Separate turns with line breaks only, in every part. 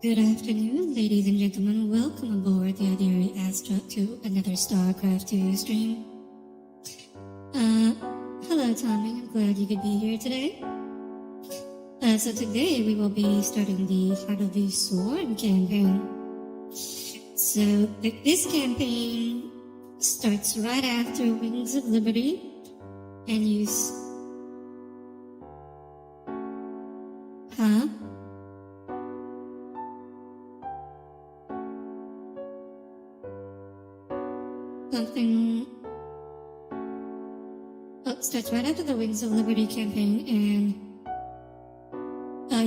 Good afternoon, ladies and gentlemen. Welcome aboard the Adiri Astra to another Starcraft 2 stream. Hello Tommy, I'm glad you could be here today. So today we will be starting the Heart of the Swarm campaign. So this campaign starts right after Wings of Liberty, and you starts right after the Wings of Liberty campaign, and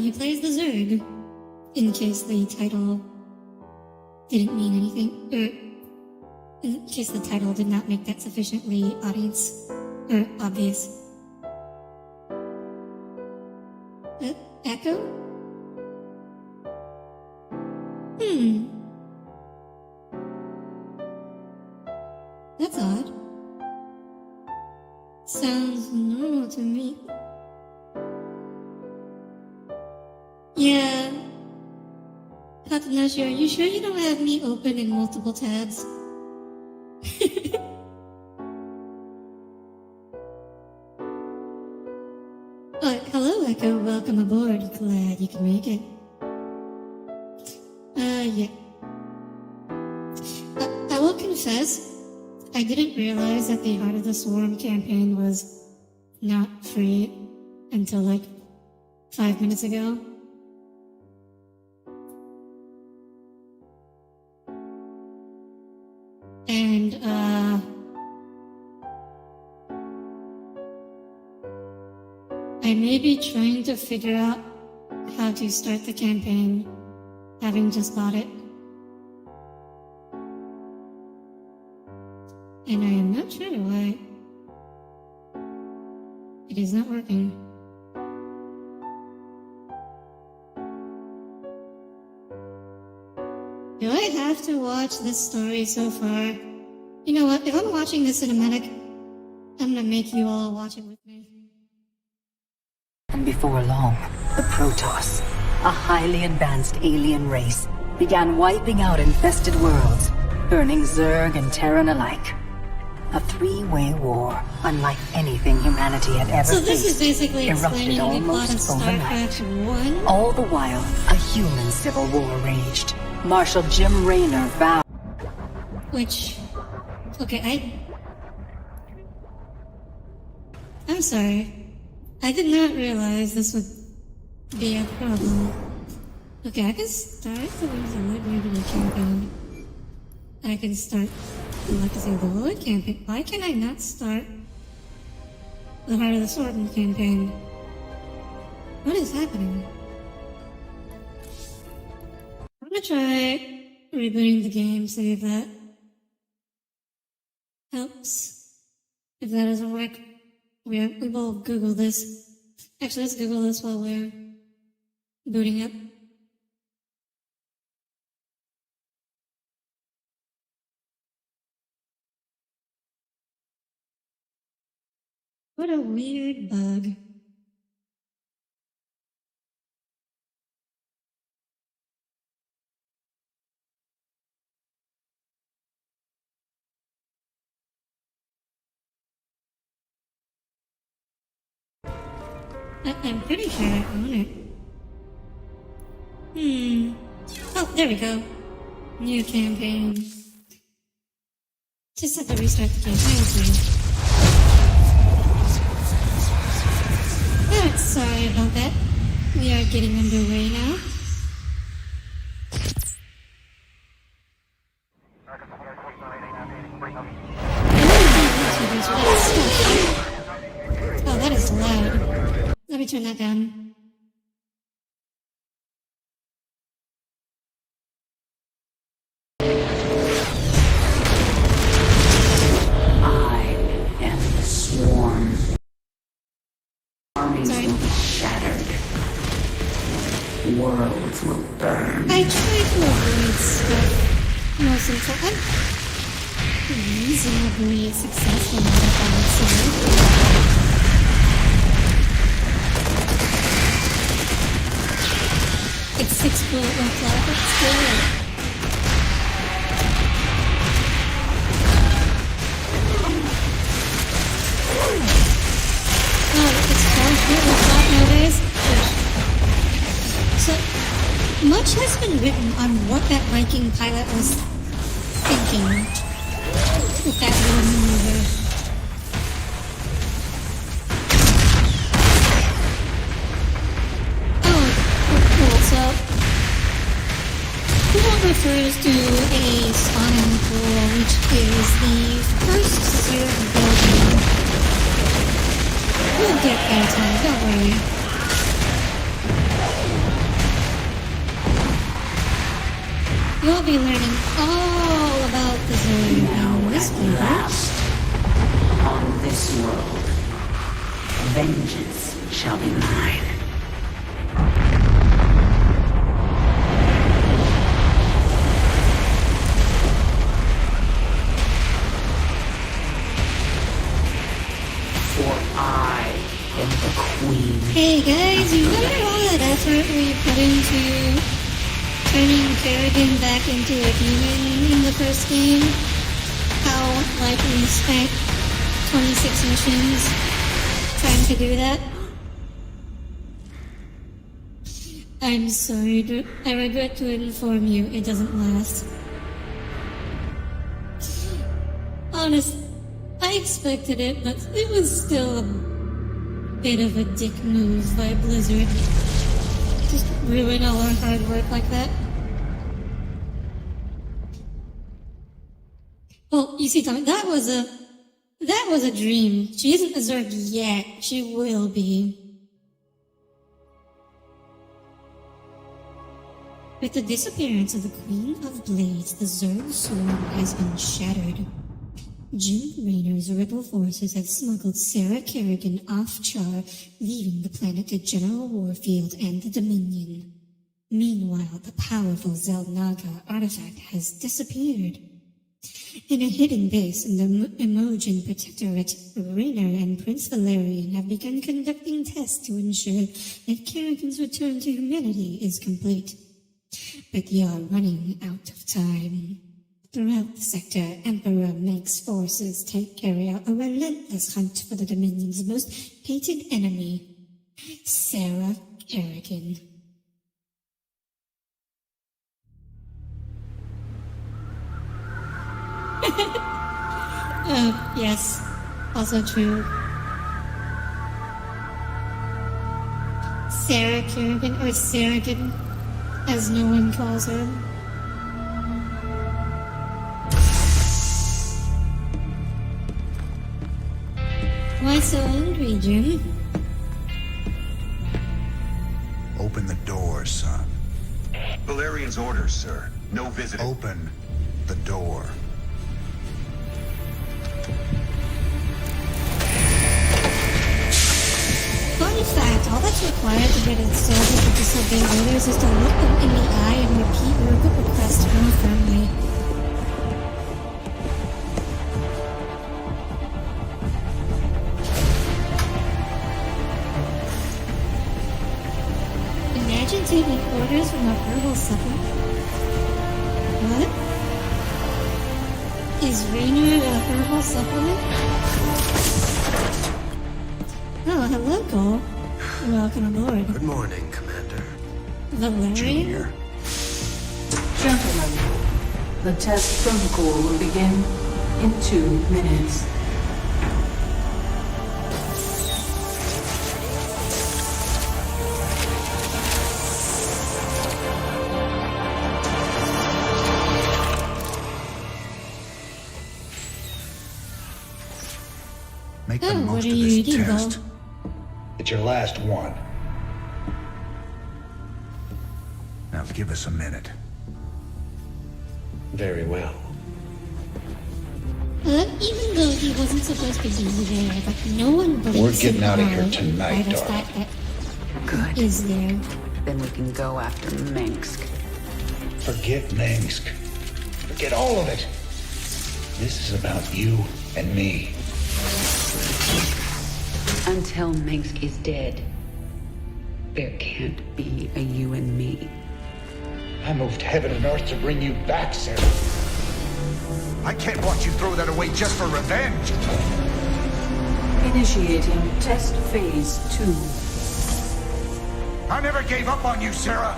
you play as the Zerg, in case the title didn't mean anything, or in case the title did not make that sufficiently obvious. Echo? That's odd. Sounds normal to me. Yeah. Patanashi, are you sure you don't have me open in multiple tabs? Hello Echo, welcome aboard. Glad you can make it. Yeah. I will confess, I didn't realize that the Heart of the Swarm campaign was not free until like 5 minutes ago. And I may be trying to figure out how to start the campaign, having just bought it. And I am not sure why it is not working. Do I have to watch this story so far? You know what, if I'm watching the cinematic, I'm gonna make you all watch it with me.
And before long, the Protoss, a highly advanced alien race, began wiping out infested worlds, burning Zerg and Terran alike. A three-way war, unlike anything humanity had ever faced,
this is basically
erupted almost overnight.
Starcraft 1?
All the while, a human civil war raged. Marshal Jim Raynor vowed...
I'm sorry. I did not realize this would be a problem. Okay, I can start the Wings of Liberty campaign. I can start the Void campaign. Why can I not start the Heart of the Swarm campaign? What is happening? I'm gonna try rebooting the game, see if that helps. If that doesn't work, we will Google this. Actually, let's Google this while we're booting up. What a weird bug. I'm pretty sure I own it. Oh, there we go. New campaign. Just have to restart the campaign soon. Sorry about that. We are getting underway now. Oh, that is loud. Let me turn that down.
I am the Swarm. Armies will be shattered. Worlds will burn.
I try to avoid stuff most of the time. I'm reasonably successful in that, I would say. It's 6 bullet left. Let's do it. Oh, it's charged really flat nowadays. So, much has been written on what that Viking pilot was thinking with that little maneuver. Oh, cool. So, Pool refers to a spawning pool, which is the first Zerg building. We'll get there, Tom, don't worry. You'll be learning all about the Zerg in this video.
On this world, vengeance shall be mine. For I am the queen.
Hey guys, you remember all that effort we put into turning Kerrigan back into a human in the first game? How, like, we spent 26 missions trying to do that? I'm sorry, I regret to inform you, it doesn't last. Honest, I expected it, but it was still a bit of a dick move by Blizzard. Just ruin all our hard work like that. Well, you see, Tommy, that was a dream. She isn't a Zerg yet. She will be. With the disappearance of the Queen of Blades, the Zerg sword has been shattered. Jim Raynor's rebel forces have smuggled Sarah Kerrigan off Char, leaving the planet to General Warfield and the Dominion. Meanwhile, the powerful Zelnaga artifact has disappeared. In a hidden base in the Imogen Protectorate, Raynor and Prince Valerian have begun conducting tests to ensure that Kerrigan's return to humanity is complete. But they are running out of time. Throughout the sector, Emperor Meg's forces carry out a relentless hunt for the Dominion's most hated enemy, Sarah Kerrigan. Yes, also true. Sarah Kerrigan, or Sarrigan, as no one calls her. Why so angry, Jim?
Open the door, son.
Valerian's orders, sir. No visiting.
Open the door.
Fun fact, all that's required to get a soldier to disobey orders is to look them in the eye and repeat your request more firmly. Imagine taking orders from a herbal supplement. What? Is Raynor a herbal supplement? Oh, hello, Cole. Welcome aboard.
Good morning, Commander.
Valerian?
Junior.
Gentlemen, the test protocol will begin in 2 minutes.
Make the
Oh,
most
what are
of
you
this
eating,
test.
Cole?
It's your last one. Now give us a minute.
Very well.
Even though he wasn't supposed to be there, but no one believes
We're getting
him
out of
now,
here tonight,
by the
darling.
fact that
Good.
is there.
Then we can go after Minsk.
Forget Minsk. Forget all of it. This is about you and me.
Until Minsk is dead, there can't be a you and me.
I moved heaven and earth to bring you back, Sarah.
I can't watch you throw that away just for revenge.
Initiating test phase 2.
I never gave up on you, Sarah.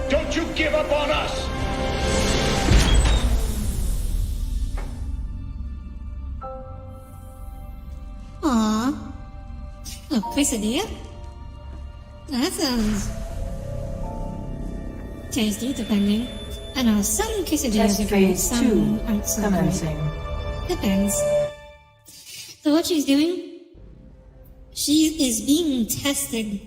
Don't you give up on us!
Aww. Oh, quesadilla? That sounds tasty, depending. I know some quesadillas
Test
are great,
phase
some
2
aren't so
commencing.
great. Depends. So what she's doing? She is being tested.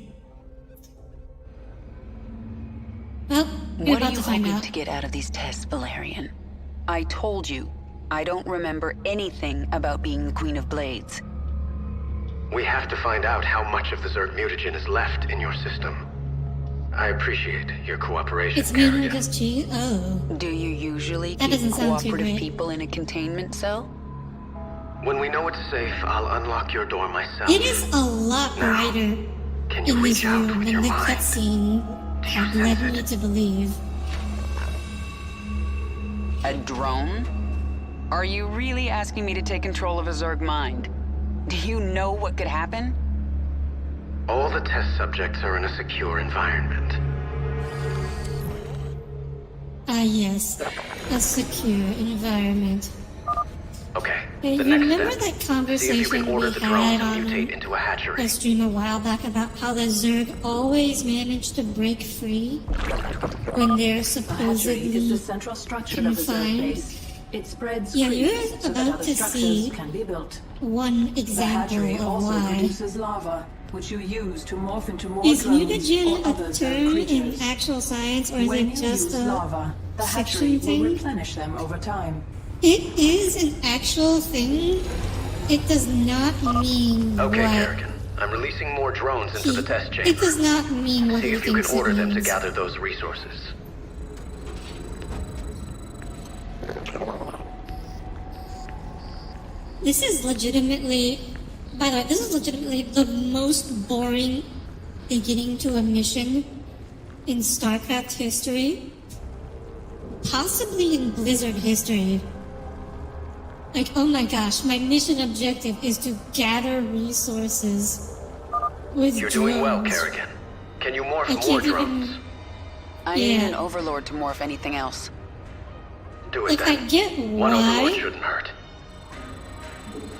Well, we're
What
about
are you
to find
hoping
out.
to get out of these tests, Valerian? I told you, I don't remember anything about being the Queen of Blades.
We have to find out how much of the Zerg mutagen is left in your system. I appreciate your cooperation,
It's mainly
Kerrigan.
just cheese. Oh.
Do you usually
That
keep
doesn't sound too
cooperative
great.
people in a containment cell?
When we know it's safe, I'll unlock your door myself.
It is a lot
Now,
brighter
Can you
in this
reach out
room
with
than
your
the
mind?
cutscene
Do you
had led
sense
me
it?
to believe.
A drone? Are you really asking me to take control of a Zerg mind? Do you know what could happen?
All the test subjects are in a secure environment.
Ah, yes. A secure environment.
Okay,
Hey,
the
you
next
remember
step.
that
See if you
conversation
can order
we
the drone
had
to
on
mutate into a hatchery.
a stream a while back about how the Zerg always manage to break free when they're
The hatchery is
supposedly
the central structure of the Zerg
confined?
base. It spreads
Yeah,
freely
you're
so that
about
other
to
structures
see
can be built.
one
The hatchery
example of
also
why.
produces lava, which you use to morph into more
Is
drones
mutagen
or other
a
Zerg
term in
creatures.
actual science, or is
When
it
you
just
use
a
lava, the hatchery
fiction
will
thing?
replenish them over time.
It is an actual thing. It does not mean
Okay,
what
Kerrigan. I'm releasing more drones into the test chamber.
It does not mean what
See
he
if you can
thinks it
order them to
means.
gather those resources.
This is legitimately, by the way, this is legitimately the most boring beginning to a mission in Starcraft history. Possibly in Blizzard history. Like, oh my gosh, my mission objective is to gather resources with
You're
drones.
doing well, Kerrigan. Can you morph
I
more
can't
drones?
even,
I need
Yeah.
an overlord to morph anything else.
Do it
like, I
then.
get
One overlord
why,
shouldn't hurt.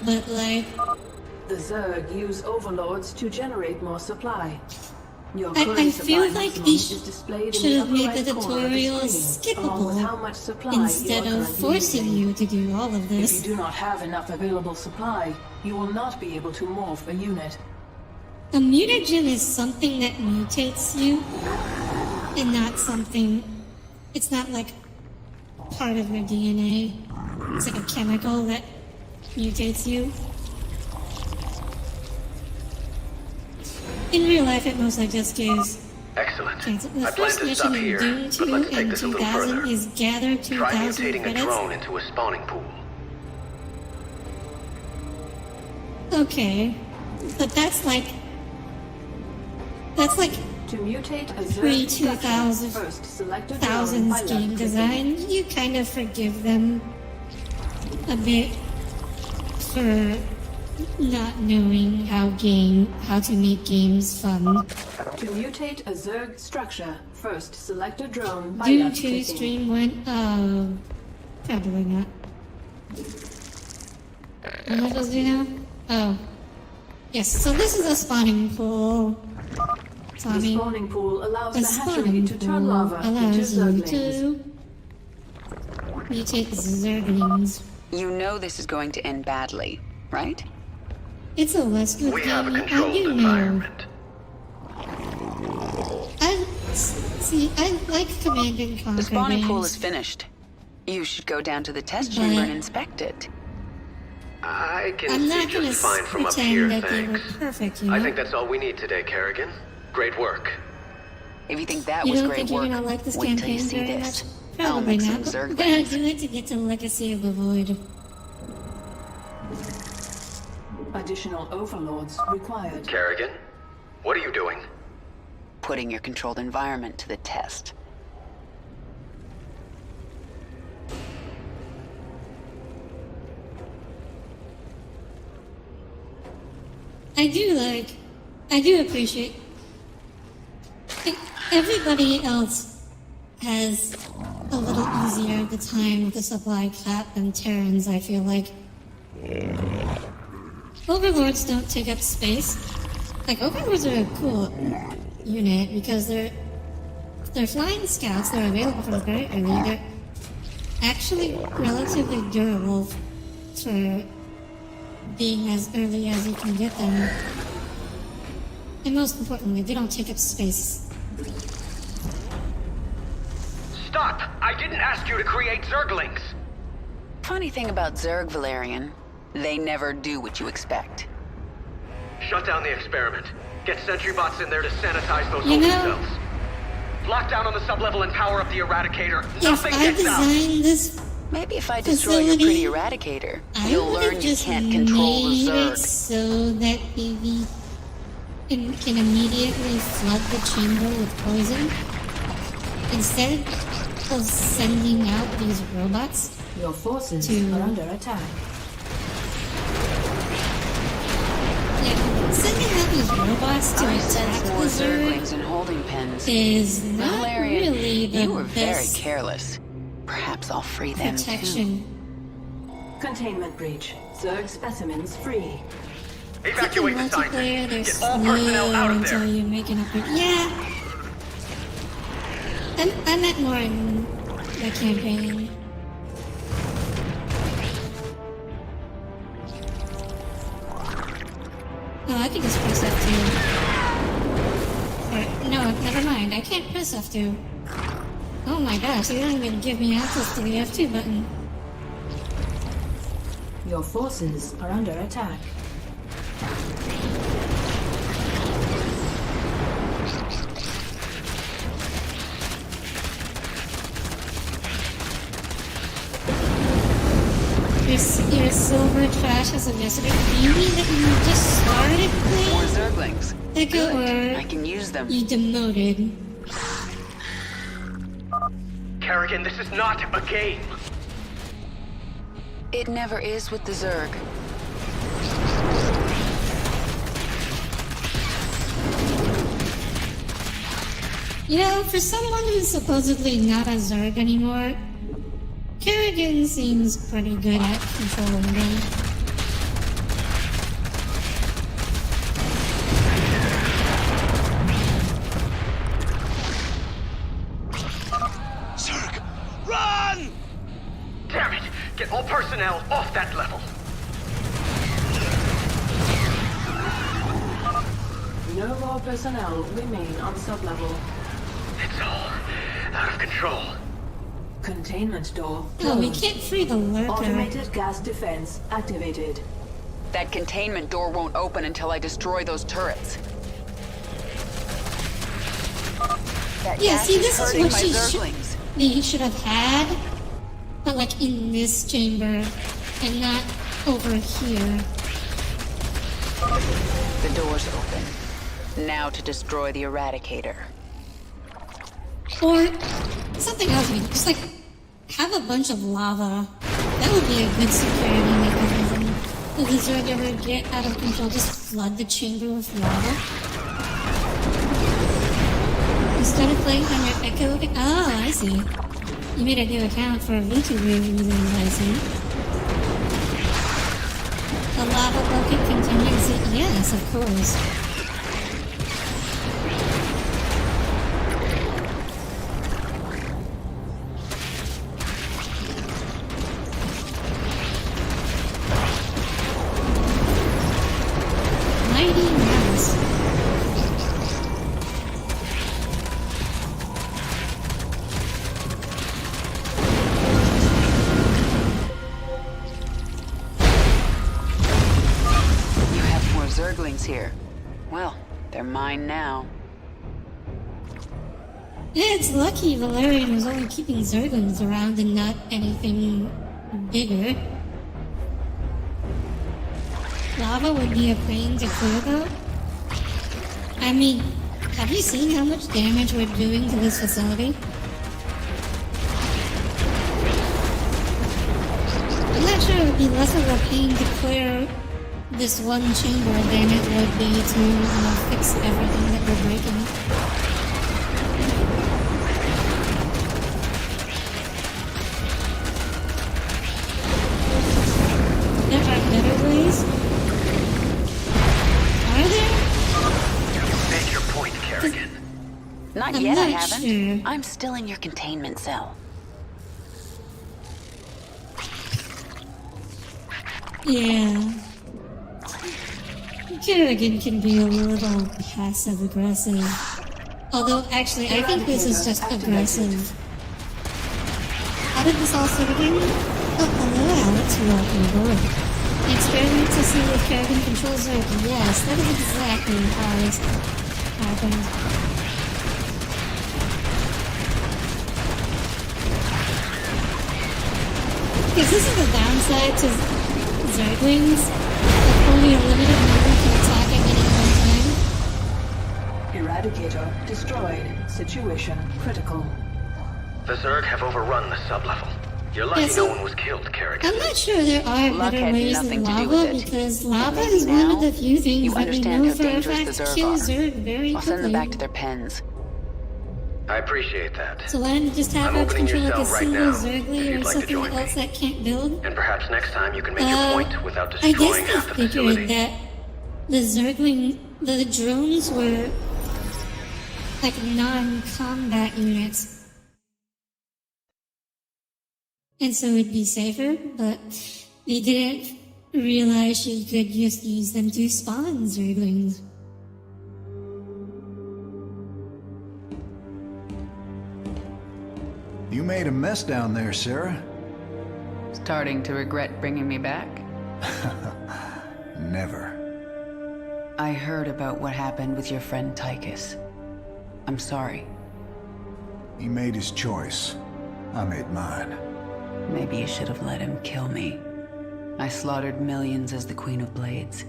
but like,
The Zerg use overlords to generate more supply. Your
I
current
feel
supply
like
maximum
they
is displayed in
should
the
have
upper
made
right
the
corner of
tutorial
the screen, along with how much supply
instead
you are
of
currently
forcing
using.
you to do all of
If
this.
you do not have enough available supply, you will not be able to morph a unit.
A mutagen is something that mutates you, and not something. It's not like part of your DNA. It's like a chemical that mutates you. In real life, it mostly just gives
Excellent.
chances. The
I plan
first
to
mission
stop
in
here,
Doom
but
2
let's take
and
this a little
2000
further.
is gather
Try
2,000
mutating a
credits.
drone into a spawning pool.
Okay, but that's like
To mutate a
Pre-
Zerg structure,
2000
first select a drone by
thousands
left
game
clicking.
design. You kind of forgive them a bit for not knowing how to make games fun.
To mutate a Zerg structure, first select a drone by
Doom
left
2
clicking.
stream went, oh, probably not. What am I supposed to do now? Oh. Yes, so this is a spawning pool. So, I
The
mean,
spawning pool allows
a
the hatchery
spawning
to turn
pool
lava into
allows you
Zerglings.
to mutate Zerglings.
You know this is going to end badly, right?
It's a less good
We
game.
have a
I
controlled
do know.
environment.
I like Command and Conquer
The spawning pool
games,
is finished. You should go down to the test chamber and
But-
inspect it.
I can
I'm
see
not gonna
just fine from up
pretend
here,
that they were
thanks.
perfect, you know?
I think that's all we need today, Kerrigan. Great work.
If you think that
You
was
don't
great
think you're
work,
gonna like this
wait till you
campaign
see
very
this.
much?
I'll
Probably
make some
not, but we're gonna
Zerglings.
do it to get to Legacy of the Void.
Additional overlords required.
Kerrigan, what are you doing?
Putting your controlled environment to the test.
I do appreciate. Everybody else has a little easier the time with the supply cap than Terrans, I feel like. Overlords don't take up space. Like, Overlords are a cool unit because they're flying scouts, they're available from very early, they're actually relatively durable for being as early as you can get them. And most importantly, they don't take up space.
Stop! I didn't ask you to create Zerglings!
Funny thing about Zerg, Valerian, they never do what you expect.
Shut down the experiment. Get sentry bots in there to sanitize those
You
holding
know-
cells. Lock down on the sublevel and power up the Eradicator.
If
Nothing
I
gets out!
designed this,
Maybe if I destroy your pretty Eradicator,
I
you'll
would
learn
have
you
just
can't control the
made it
Zerg.
so that baby can immediately flood the chamber with poison. Instead of sending out these robots
Your forces
To-
are under attack.
Yeah, sending out these robots to
I
attack
sense
the
more Zerglings
Zerg
in holding pens.
is not
Valerian,
really the
you were very
best
careless. Perhaps I'll free them too.
protection.
Containment breach. Zerg specimens free.
Evacuate the
In
scientists.
multiplayer, they're
Get all personnel out
slow
of
until
there.
you make an upgrade. Yeah. I meant more in the campaign. Oh, I can just press F2. Or, no, never mind. I can't press F2. Oh my gosh, you don't even give me access to the F2 button.
Your forces are under attack.
Your silver trash as of yesterday. Do you mean that you just started
More
playing?
Zerglings.
Echo,
Good. I
or
can use them.
you demoted?
Kerrigan, this is not a game.
It never is with the Zerg.
You know, for someone who's supposedly not a Zerg anymore, Kerrigan seems pretty good at controlling them.
Zerg, run!
Damn it! Get all personnel off that level.
No more personnel remain on sublevel.
It's all out of control.
Containment door
Oh, we
closed.
can't free the lurker.
Automated gas defense activated.
That containment door won't open until I destroy those turrets. That
Yeah,
gas
see, this is
hurting
what
my
she
Zerglings.
should have had, but like in this chamber, and not over here.
The door's open. Now to destroy the Eradicator.
Or something else, maybe. Just like have a bunch of lava. That would be a good security mechanism. If the Zerg ever get out of control, just flood the chamber with lava. You started playing on your Echo. Oh, I see. You made a new account for VTuber reasons, I see. The lava bucket continues. Yes, of course. Mighty Mouse.
You have more Zerglings here. Well, they're mine now.
Yeah, it's lucky Valerian was only keeping Zerglings around and not anything bigger. Lava would be a pain to clear though. I mean, have you seen how much damage we're doing to this facility? I'm not sure it would be less of a pain to clear this one chamber, then it would be to fix everything that we're breaking. There are better ways? Are there?
Make your point, Kerrigan.
Not
I'm
yet, I
not
haven't.
sure.
I'm still in your containment cell.
Yeah. Kerrigan can be a little passive-aggressive. Although, actually, I think this is just aggressive. How did this all start again? Oh, hello, Alex. Welcome aboard. An experiment to see if Kerrigan controls Zerg. Yes, that is exactly how this happened. Because this is the downside to Zerglings. Like, only a limited number can attack at any one time.
Eradicator destroyed. Situation critical.
The Zerg have overrun the sublevel. You're lucky
Yeah, so-
no one was killed, Kerrigan.
I'm not sure there are
Luck
better
had
ways
nothing
than
to do with
lava
it.
because lava
Maybe
is one of
now
the few things
you
that we
understand
know
how
for a
dangerous
fact
the Zerg
kill
are.
Zerg very
I'll send them
quickly.
back to their pens.
I appreciate that.
So why don't you just have
I'm
us
opening your
control like a
cell right
single
now, if
Zergly
you'd
or
like to
something
join me.
else that can't build?
And perhaps next time you can make your point without
I
destroying
guess
half the
they
facility.
figured that the Zergling, the drones were like non-combat units. And so it'd be safer, but they didn't realize you could just use them to spawn Zerglings.
You made a mess down there, Sarah.
Starting to regret bringing me back?
Never.
I heard about what happened with your friend Tychus. I'm sorry.
He made his choice. I made mine.
Maybe you should have let him kill me. I slaughtered millions as the Queen of Blades.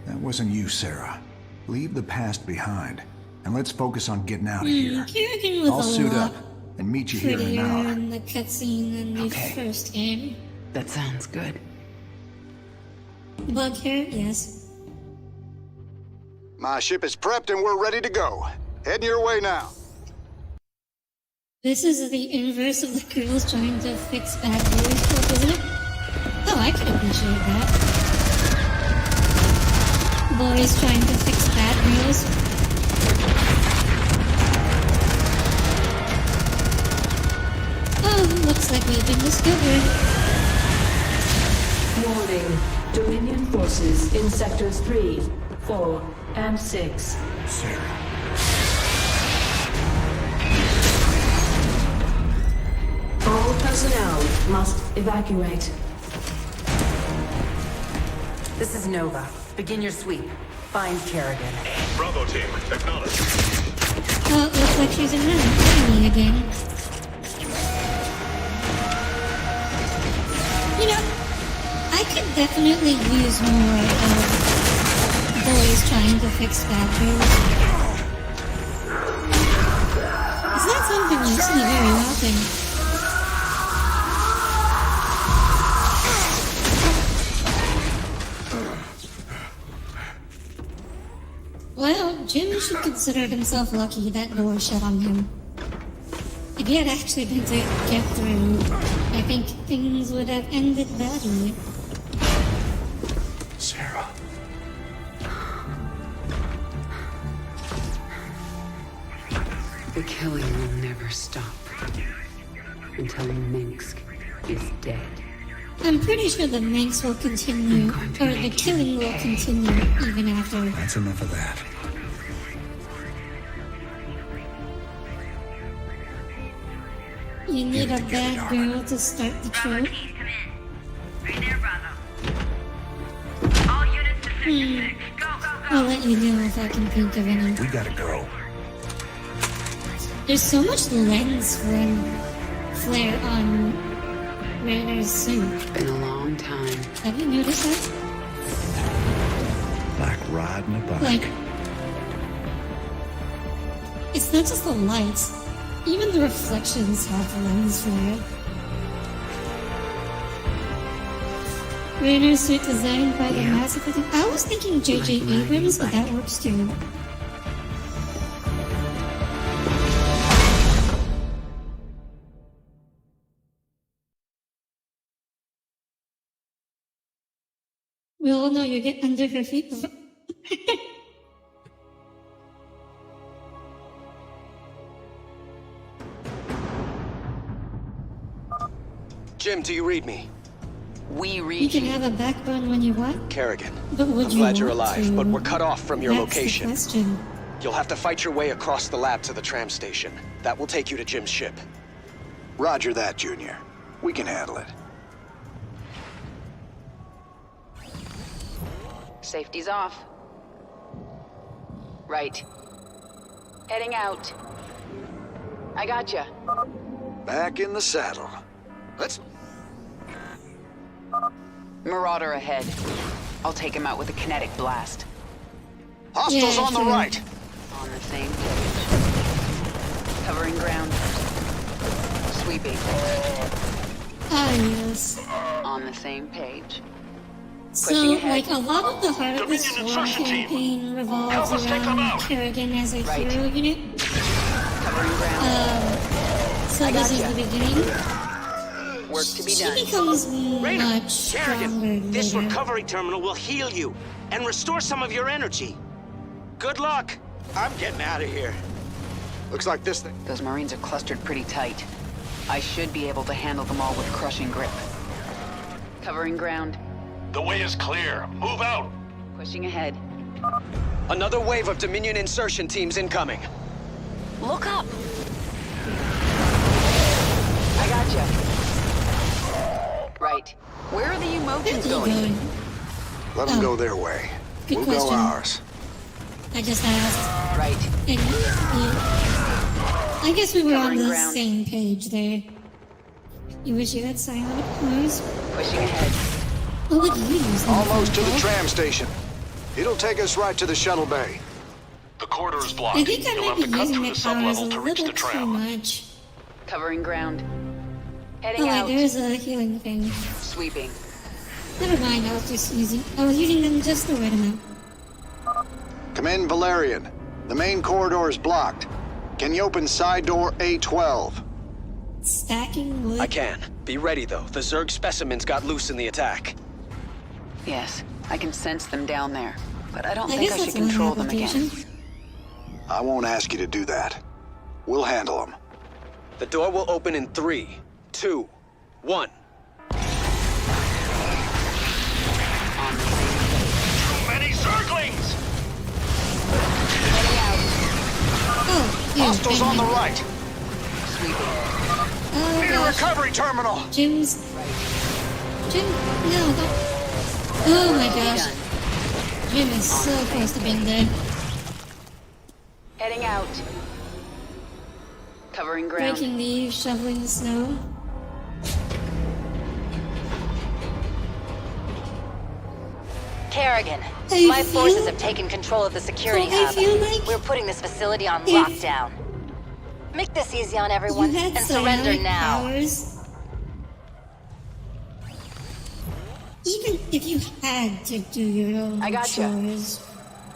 That wasn't you, Sarah. Leave the past behind, and let's focus on getting out of here.
Kerrigan was
I'll
a
suit
lot
up and meet you here in an
prettier
hour.
in the cutscene than the
Okay.
first game.
That sounds good.
Bug hair, yes.
My ship is prepped and we're ready to go. Heading your way now.
This is the inverse of the girls trying to fix bad boys stuff, isn't it? Oh, I can appreciate that. Boys trying to fix bad girls. Oh, looks like we've been discovered.
Warning. Dominion forces in sectors 3, 4, and 6.
Sarah.
All personnel must evacuate.
This is Nova. Begin your sweep. Find Kerrigan.
Bravo team, acknowledge.
Oh, it looks like she's in enemy again. You know, I could definitely use more of boys trying to fix bad girls. It's not something you see very often. Well, Jim should consider himself lucky that door shut on him. If he had actually been to get through, I think things would have ended badly.
Sarah.
The killing will never stop. Until Minsk is dead.
I'm pretty sure the Manx will continue, or the killing will continue even after.
That's enough of that.
You need
Get
a
it together,
bad
darling.
girl to start the trope.
Keys, come in. Right there, Bravo. All units to Sector 6. Go, go, go.
I'll let you know if I can think of any.
We gotta go.
There's so much lens flare on Rainer's suit.
Been a long time.
Have you noticed that?
Like riding a bike.
Like, it's not just the lights. Even the reflections have lens flare. Raider suit designed by the massive... I was thinking J.J. Abrams, but that works too. We all know you get under her feet.
Jim, do you read me?
We read
you can have a backbone when you want.
Kerrigan,
But would
I'm
you
glad you're
want
alive,
to?
but we're cut off from your
That's
location.
The question.
You'll have to fight your way across the lab to the tram station. That will take you to Jim's ship.
Roger that, Junior. We can handle it.
Safety's off. Right. Heading out. I gotcha.
Back in the saddle. Let's...
Marauder ahead. I'll take him out with a kinetic blast.
Hostiles on the right.
On the same page. Covering ground. Sweeping.
Ah, yes.
On the same page.
So, like, a lot of the heart of the Swarm campaign revolves around Kerrigan as a hero unit.
Covering ground.
So this is the beginning.
Work to be
She
done.
becomes much stronger
This
later.
recovery terminal will heal you and restore some of your energy. Good luck. I'm getting out of here.
Looks like this thing.
Those Marines are clustered pretty tight. I should be able to handle them all with crushing grip. Covering ground.
The way is clear. Move out.
Pushing ahead.
Another wave of Dominion insertion teams incoming.
Look up! I gotcha. Right. Where are the emotions going?
Let them go their way.
Good
We'll
question.
go ours.
I just asked.
Right.
And, I guess we were on
Covering
the
ground.
same page there. You wish you had silent cars?
Pushing ahead.
What would you use them
Almost
for,
to the
Paul?
tram station. It'll take us right to the shuttle bay.
The corridor is blocked.
I think I
You'll
might
have
be
to cut
using
through
my
the
powers a
sublevel to reach
little
the
too
tram.
much.
Covering ground.
Oh
Heading
wait,
out.
there's a healing thing.
Sweeping.
Never mind, I was using them just the right amount.
Come in, Valerian. The main corridor is blocked. Can you open side door A12?
Stacking wood.
I can. Be ready, though. The Zerg specimens got loose in the attack.
Yes, I can sense them down there. But I don't
I
think
guess
I should
that's one
control them again.
application.
I won't ask you to do that. We'll handle them.
The door will open in 3, 2, 1.
On the same page.
Too many Zerglings!
Heading out.
Oh, yeah,
Hostiles on the right.
Sweeping.
Oh
Need a
gosh.
recovery terminal.
Jim, no, don't. Oh my gosh.
Done.
Jim is so close to being dead.
Heading out. Covering ground.
Breaking leaves, shoveling the snow.
Kerrigan,
I
my
feel-
forces have taken control of the security
I
hub.
feel like
We're putting this facility on
if
lockdown. Make this easy on everyone
You had
and surrender
psionic
now.
powers. Even if you had to do your own
I gotcha.
chores,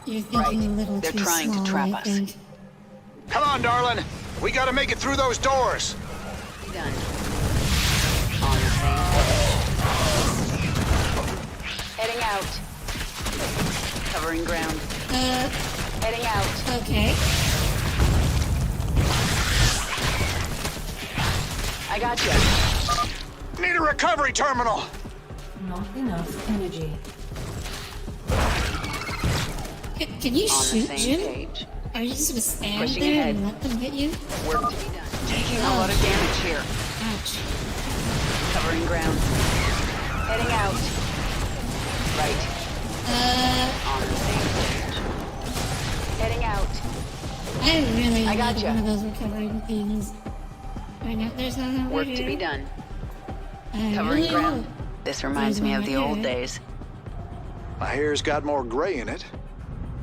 you're thinking
Right.
a little
They're
too
trying to
small,
trap
I
us.
think.
Come on, darling. We gotta make it through those doors.
Done. On the same page. Heading out. Covering ground. Heading out.
Okay.
I gotcha.
Need a recovery terminal.
Not enough energy.
Can you
On the
shoot
same
Jim?
page.
Are you just gonna stand
Pushing
there
ahead.
and let them hit you?
Work to be done. Taking a lot of damage here.
Ouch.
Covering ground. Heading out. Right. On the same page. Heading out.
I really
I
need
gotcha.
one of those recovering things. Right now, there's nothing over
Work
here.
to be done.
I
Covering
really
ground.
hope.
This reminds me of the old days.
My hair's got more gray in it.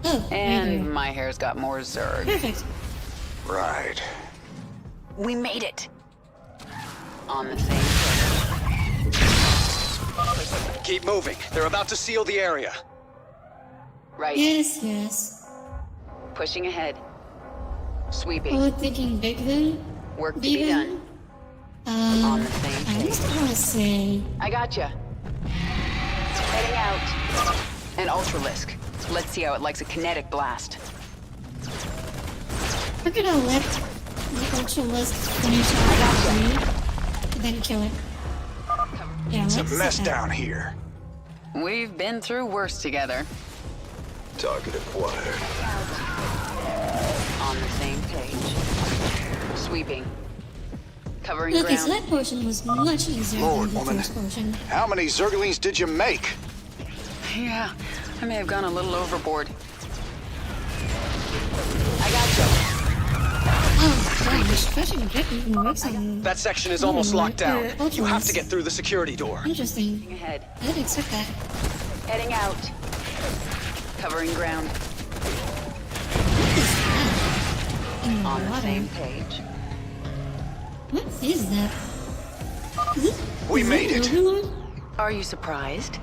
Oh, right
And
there.
my hair's got more Zerg.
Perfect.
Right.
We made it. On the same page.
Keep moving. They're about to seal the area.
Right.
Yes, yes.
Pushing ahead. Sweeping.
Oh, thinking big then?
Work to be done. On the same
I
page.
just want to say...
I gotcha. Heading out. An Ultralisk. Let's see how it likes a kinetic blast.
We're gonna let the Ultralisk finish off the and then kill it. Yeah,
It's a
let's
mess
set that.
down here.
We've been through worse together.
Target acquired.
On the same page. Sweeping. Covering
Look, his
ground.
lead potion was much easier
Lord,
than the
woman.
first potion.
How many Zerglings did you make?
Yeah, I may have gone a little overboard. I gotcha.
Oh, gosh, pushing get even works on...
That section is almost locked down.
Ultralisk.
You have to get through the security door.
Interesting.
Ahead.
I didn't expect that.
Heading out. Covering ground.
What is that? In the
On the
water.
same page.
What is that?
We made it.
Overlord?
Are you surprised?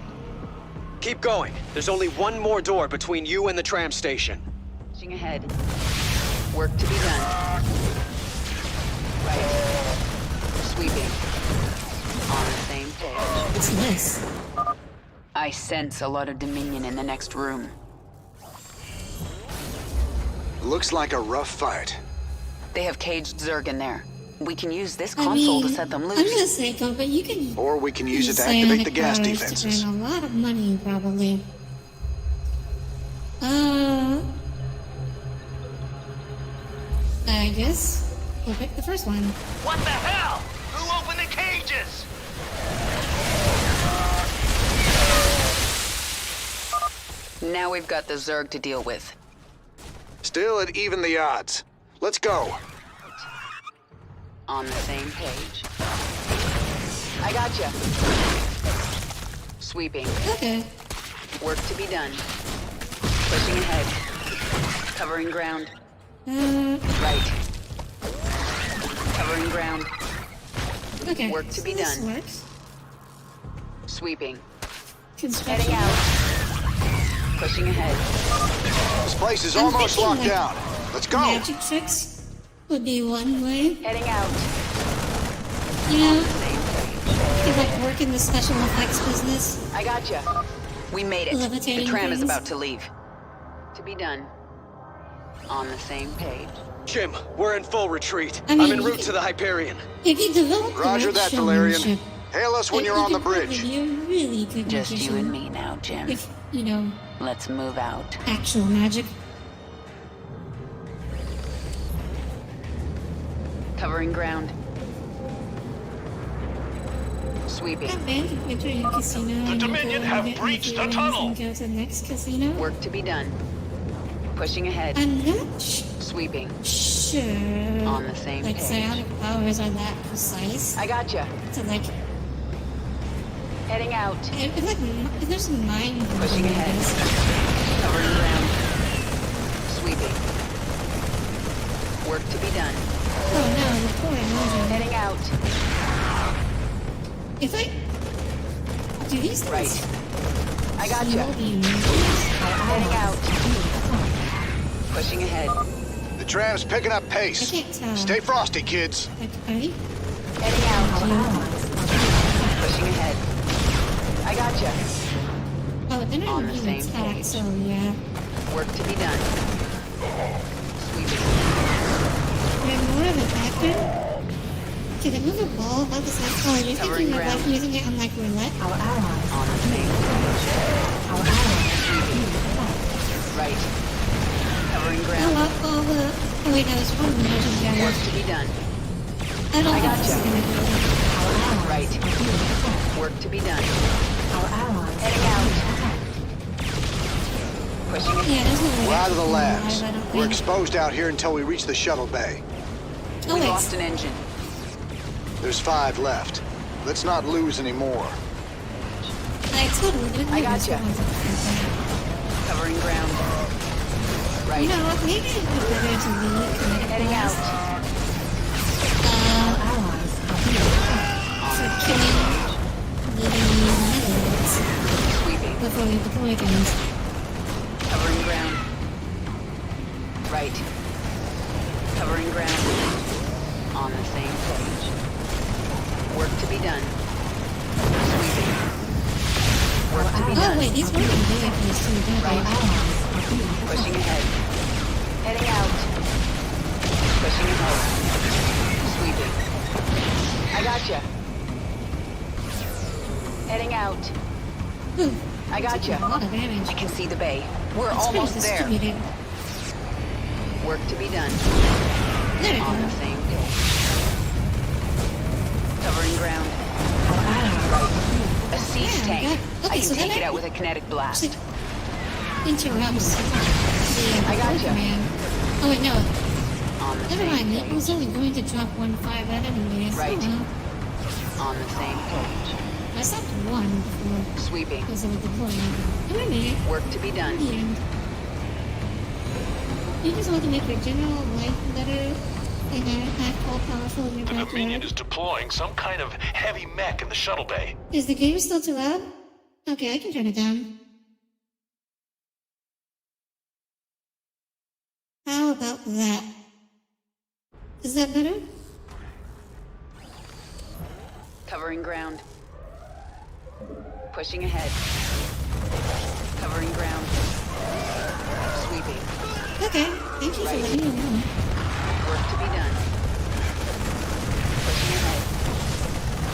Keep going. There's only one more door between you and the tram station.
Pushing ahead. Work to be done. Right. Sweeping. On the same page.
What's this?
I sense a lot of Dominion in the next room.
Looks like a rough fight.
They have caged Zerg in there. We can use this
I
console
mean,
to set them
I'm
loose.
gonna say, but you can
Or we can use it to
psionic
activate the gas
powers
defenses.
to earn a lot of money, probably. I guess we'll pick the first one.
What the hell? Who opened the cages?
Now we've got the Zerg to deal with.
Still at even the odds. Let's go.
On the same page. I gotcha. Sweeping.
Okay.
Work to be done. Pushing ahead. Covering ground. Right. Covering ground.
Okay.
Work to be
so this
done.
works.
Sweeping.
Construction.
Heading out. Pushing ahead.
This place is
I'm
almost
thinking,
locked
like,
down. Let's go.
Magic tricks would be one way.
Heading out.
You know, you like work in the special effects business.
I gotcha. We made it.
Levitating
The tram is
things.
about to leave. To be done. On the same page.
Jim, we're in full retreat.
I mean,
I'm en route to the Hyperion.
If you develop the
Roger
right
that, Valerian.
showmanship,
Hail us when
it-
you're
you
on the
could probably
bridge.
be a really good
Just
magician.
you and me now, Jim.
If, you know,
Let's move out.
actual magic.
Covering ground. Sweeping.
Not bad. You enter a casino.
The
and you
Dominion
go
have
and get
breached the
earrings
tunnel.
And go to the next casino.
Work to be done. Pushing ahead.
I'm not
Sweeping.
sure.
On the same
like
page.
psionic powers are that precise
I gotcha.
to like.
Heading out.
It's like there's some mind.
Pushing
in
ahead.
this.
Covering ground. Sweeping. Work to be done.
Oh no, the poor illusion.
Heading out.
If I do these things,
Right. I gotcha.
heal the illusions?
Heading out. Pushing ahead.
The tram's picking up
I
pace.
can't tell.
Stay frosty, kids.
Like, ready?
Heading out. Pushing ahead. I gotcha.
Oh, they're not
On the
even
same
attack,
page.
so yeah.
Work to be done. Sweeping.
They're more of an actor. Can they move a ball? How does that? Oh, you're
Covering
thinking of
ground.
like using it on like roulette?
Our allies.
On the same page.
Our allies.
Right. Covering
Oh,
ground.
all the. Oh wait, no, there's one version of
Work
that.
to be done.
I don't
I
think this is
gotcha.
gonna do it.
Our allies.
Right. Work to be done.
Our allies.
Heading out. Pushing ahead.
Yeah, there's no way.
We're out of the
to
labs.
I don't
We're
think.
exposed out here until we reach the shuttle bay.
Oh
We
wait.
lost an engine.
There's 5 left. Let's not lose any more.
I totally didn't
I
know this
gotcha.
was a thing.
Covering ground.
You
Right.
know what? Maybe it'd be better to leave kinetic
Heading out.
blast.
Our allies are here.
For killing the metals. before you deploy things.
Covering ground. Right. Covering ground. On the same page. Work to be done. Sweeping. Work to be done.
Oh wait, these were vehicles too, don't
Right.
they?
Pushing ahead. Heading out. Pushing ahead. Sweeping. I gotcha. Heading out. I gotcha.
A lot of damage.
I can see the bay. We're
It's
almost
pretty
there.
distributed.
Work to be done.
There we
On
go.
the same page. Covering ground. A siege
Yeah,
tank.
okay,
I can
so
take
then
it out with a kinetic blast.
Interrupts the
I gotcha.
command. Oh wait, no.
On the
Never
same
mind.
page.
It was only going to drop 1-5 at anyways.
Right.
Oh, well.
On the same page.
I stopped one before
Sweeping.
because of the deployment. And we made it.
Work to be done.
In the end. You just want to make your general life better and act all powerful in your
The Dominion
backyard.
is deploying some kind of heavy mech in the shuttle bay.
Is the game still too loud? Okay, I can turn it down. How about that? Is that better?
Covering ground. Pushing ahead. Covering ground. Sweeping.
Okay, thank you for letting me know.
Work to be done. Pushing ahead.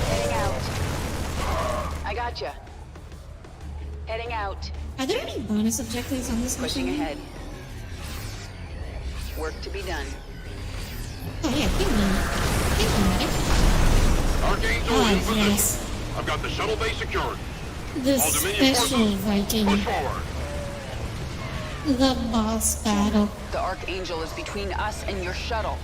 Heading out. I gotcha. Heading out.
Are there any bonus objectives on this
Pushing
mission?
ahead. Work to be done.
Oh yeah, give me.
Archangel
Oh
in position.
yes,
I've got the shuttle bay secured.
the
All Dominion
special
forces,
Viking,
push forward.
the boss battle.
The Archangel is between us and your shuttle.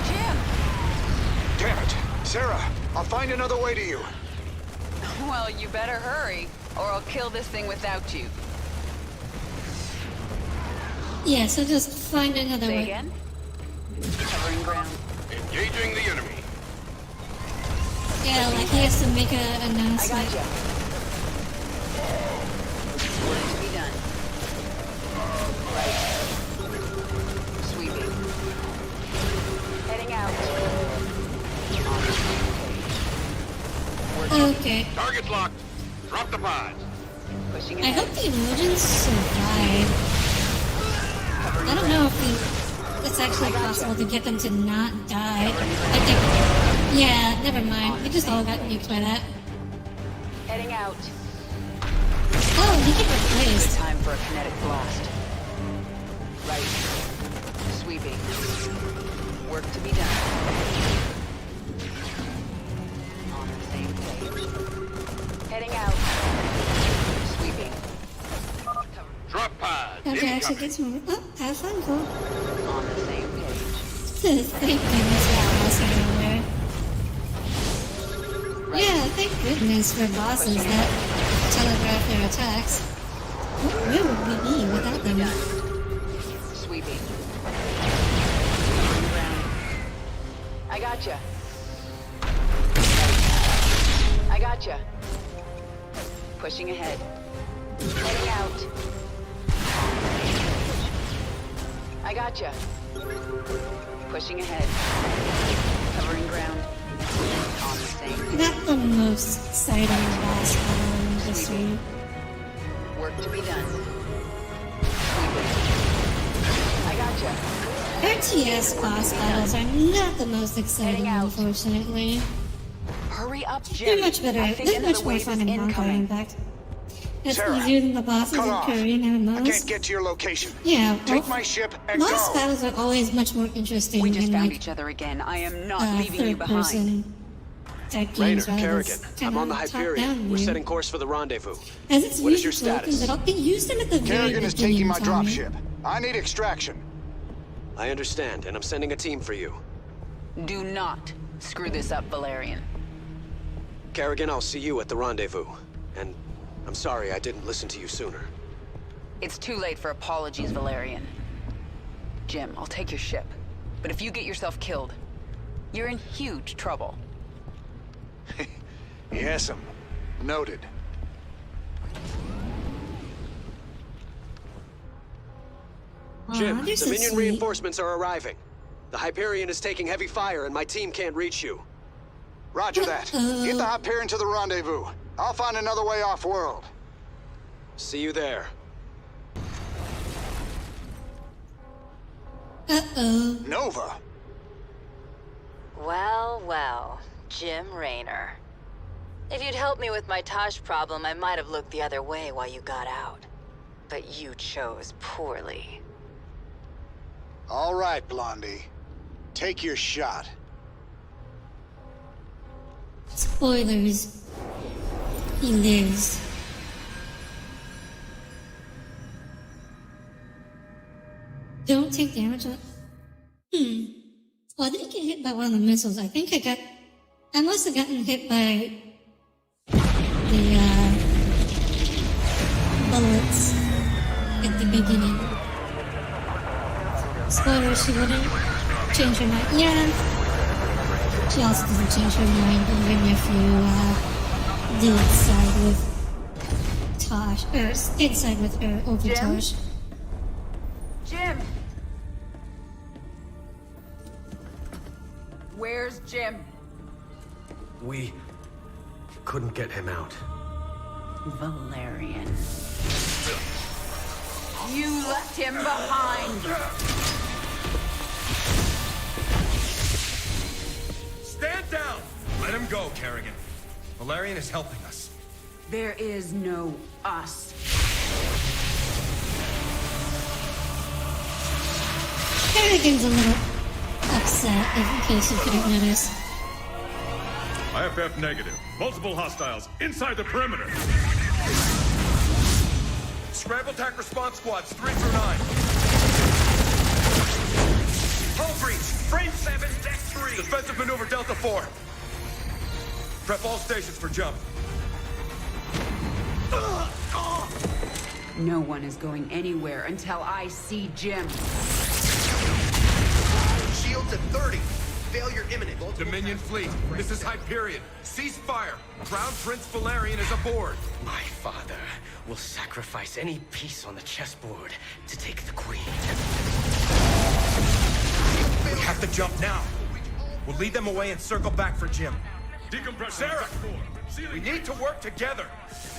Jim!
Damn it. Sarah, I'll find another way to you.
Well, you better hurry, or I'll kill this thing without you.
Yeah, so just find another
Say
way.
again? Covering ground.
Engaging the enemy.
Yeah, like he has to make an
I
announcement.
gotcha. Work to be done. Right. Sweeping. Heading out. On the same page. Working.
Okay.
Target's locked. Drop the pods.
Pushing
I
ahead.
hope the emojis survive. I don't know if it's actually possible to get them to not die. I think, yeah, never mind. We just all got nuked by that.
Heading out.
Oh, he get replaced.
Time for a kinetic blast. Right. Sweeping. Work to be done. On the same page. Heading out. Sweeping.
Drop pods.
Okay, actually
Incoming.
gets more. Oh, have fun, cool.
On the same page.
Thank goodness for bosses over there. Yeah, thank goodness for bosses that telegraph their attacks. Where would we be without them?
Sweeping. Ground. I gotcha. I gotcha. Pushing ahead. Heading out. I gotcha. Pushing ahead. Covering ground. On the same.
Not the most exciting boss battle in the history.
Work to be done. I gotcha.
RTS boss battles are not the most exciting, unfortunately.
Hurry up, Jim.
They're much better.
I think
They're much
another
more
wave
fun
is
in Honkai, in
incoming.
fact. It's
Sarah,
easier than the bosses
cut
in
off.
Korean
I
MMOs.
can't get to your location.
Yeah,
Take
both-
my ship and
boss
go.
battles are always much more interesting
We just
in
found
like
each other again. I am not leaving you
third
behind.
person type
Rainer,
games rather
Kerrigan,
than
I'm
kinda
on the
top
Hyperion.
down
We're
view.
setting course for the rendezvous.
As it's
What is your
used to open,
status?
but they used them at the very
Kerrigan is
beginning,
taking my
Tommy.
dropship. I need extraction.
I understand, and I'm sending a team for you.
Do not screw this up, Valerian.
Kerrigan, I'll see you at the rendezvous. And I'm sorry I didn't listen to you sooner.
It's too late for apologies, Valerian. Jim, I'll take your ship. But if you get yourself killed, you're in huge trouble.
Yes'm. Noted.
Jim,
this is
Dominion
sweet.
reinforcements are arriving. The Hyperion is taking heavy fire and my team can't reach you.
Roger that. Get the Hyperion to the rendezvous. I'll find another way off-world.
See you there.
Uh-oh.
Nova?
Well, well, Jim Raynor. If you'd helped me with my Tosh problem, I might have looked the other way while you got out. But you chose poorly.
All right, Blondie. Take your shot.
Spoilers. He lives. Don't take damage on... Well, I didn't get hit by one of the missiles. I think I must have gotten hit by the, bullets at the beginning. Spoiler, she wouldn't change her mind. Yeah. She also doesn't change her mind even if you, did side with Tosh, or did side with her over
Jim?
Tosh.
Jim! Where's Jim?
We couldn't get him out.
Valerian. You left him behind!
Stand down! Let him go, Kerrigan. Valerian is helping us.
There is no us.
Kerrigan's a little upset, in case you couldn't notice.
IFF negative. Multiple hostiles inside the perimeter. Scramble attack response squads 3 through 9. Hull breach. Frame 7, deck 3. Defensive maneuver Delta 4. Prep all stations for jump.
No one is going anywhere until I see Jim.
Shields at 30. Failure imminent.
Dominion fleet, this is Hyperion. Cease fire. Crown Prince Valerian is aboard.
My father will sacrifice any piece on the chessboard to take the queen.
We have to jump now. We'll lead them away and circle back for Jim. Decompress. Sarah, we need to work together.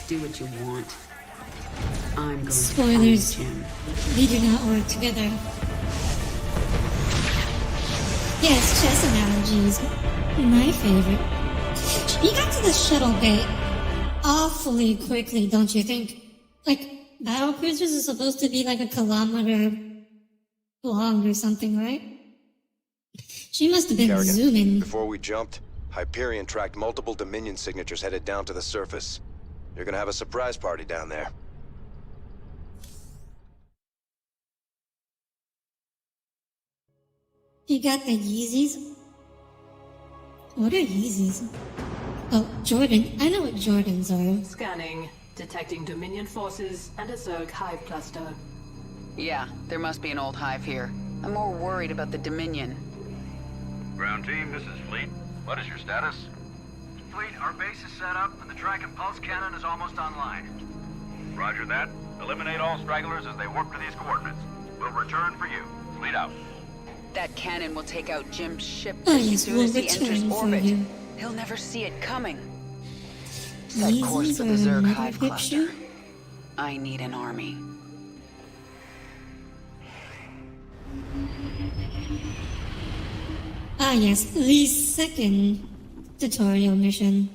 Do what you want. I'm going
Spoilers.
to find Jim.
We do not work together. Yes, chess analogies. My favorite. You got to the shuttle bay awfully quickly, don't you think? Like, battle cruisers are supposed to be like a kilometer long or something, right? She must have been
Kerrigan,
zooming.
before we jumped, Hyperion tracked multiple Dominion signatures headed down to the surface. You're gonna have a surprise party down there.
You got the Yeezys? What are Yeezys? Oh, Jordan. I know what Jordans are.
Scanning. Detecting Dominion forces and a Zerg hive cluster.
Yeah, there must be an old hive here. I'm more worried about the Dominion.
Ground team, this is Fleet. What is your status?
Fleet, our base is set up, and the track and pulse cannon is almost online.
Roger that. Eliminate all stragglers as they warp to these coordinates. We'll return for you. Fleet out.
That cannon will take out Jim's ship
Oh,
as
yes,
soon
we'll
as he enters
return for
orbit.
you.
He'll never see it coming. Set course
Yeezys
for
are
the Zerg
another
hive
picture?
cluster. I need an army.
Ah yes, the second tutorial mission.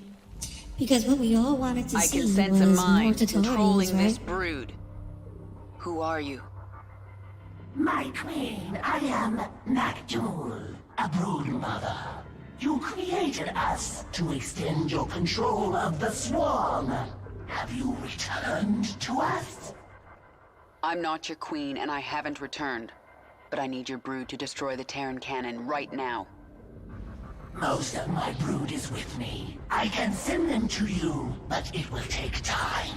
Because what we all wanted to
I
see
can
was
sense a
more
mind
tutorials,
controlling
right?
this brood. Who are you?
My queen, I am Nakjul, a brood mother. You created us to extend your control of the swarm. Have you returned to us?
I'm not your queen, and I haven't returned. But I need your brood to destroy the Terran cannon right now.
Most of my brood is with me. I can send them to you, but it will take time.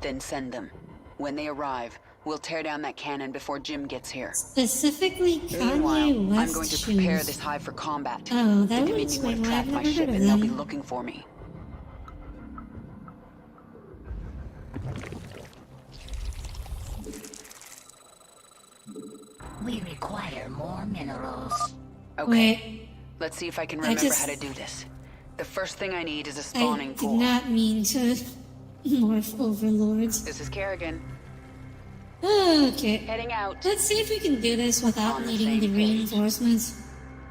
Then send them. When they arrive, We'll tear down that cannon before Jim gets here.
Specifically,
Meanwhile,
Kanye West
I'm going to prepare
shoes.
this hive for combat.
Oh, that
the
would
Dominion
explain
would
why
have
I've
tracked my
never
ship
heard of
and they'll be
them.
looking for me.
We require more minerals.
Okay.
Wait.
Let's see if I can remember how to do this. The first thing I need is a
I
spawning
did
pool.
not mean to morph overlords.
This is Kerrigan.
Okay.
Heading out.
Let's see if we can do this without
On the
needing the
same page.
reinforcements.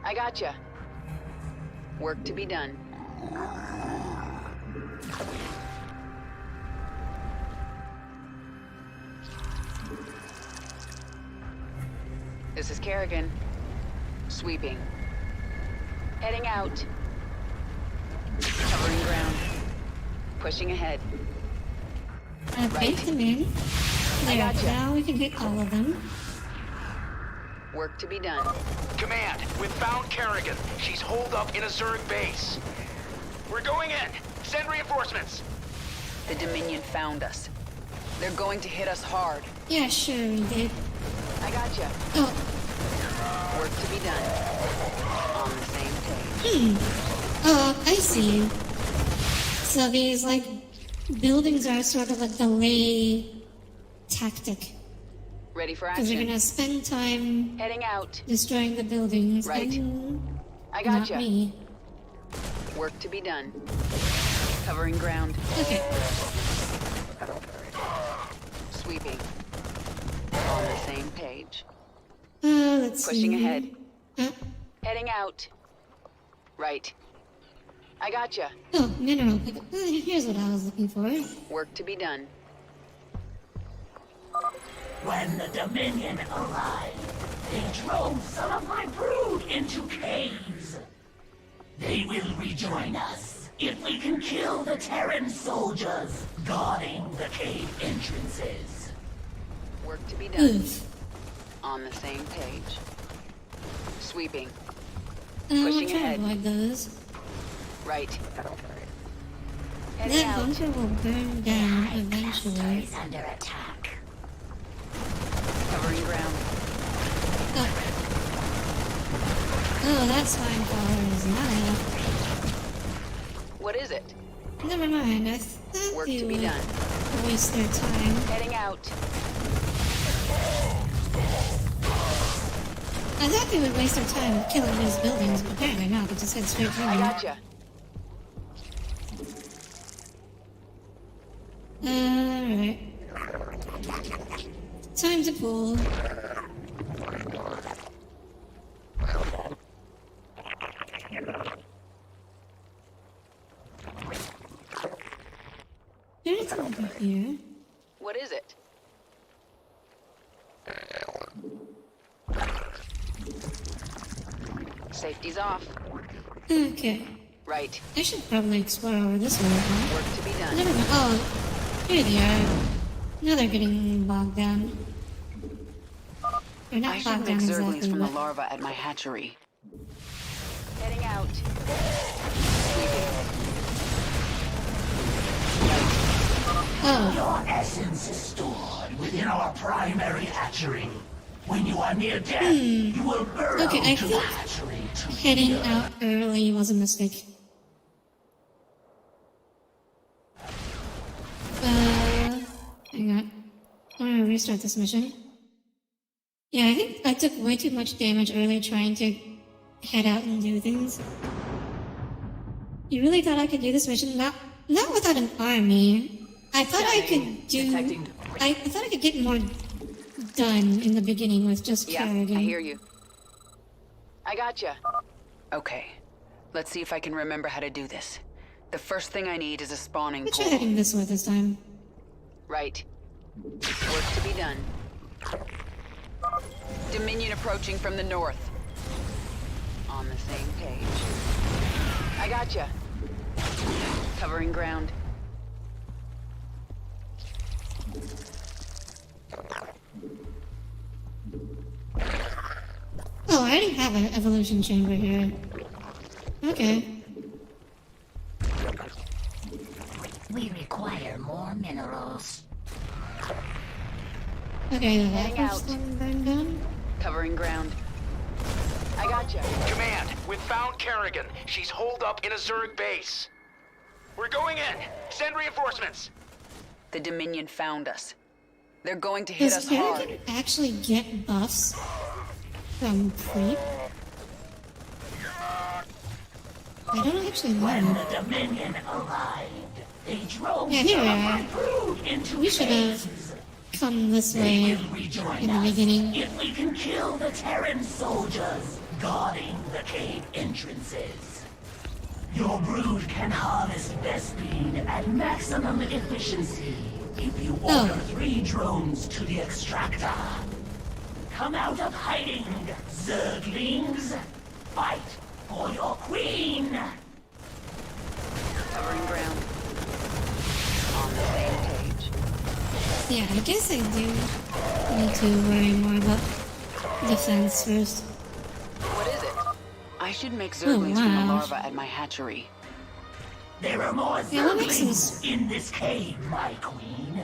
I gotcha. Work to be done. This is Kerrigan. Sweeping. Heading out. Covering ground. Pushing ahead.
Okay, come in. There,
gotcha.
now we can hit all of them.
Work to be done.
Command, we've found Kerrigan. She's holed up in a Zerg base. We're going in. Send reinforcements.
The Dominion found us. They're going to hit us hard.
Yeah, sure, we did.
I gotcha.
Oh.
Work to be done. On the same page.
Oh, I see. So these, like, buildings are sort of a delay tactic.
Ready for
Because you're
action.
gonna spend time
Heading out.
destroying the buildings.
Right.
And
I
not
gotcha.
me.
Work to be done. Covering ground.
Okay.
Sweeping. On the same page.
Let's
Pushing
see.
ahead. Heading out. Right. I gotcha.
Oh, mineral pick. Here's what I was looking for.
Work to be done.
When the Dominion arrived, they drove some of my brood into caves. They will rejoin us if we can kill the Terran soldiers guarding the cave entrances.
Work to be done. On the same page. Sweeping.
We'll
Pushing
try to
ahead.
avoid those.
Right. Heading
That
out.
bunker will burn down eventually.
Is under attack.
Covering ground.
Oh, that's fine for is not enough.
What is it?
Never mind, I thought
Work
they
to be
would
done.
waste their time.
Heading out.
I thought they would waste their time killing these buildings, but apparently not. They just head straight through
I
them.
gotcha.
Alright. Time to pull. There's over here.
What is it? Safety's off.
Okay.
Right.
I should probably explore over this way, huh?
Work to be done.
Never mind. Oh, here they are. Now they're getting bogged down. They're
I
not
should
bogged
make
down
zerglings
exactly,
from the
but...
larva at my hatchery. Heading out.
Oh.
Your essence is stored within our primary hatchery. When you are near death, you will burrow
Okay, I
to the
think
hatchery to
heading
heal.
out early was a mistake. Hang on. I want to restart this mission. Yeah, I think I took way too much damage early trying to head out and do things. You really thought I could do this mission? Not without an army. I thought I could do... I thought I could get more done in the beginning with just
Yeah,
Kerrigan.
I hear you. I gotcha. Okay. Let's see if I can remember how to do this. The first thing I need is a spawning
Let's try
pool.
heading this way this time.
Right. Work to be done. Dominion approaching from the north. On the same page. I gotcha. Covering ground.
Oh, I already have an evolution chamber here. Okay.
We require more minerals.
Okay, the
Heading out.
first one burned down.
Covering ground. I gotcha.
Command, we've found Kerrigan. She's holed up in a Zerg base. We're going in. Send reinforcements.
The Dominion found us. They're going to hit
Does
us hard.
Kerrigan actually get buffs from creep? I don't actually know.
When the Dominion arrived, they drove
Yeah, here we
some of
are.
my brood into
We should have
caves.
come this
They
way
will rejoin
in the
us
beginning.
if we can kill the Terran soldiers guarding the cave entrances. Your brood can harvest Vespene at maximum efficiency if you order 3 drones to the extractor. Come out of hiding, Zerglings. Fight for your queen.
Covering ground. On the same page.
Yeah, I guess I do need to worry more about defense first.
What is it? I should make Zerglings from the larva at my hatchery.
There are more
Yeah, that makes
Zerglings
sense.
in this cave, my queen.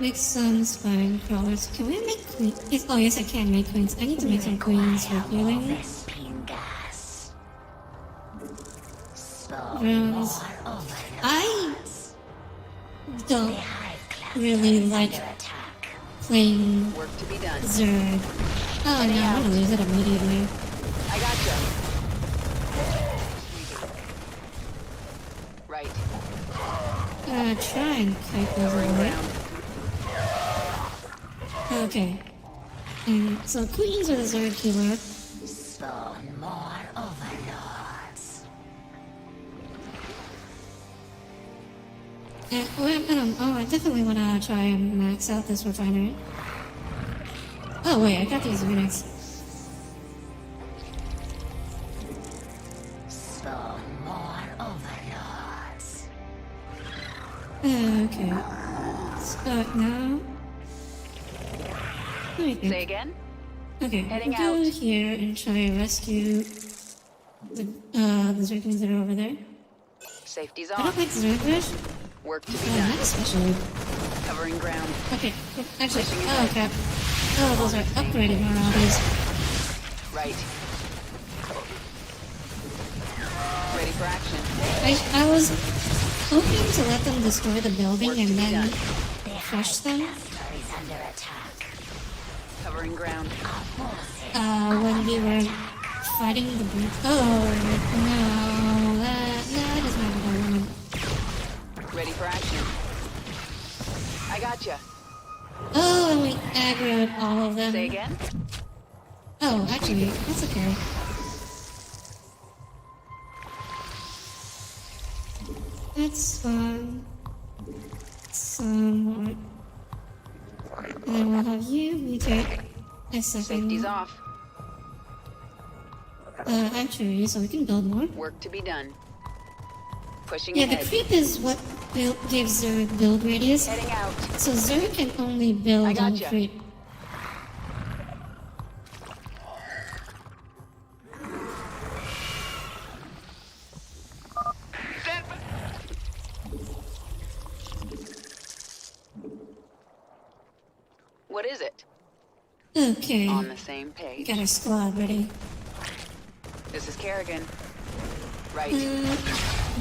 Make some spine crawlers. Can we make queens? Yes, oh yes, I can make queens. I need to make some queens for healing.
Vespene gas.
Drones. I don't really like playing
Work to be done.
Zerg. Oh no, I'm gonna lose it immediately.
I gotcha. Right.
Try and kite those away. Okay. And so queens are the Zerg healer.
Spawn more overlords.
I definitely want to try and max out this refinery. Oh wait, I got these units.
Spawn more overlords.
Okay. Start now.
Say again?
Okay,
Heading
we'll go
out.
here and try and rescue the Zerglings that are over there.
Safety's
I don't
off.
like Zerglish.
Work to be
Oh,
done.
not especially.
Covering ground.
Okay, actually, oh crap. Oh, those are upgraded moralities.
Right. Ready for action.
I was hoping to let them destroy the building and then crush them.
Under attack.
Covering ground.
When we were fighting the brute. Oh, no. That is not what I wanted.
Ready for action. I gotcha.
Oh, and we aggroed all of them.
Say again?
Oh, actually, that's okay. That's fine. Somewhat. And then we'll have you mutate a second.
Safety's off.
Actually, so we can build more.
Work to be done. Pushing
Yeah,
ahead.
the creep is what gives Zerg build radius.
Heading out.
So Zerg can only build
I
on
gotcha.
creep.
What is it?
Okay.
On the same page.
Got our squad ready.
This is Kerrigan. Right.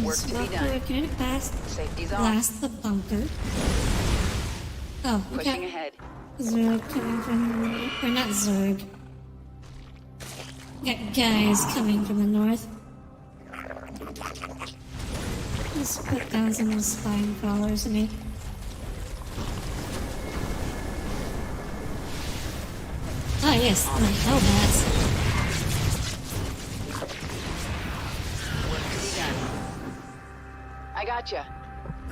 Work to be
Swap
done.
can it
Safety's off.
blast the bunker. Oh, we
Pushing
got
ahead.
Zerg coming from, or not Zerg. Got guys coming from the north. Let's put down some spine crawlers in me. Oh yes, the Hellbats.
Work to be done. I gotcha.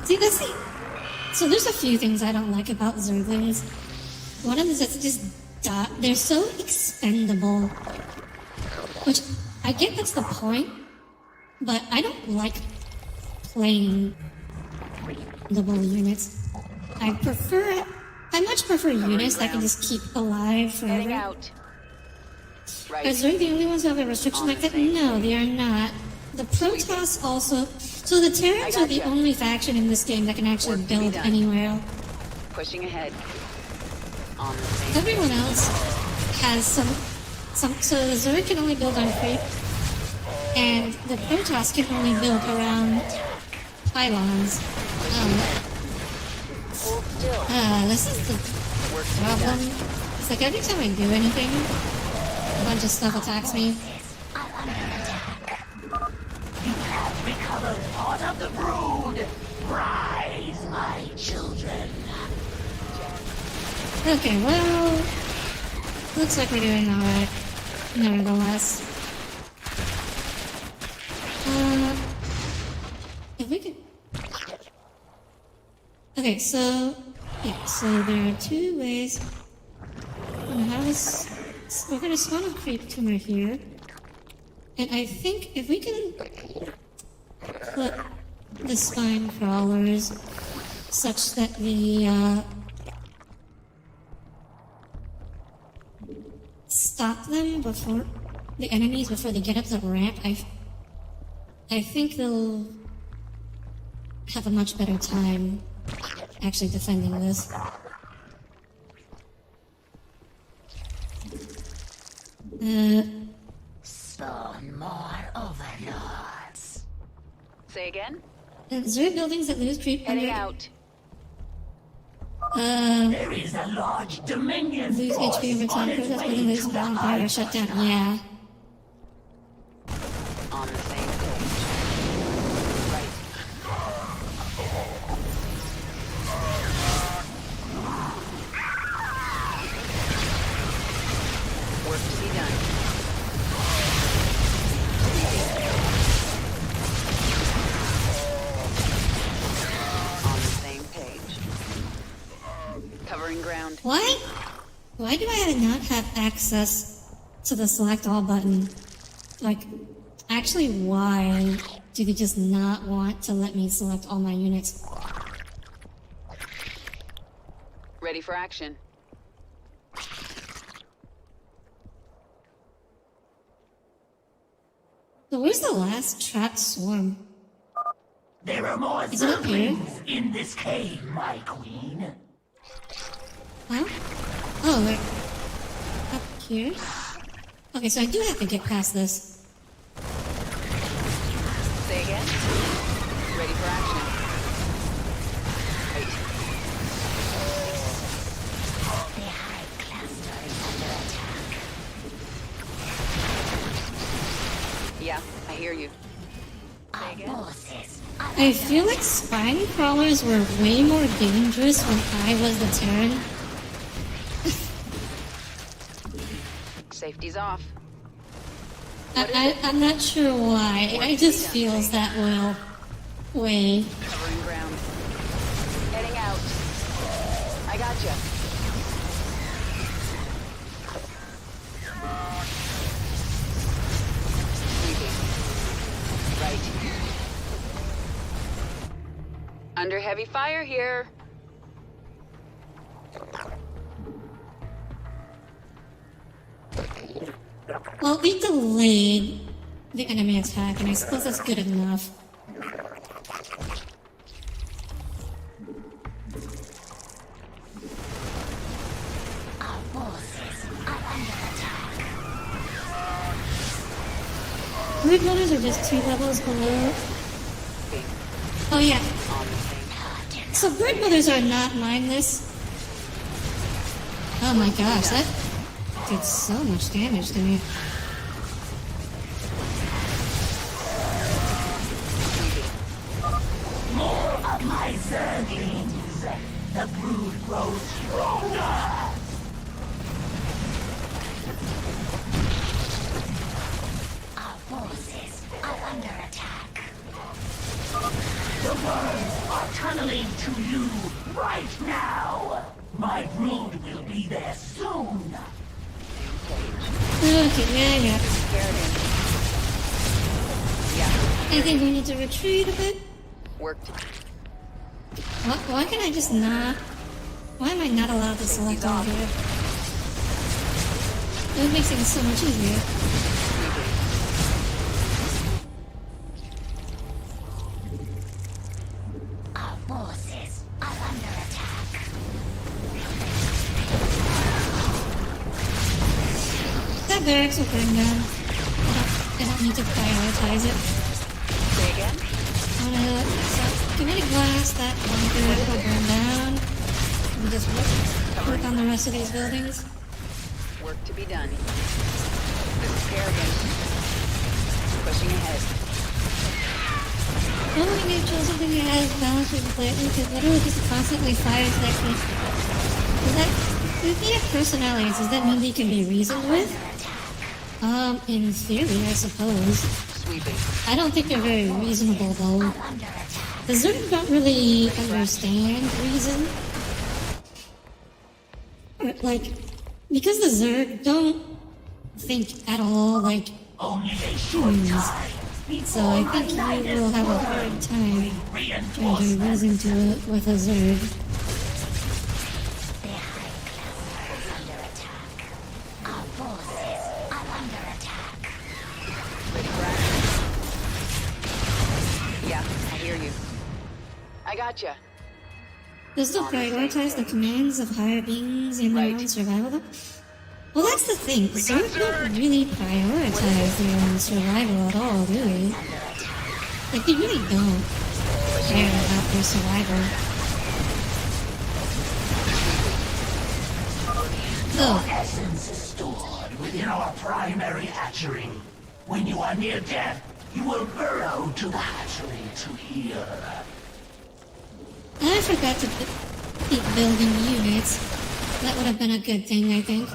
See, that's the... So there's a few things I don't like about Zerglings. One of them is that they're so expendable. Which, I get that's the point, but I don't like playing double units. I much prefer units that can just keep alive
Heading
forever.
out. Right.
Are Zerg the only ones who have a restriction like that? No, they are not. The Protoss also... So the Terrans are the
gotcha.
only faction in this game that can actually
Work to be
build
done.
anywhere.
Pushing ahead.
Everyone else has some so the Zerg can only build on creep, and the Protoss can only build around pylons. This is the problem. It's like every time I do anything, a bunch of stuff attacks me.
You have recovered part of the brood. Rise, my children.
Okay, well, looks like we're doing alright, nevertheless. If we could... Okay, so, yeah, so there are two ways. We're gonna spawn a creep tumor here. And I think if we can put the spine crawlers such that the, stop them before the enemies before they get up the ramp, I think they'll have a much better time actually defending this.
Spawn more overlords.
Say again?
Zerg buildings that lose creep
Heading
under...
out.
There is a large Dominion
lose HP over time, Protoss building loses bonfire, shut down, yeah.
On the same page. Right. Work to be done. On the same page. Covering ground.
Why? Why do I not have access to the select all button? Like, actually, why do they just not want to let me select all my units?
Ready for action.
So where's the last trapped swarm?
There are more
Is it up here?
zerglings in this cave, my queen.
Huh? Oh, they're up here? Okay, so I do have to get past this.
Say again. Ready for action. Wait.
The high cluster is under attack.
Yeah, I hear you. Say again.
I feel like spine crawlers were way more dangerous when I was the Terran.
Safety's off.
I'm not sure why. It just feels that way.
Covering ground. Heading out. I gotcha. Sweeping. Right. Under heavy fire here.
Well, we delayed the enemy attack, and I suppose that's good enough.
Our forces are under attack.
Brood builders are just 2 levels below. Oh yeah. So brood builders are not mindless. Oh my gosh, that did so much damage to me.
More of my zerglings. The brood grows stronger. Our forces are under attack. The birds are tunneling to you right now. My brood will be there soon.
Okay, yeah. I think we need to retreat a bit.
Worked.
Why can I just not... Why am I not allowed to select all here? It would make things so much easier.
Our forces are under attack.
that barracks will burn down. I don't need to prioritize it.
Say again?
So, kinetic blast, that bunker will burn down. We just work on the rest of these buildings.
Work to be done. This is Kerrigan. Pushing ahead.
Only neutral something that has balance completely because literally just constantly fires that can. Does that, if they have personalities, does that mean they can be reasoned with? In theory, I suppose.
Sweeping.
I don't think they're very reasonable though. The Zerg don't really understand reason. Or, like, because the Zerg don't think at all like humans. So I think you will have a hard time trying to reason to it with a Zerg.
Yeah, I hear you. I gotcha.
They still prioritize the commands of higher beings in their own survival though? Well, that's the thing. Zerg don't really prioritize their own survival at all, really. Like, they really don't care about their survival.
Your essence is stored within our primary hatchery. When you are near death, you will burrow to the hatchery to heal.
I forgot to keep building units. That would have been a good thing, I think.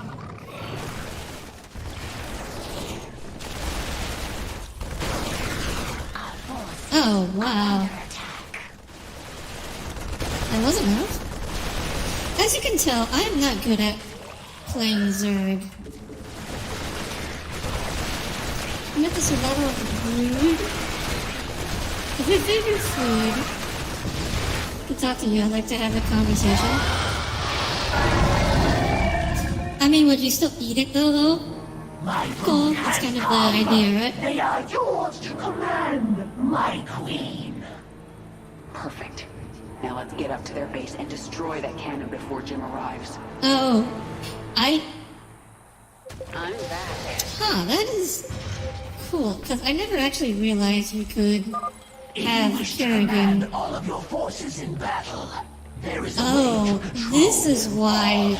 Oh, wow. That was enough. As you can tell, I am not good at playing Zerg. I'm at the survival of the brood. If your favorite food, to talk to you, I'd like to have a conversation. I mean, would you still eat it though? Cool, that's kind of the idea, right?
They are yours to command, my queen.
Perfect. Now let's get up to their base and destroy that cannon before Jim arrives.
Oh,
I'm back.
Huh, that is cool, because I never actually realized you could have Kerrigan.
All of your forces in battle. There is
Oh, this is why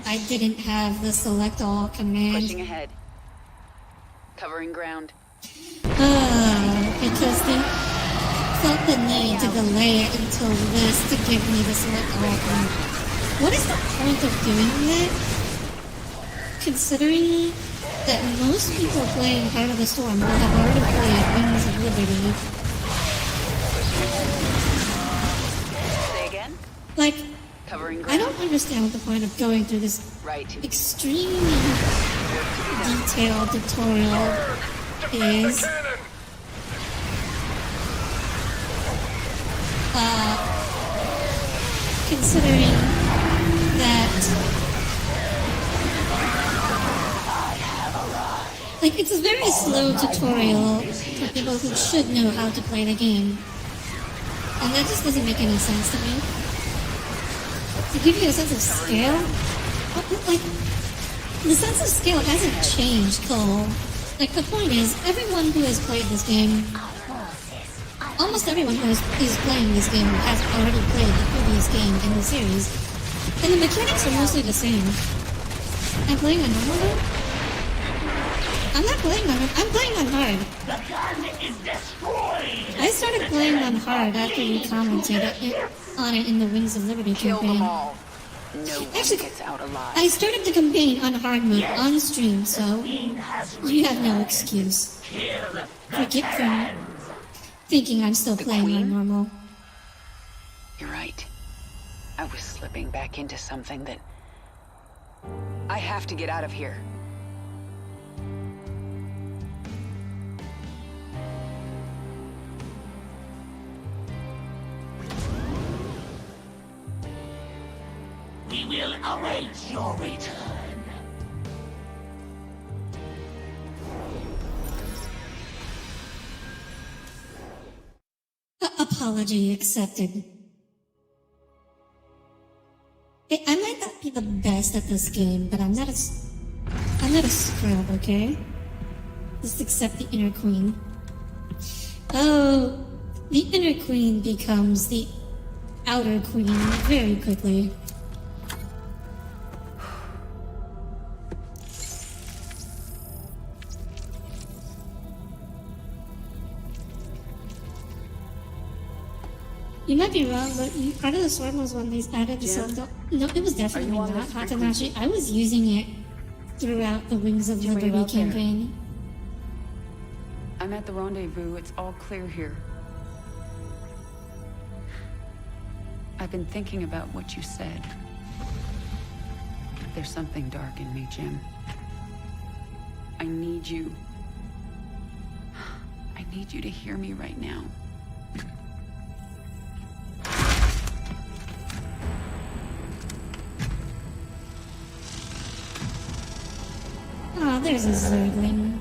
I didn't have the select all command.
Pushing ahead. Covering ground.
Because they felt the need to delay it until this to give me the select all command. What is the point of doing that? Considering that most people playing Heart of the Storm will have already played Wings of Liberty.
Say again?
Like,
Covering ground.
I don't understand what the point of going through this extremely detailed tutorial is. Considering that, like, it's a very slow tutorial for people who should know how to play the game. And that just doesn't make any sense to me. To give you a sense of scale, like, the sense of scale hasn't changed, Cole. Like, the point is, everyone who has played this game, almost everyone who is playing this game has already played the previous game in the series, and the mechanics are mostly the same. I'm playing on normal mode? I'm not playing on hard. I'm playing on hard.
The gun is destroyed.
I started playing on hard after you commented on it in the Wings of Liberty campaign. Actually, I started the campaign on hard mode on stream, so you have no excuse. Forget from thinking I'm still playing on normal.
You're right. I was slipping back into something that... I have to get out of here.
We will await your return.
Apology accepted. I might not be the best at this game, but I'm not I'm not a scrub, okay? Just accept the inner queen. Oh, the inner queen becomes the outer queen very quickly. You might be wrong, but Art of the Sword was when they added the self-doubt. No, it was definitely not Hatanashi. I was using it throughout the Wings of Liberty campaign.
I'm at the rendezvous. It's all clear here. I've been thinking about what you said. There's something dark in me, Jim. I need you. I need you to hear me right now.
Oh, there's a Zergling.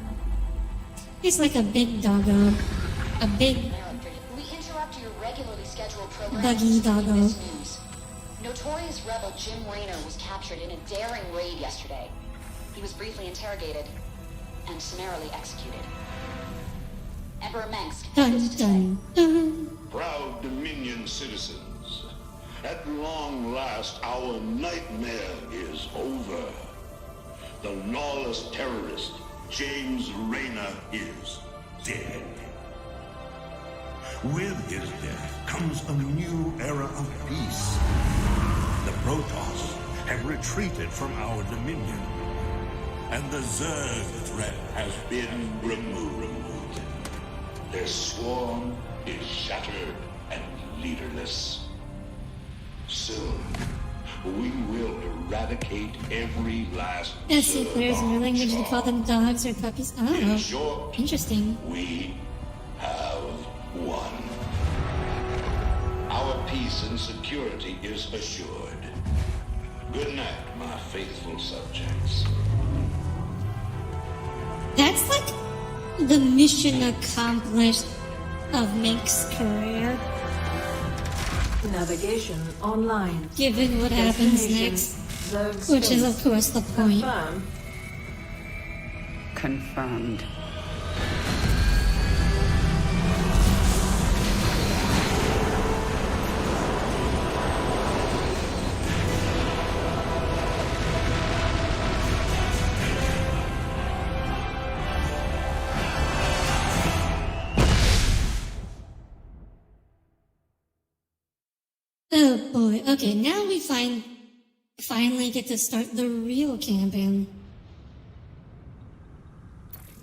He's like a big doggo. A big
We interrupt your regularly scheduled program.
buggy doggo.
Notorious rebel Jim Raynor was captured in a daring raid yesterday. He was briefly interrogated and summarily executed. Emperor Mengsk.
Dun dun dun.
Proud Dominion citizens, at long last our nightmare is over. The lawless terrorist, James Raynor, is dead. With his death comes a new era of peace. The Protoss have retreated from our dominion, and the Zerg threat has been removed. Their swarm is shattered and leaderless. Soon, we will eradicate every last
Yes, if there's no language to call them dogs or puppies. Oh, interesting.
We have won. Our peace and security is assured. Good night, my faithful subjects.
That's like the mission accomplished of Mink's career.
Navigation online.
Given what happens next. Which is, of course, the point.
Confirmed.
Oh boy, okay, now we finally get to start the real campaign.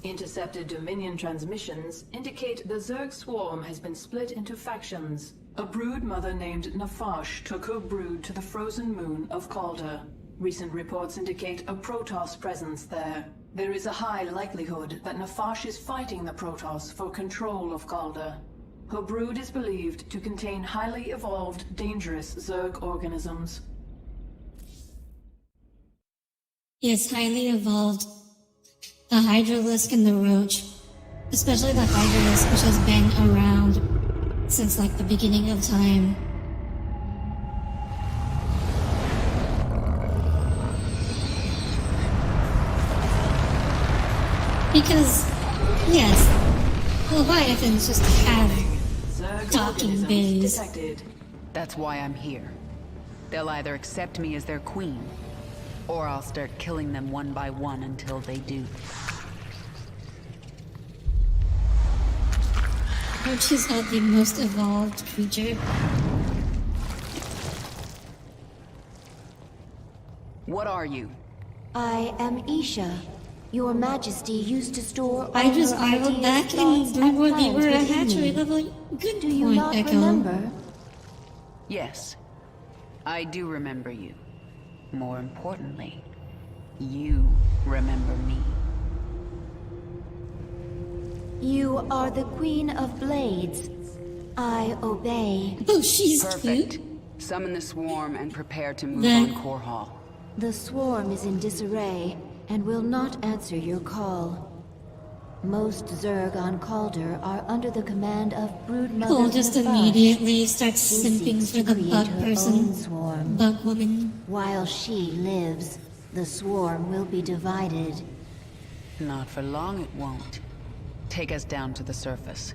Intercepted Dominion transmissions indicate the Zerg swarm has been split into factions. A brood mother named Nafash took her brood to the frozen moon of Calder. Recent reports indicate a Protoss presence there. There is a high likelihood that Nafash is fighting the Protoss for control of Calder. Her brood is believed to contain highly evolved, dangerous Zerg organisms.
Yes, highly evolved. The Hydralisk and the Roach. Especially the Hydralisk, which has been around since like the beginning of time. Because, yes, Leviathans just have talking bays.
That's why I'm here. They'll either accept me as their queen, or I'll start killing them one by one until they do.
Roaches are the most evolved creature.
What are you?
I am Isha. Your Majesty used to store
I just idled back in Broodwood. We were at hatchery level. Good
Do you
point,
not
Echo.
remember?
Yes, I do remember you. More importantly, you remember me.
You are the Queen of Blades. I obey.
Oh, she's
perfect.
cute.
Summon the swarm and prepare to move
Then-
on Core Hall.
The swarm is in disarray and will not answer your call. Most Zerg on Calder are under the command of Broodmother
Cole just
Nafash.
immediately starts
She
simping
seeks
for
to
the
create
bug
her
person.
own swarm.
Bug woman.
While she lives, the swarm will be divided
Not for long, it won't. Take us down to the surface.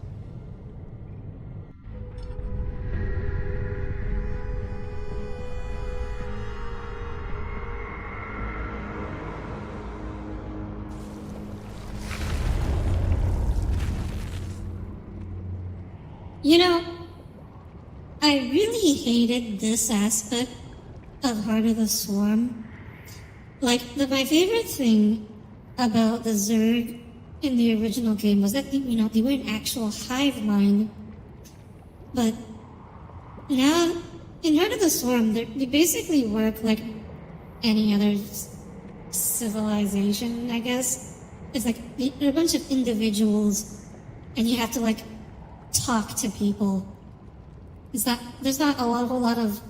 You know, I really hated this aspect of Heart of the Swarm. Like, my favorite thing about the Zerg in the original game was that, you know, they were an actual hive mind. But now, in Heart of the Swarm, they basically work like any other civilization, I guess. It's like, they're a bunch of individuals, and you have to, like, talk to people. There's not a whole lot of,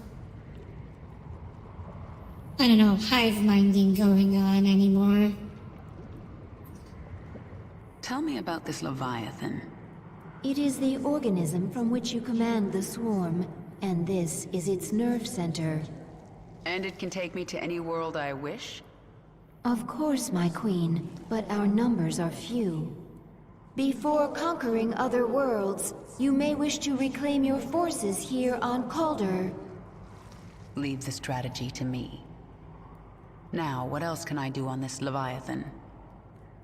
I don't know, hive minding going on anymore.
Tell me about this Leviathan.
It is the organism from which you command the swarm, and this is its nerve center.
And it can take me to any world I wish?
Of course, my queen, but our numbers are few. Before conquering other worlds, you may wish to reclaim your forces here on Calder.
Leave the strategy to me. Now, what else can I do on this Leviathan?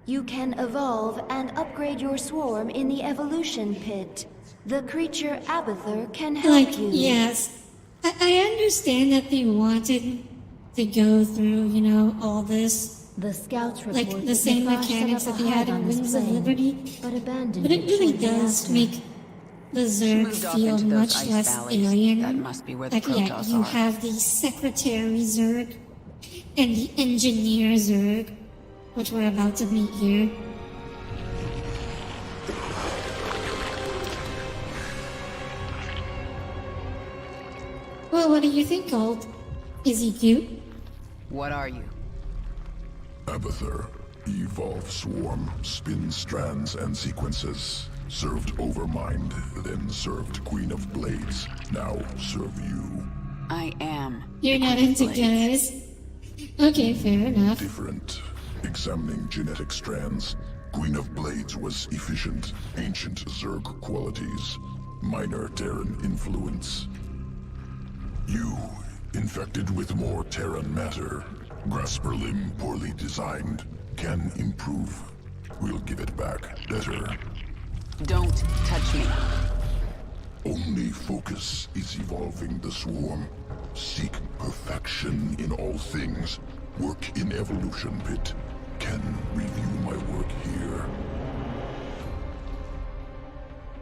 You can evolve and upgrade your swarm in the evolution pit. The creature Abathur can help you.
Yes. I understand that they wanted to go through, you know, all this.
The scouts report
like the same mechanics that they had in Wings of Liberty. But it really does make the Zerg feel much less alien.
That must be where the
like, yeah,
Protoss
you
are.
have the Secretary Zerg and the Engineer Zerg, which we're about to meet here. Well, what do you think, Gold? Is he cute?
What are you?
Abathur, evolve swarm, spin strands and sequences. Served Overmind, then served Queen of Blades. Now serve you.
I am.
You're not into guys. Okay, fair enough.
Different. Examining genetic strands. Queen of Blades was efficient, ancient Zerg qualities. Minor Terran influence. You, infected with more Terran matter. Grasper limb poorly designed. Can improve. We'll give it back better.
Don't touch me.
Only focus is evolving the swarm. Seek perfection in all things. Work in evolution pit. Can review my work here.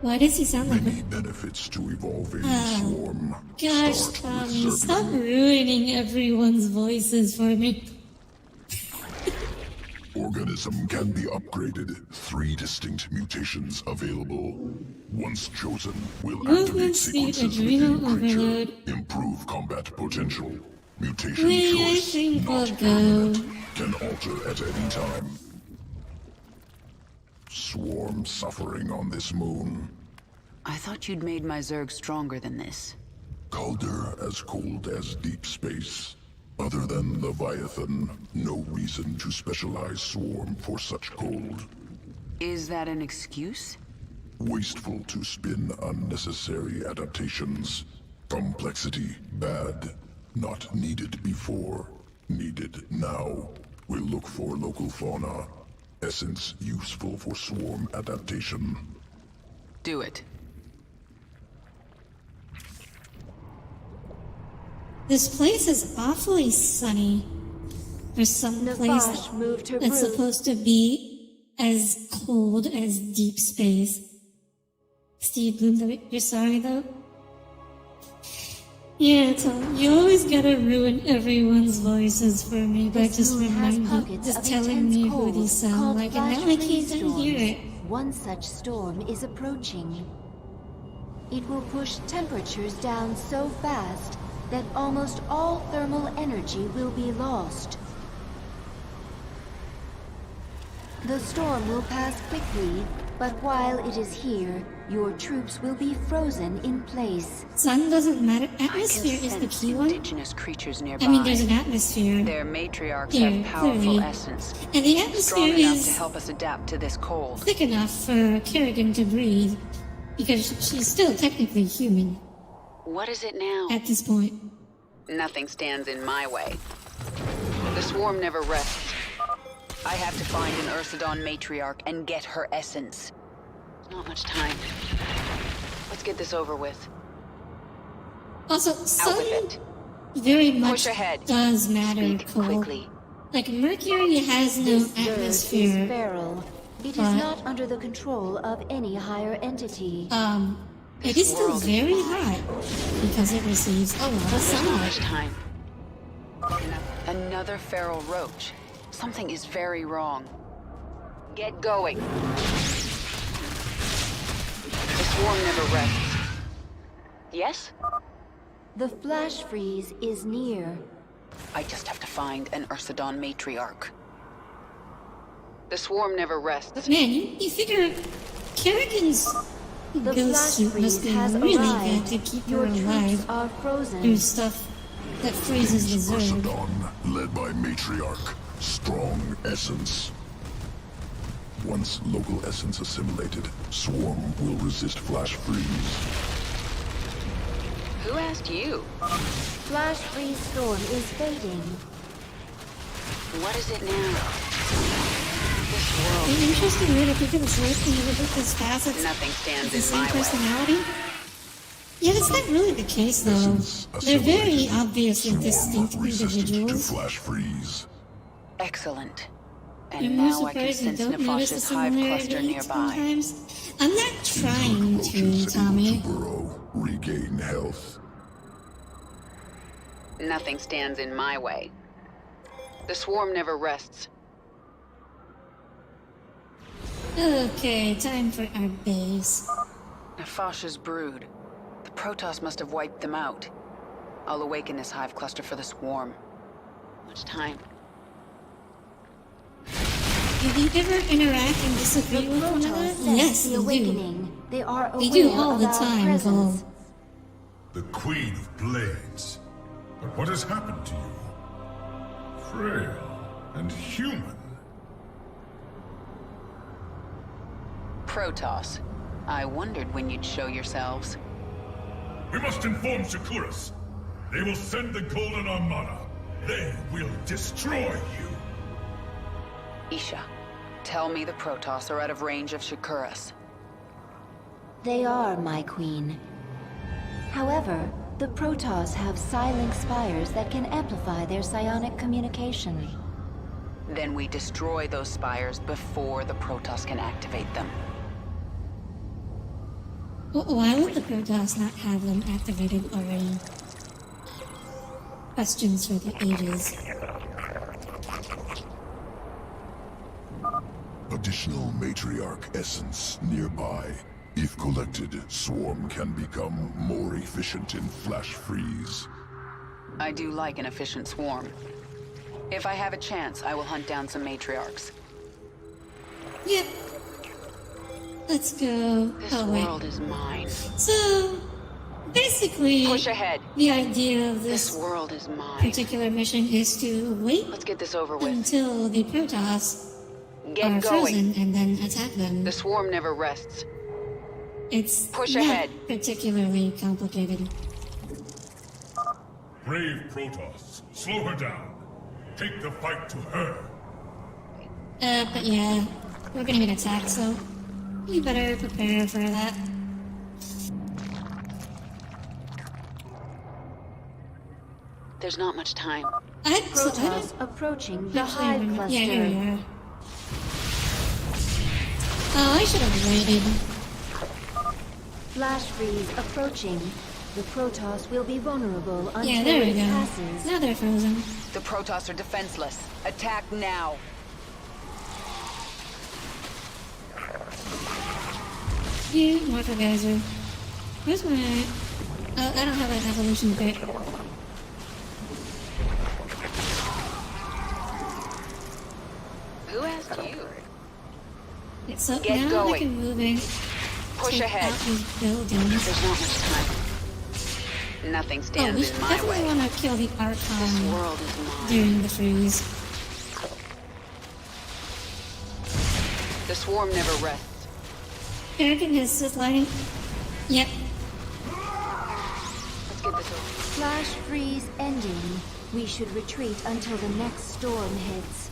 Why does he sound like
Many benefits to evolving swarm.
Gosh,
Start with
Tommy, stop ruining everyone's voices for me.
Organism can be upgraded. 3 distinct mutations available. Once chosen, will
Movement
activate
speed,
sequences
adrenal
within creature.
overload.
Improve combat potential. Mutation
Wait, I
choice
think
not
we'll
permanent.
go.
Can alter at any time. Swarm suffering on this moon.
I thought you'd made my Zerg stronger than this.
Calder as cold as deep space. Other than Leviathan, no reason to specialize swarm for such cold.
Is that an excuse?
Wasteful to spin unnecessary adaptations. Complexity bad. Not needed before. Needed now. We'll look for local fauna. Essence useful for swarm adaptation.
Do it.
This place is awfully sunny. There's some place that's supposed to be as cold as deep space. Steve Bloom, you're sorry though? Yeah, you always gotta ruin everyone's voices for me by just telling me who these sound like, and now I can't even hear it.
One such storm is approaching. It will push temperatures down so fast that almost all thermal energy will be lost. The storm will pass quickly, But while it is here, your troops will be frozen in place.
Sun doesn't matter. Atmosphere is the key one.
Indigenous creatures nearby.
I mean, there's an atmosphere.
Their matriarchs
Here,
have powerful
clearly.
essence.
And the atmosphere
strong enough
is
to help us adapt to this cold.
thick enough for Kerrigan to breathe, because she's still technically human
What is it now?
at this point.
Nothing stands in my way. The swarm never rests. I have to find an Ursidon matriarch and get her essence. Not much time. Let's get this over with.
Also,
Out
sun
with it.
very much
Push ahead.
does matter,
Speak
Cole.
quickly.
Like, Mercury has no
This Zerg
atmosphere.
is feral. It is
but-
not under the control of any higher entity.
It is still very hot because it receives a lot of
There's not
sunlight.
much time. Another feral roach. Something is very wrong. Get going. The swarm never rests. Yes?
The flash freeze is near.
I just have to find an Ursidon matriarch. The swarm never rests.
But man, you figure Kerrigan's
The
ghost
flash
suit must
freeze
be
has
really
arrived.
good to keep
Your
her
troops
alive
are frozen.
through stuff that freezes the Zerg.
Ursidon, led by Matriarch. Strong essence. Once local essence assimilated, Swarm will resist flash freeze.
Who asked you?
Flash freeze storm is fading.
What is it now? This world.
The interesting way to think of the Zerg when you look at this facet
Nothing stands
the
in
same
my way.
personality. Yeah, that's not really the case though. They're very obviously distinct
Resistant to
individuals.
flash freeze.
Excellent.
I'm
And
more
now I can
surprised you
sense
don't notice the
Nefash's hive cluster
similarity
nearby.
sometimes. I'm not trying to, Tommy.
Burrow, regain health.
Nothing stands in my way. The swarm never rests.
Okay, time for our base.
Nefash's brood. The Protoss must have wiped them out. I'll awaken this hive cluster for the swarm. Much time.
Did you ever interact and disagree with one another? Yes,
the
they do.
awakening. They are aware
They do all
of
the
our
time,
presence.
Cole.
The Queen of Blades. But what has happened to you? Frail and human.
Protoss. I wondered when you'd show yourselves.
We must inform Shakuras. They will send the Golden Armada. They will destroy you.
Isha, tell me the Protoss are out of range of Shakuras.
They are, my queen. However, the Protoss have silent spires that can amplify their psionic communication.
Then we destroy those spires before the Protoss can activate them.
Well, why would the Protoss not have them activated already? Questions for the ages.
Additional matriarch essence nearby. If collected, Swarm can become more efficient in flash freeze.
I do like an efficient swarm. If I have a chance, I will hunt down some matriarchs.
Yep. Let's go.
This
Oh, wait.
world is mine.
So, basically,
Push ahead.
the idea of
This
this
world is mine.
particular mission is to wait
Let's get this over with.
until the Protoss
Get
are
going.
frozen and then attack them.
The swarm never rests.
It's
Push
not
ahead.
particularly complicated.
Brave Protoss, slow her down. Take the fight to her.
But yeah, we're gonna get attacked, so we better prepare for that.
There's not much time.
Protoss approaching the
Actually,
hive
remember-
cluster.
yeah, here we are. Oh, I should have waited.
Flash freeze approaching. The Protoss will be vulnerable until
Yeah, there we
it
go.
passes.
Now they're frozen.
The Protoss are defenseless. Attack now.
You, Morpho Geyser. Where's my... Oh, I don't have an evolution bit.
Who asked you?
Okay, so
Get
now
going.
I can move in.
Push
take
ahead.
out these buildings.
There's not much time. Nothing
Oh,
stands
we
in my
definitely
way.
want to kill the Archon
This world is mine.
during the freeze.
The swarm never rests.
Kerrigan is just lighting. Yep.
Let's get this over.
Flash freeze ending. We should retreat until the next storm hits.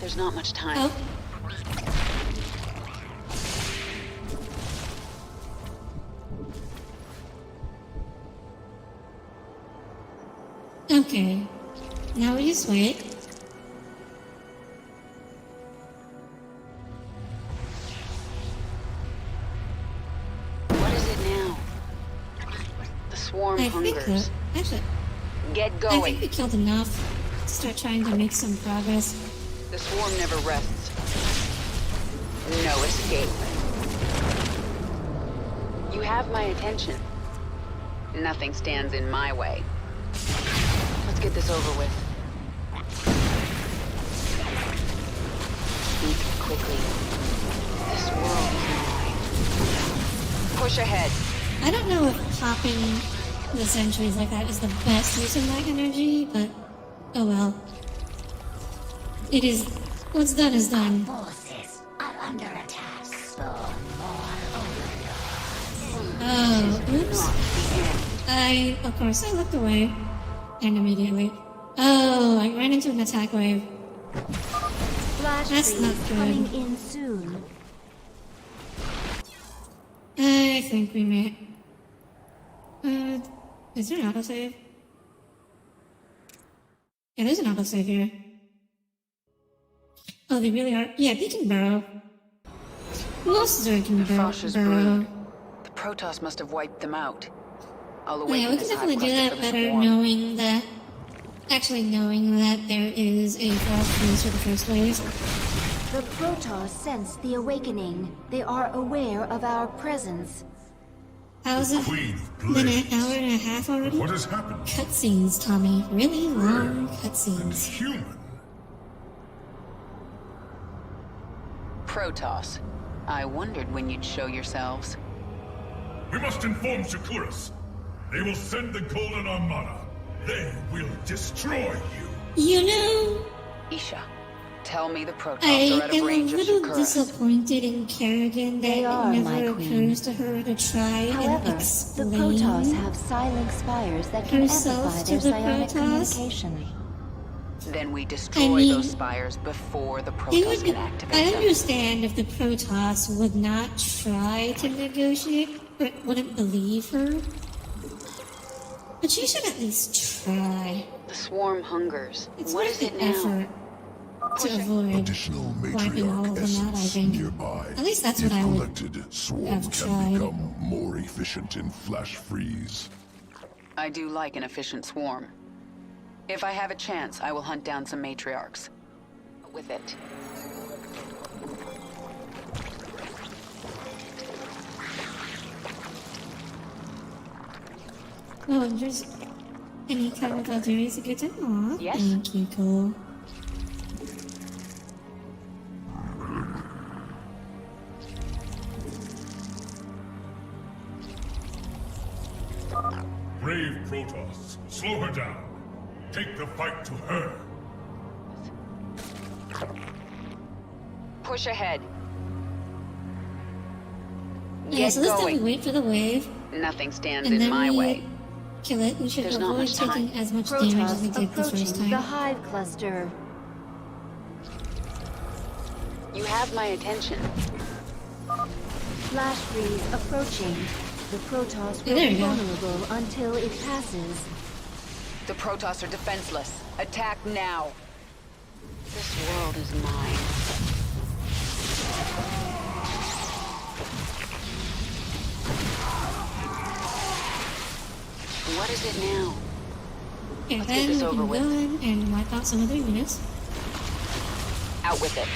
There's not much time.
Oh. Okay. Now we just wait.
What is it now? The swarm
I think
hungers.
actually,
Get
I
going.
think we killed enough to start trying to make some progress.
The swarm never rests. No escape. You have my attention. Nothing stands in my way. Let's get this over with. Speak quickly. This world is mine. Push ahead.
I don't know if popping the sentries like that is the best use of my energy, but oh well. It is. What's done is done.
Forces are under attack. Spawn more
Oh, oops. Of course, I looked away. And immediately. Oh, I ran into an attack wave.
Flash
That's not
freeze
good.
coming in soon.
I think we may. Is there an autosave? Yeah, there's an autosave here. Oh, they really are. Yeah, they can burrow. Most Zerg can
Nefash's
burrow.
brood. The Protoss must have wiped them out. I'll
Oh,
awaken
yeah, we
this
can definitely do
hive
that
cluster for the
better
swarm.
knowing that. Actually, knowing that there is a flash freeze for the first wave.
The Protoss sense the awakening. They are aware of our presence.
How's it been an hour and a half already?
What has happened?
Cutscenes, Tommy. Really long cutscenes.
Human.
Protoss. I wondered when you'd show yourselves.
We must inform Shakuras. They will send the Golden Armada. They will destroy you.
You know,
Isha, tell me the Protoss
I
are out of
am a
range of
little
Shakuras.
disappointed in Kerrigan that
They are,
it
my
never
queen.
occurs to her to try and
However, the
explain
Protoss have silent spires that can
herself
amplify
to
their
the
psionic
Protoss.
communication.
Then we destroy
mean,
those spires before the
It
Protoss
would,
can activate
I
them.
understand if the Protoss would not try to negotiate, but wouldn't believe her. But she should at least try.
The swarm hungers.
It's
What
worth
is
the
it now?
effort to avoid
Additional
wiping all of
matriarch
them out, I
essence
think.
nearby.
At least that's
if
what I would
collected, swarm
have
can
tried.
become more efficient in flash freeze.
I do like an efficient swarm. If I have a chance, I will hunt down some matriarchs. With it.
Oh, if there's any kind of other ways to get to. Aw,
Yes?
thank you, Cole.
Brave Protoss, slow her down. Take the fight to her.
Push ahead.
Yeah,
Get
so this time we
going.
wait for the wave,
Nothing stands
and
in
then
my
we
way.
kill it. We should
There's not
avoid
much time.
taking as much damage as we
Protoss
did the
approaching
first
the
time.
hive cluster.
You have my attention.
Flash freeze approaching. The Protoss will
There
be
you go.
vulnerable until it passes.
The Protoss are defenseless. Attack now. This world is mine. What is it now?
Okay,
Let's
then
get
we
this
can
over
go
with.
in and wipe out some of their units.
Out with it.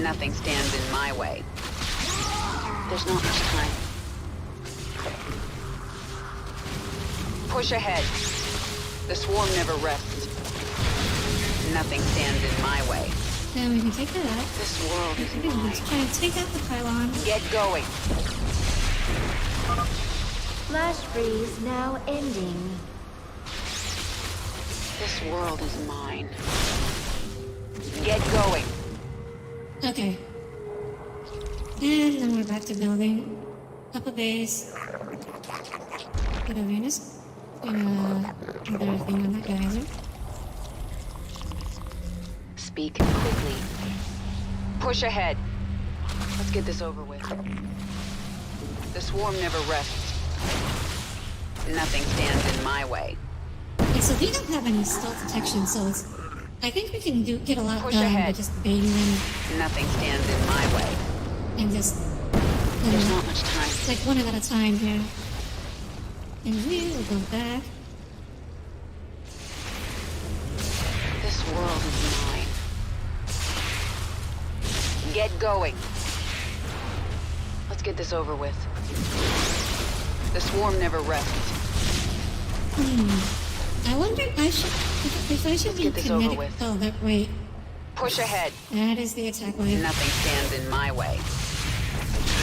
Nothing stands in my way. There's not much time. Push ahead. The swarm never rests. Nothing stands in my way.
Then we can take that out.
This world is
Okay,
mine.
let's try and take out the pylon.
Get going.
Flash freeze now ending.
This world is mine. Get going.
Okay. And then we're back to building. Up a base. Get a Venus. And another thing on that geyser.
Speak quickly. Push ahead. Let's get this over with. The swarm never rests. Nothing stands in my way.
Okay, so they don't have any stealth detection, so it's... I think we can get a lot
Push
done by
ahead.
just baiting them
Nothing stands in my way.
and just...
There's not much time.
It's like one at a time here. And we will go back.
This world is mine. Get going. Let's get this over with. The swarm never rests.
I wonder if I should... If I should
Let's
be
get this over
kinetic...
with.
Oh, that... Wait.
Push ahead.
That is the attack wave.
Nothing stands in my way.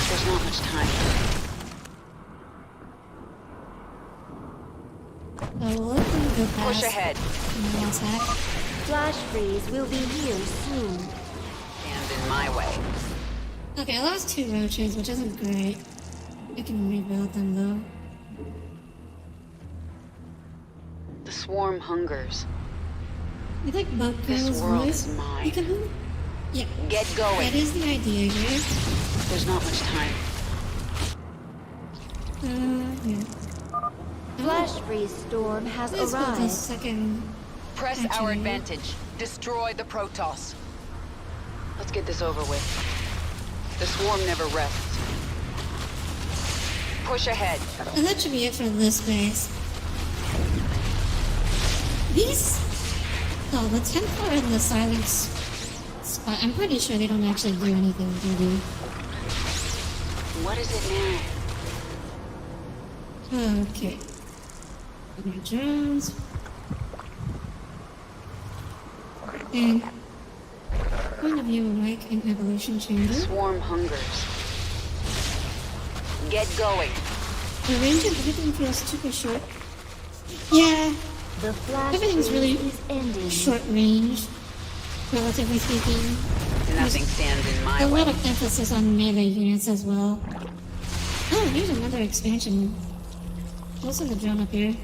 There's not much time.
Well, let them go past.
Push ahead.
And then attack.
Flash freeze will be here soon.
Stands in my way.
Okay, I lost 2 roaches, which isn't great. I can rebuild them, though.
The swarm hungers.
You like Bug
This
Girl's
world
voice?
is mine.
You can... Yeah.
Get going.
That is the idea here.
There's not much time.
Yeah.
Flash freeze storm has
Let's build a
arrived.
second...
Press our
Actually-
advantage. Destroy the Protoss. Let's get this over with. The swarm never rests. Push ahead.
And that should be it for this base. These... Oh, the Templar and the Silence spot, I'm pretty sure they don't actually do anything, do they?
What is it now?
Okay. More drones. And... Point of view like an evolution chamber.
Swarm hungers. Get going.
The range of everything feels super short. Yeah,
The flash
everything's
freeze
really
is ending.
short range, relatively speaking.
Nothing stands in my
A
way.
lot of emphasis on melee units as well. Oh, here's another expansion. Also the drone up here.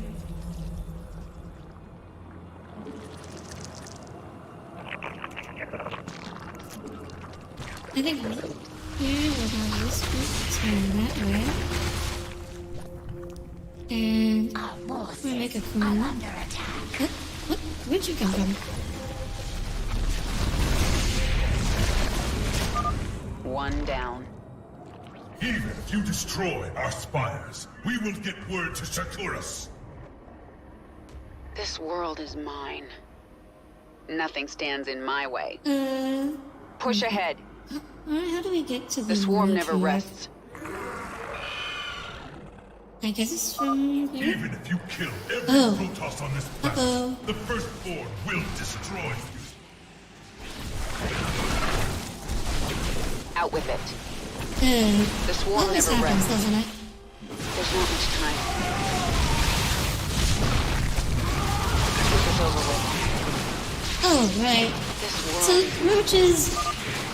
I think here we'll have this group turn that way. And we'll make a queen. What? Where'd you come from?
One down.
Even if you destroy our spires, we will get word to Shakuras.
This world is mine. Nothing stands in my way. Push ahead.
Alright, how do we get to the
The swarm never
matriarch?
rests.
I guess it's from here.
Even if you kill every
Oh.
Protoss on this planet,
Uh-oh.
the Firstborn will destroy you.
Out with it. The swarm
Always
never
happens,
rests.
doesn't it?
There's not much time. Get this over with.
Oh, right.
This
So
world.
roaches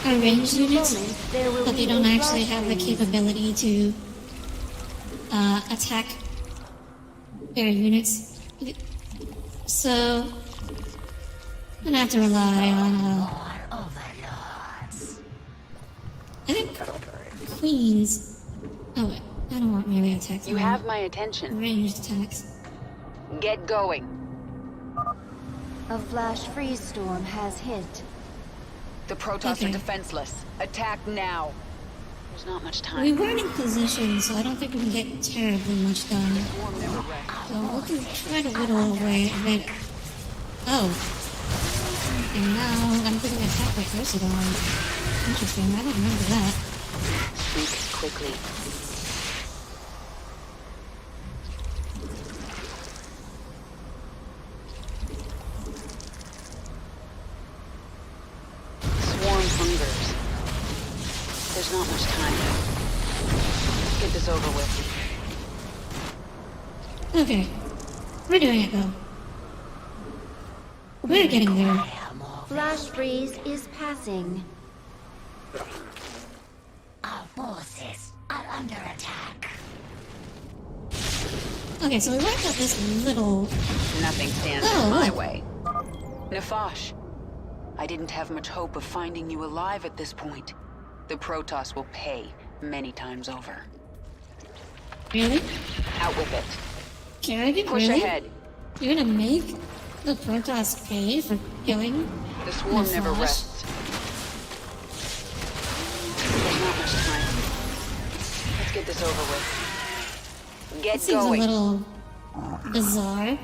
are ranged units,
There will
but they
be
don't
a
actually
flash
have the
freeze.
capability to attack their units. So I'm gonna have to rely on I think queens. Oh wait, I don't want melee attacks.
You
I
have
want
my attention.
ranged attacks.
Get going.
A flash freeze storm has hit.
The Protoss
Okay.
are defenseless. Attack now. There's not much time.
We weren't in position, so I don't think we can get terribly much done.
Swarm never rests.
So we can try to whittle away a bit. Oh. And now I'm getting attacked by Ursidon. Interesting, I don't remember that.
Speak quickly. not much time. Let's get this over with.
Okay. We're doing it though. We're getting there.
Flash freeze is passing.
Our forces are under attack.
Okay, so we wiped out this little...
Nothing stands in my way. Nafash, I didn't have much hope of finding you alive at this point. The Protoss will pay many times over.
Really?
Out with it.
Kerrigan,
Push
really?
ahead.
You're gonna make the Protoss pay for killing
The swarm never
Nafash?
rests. There's not much time. Let's get this over with. Get
It seems
going.
a little bizarre.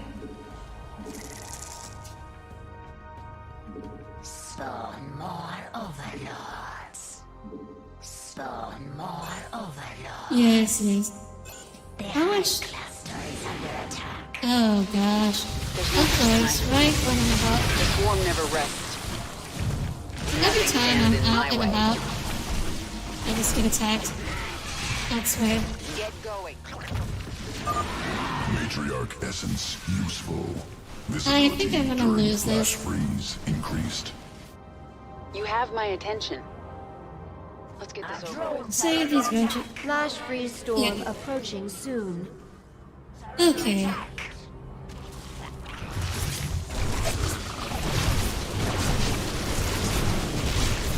Spawn more overlords. Spawn more overlords.
Yes, yes. How much?
Cluster is under attack.
Oh gosh. Of course, right when I'm about.
The swarm never rests.
Every time I'm out and about, I just get attacked. I swear.
Get going.
Matriarch essence useful.
I think I'm gonna lose
Flash
this.
freeze increased.
You have my attention. Let's get this over with.
Save these roaches.
Flash freeze storm approaching soon.
Okay.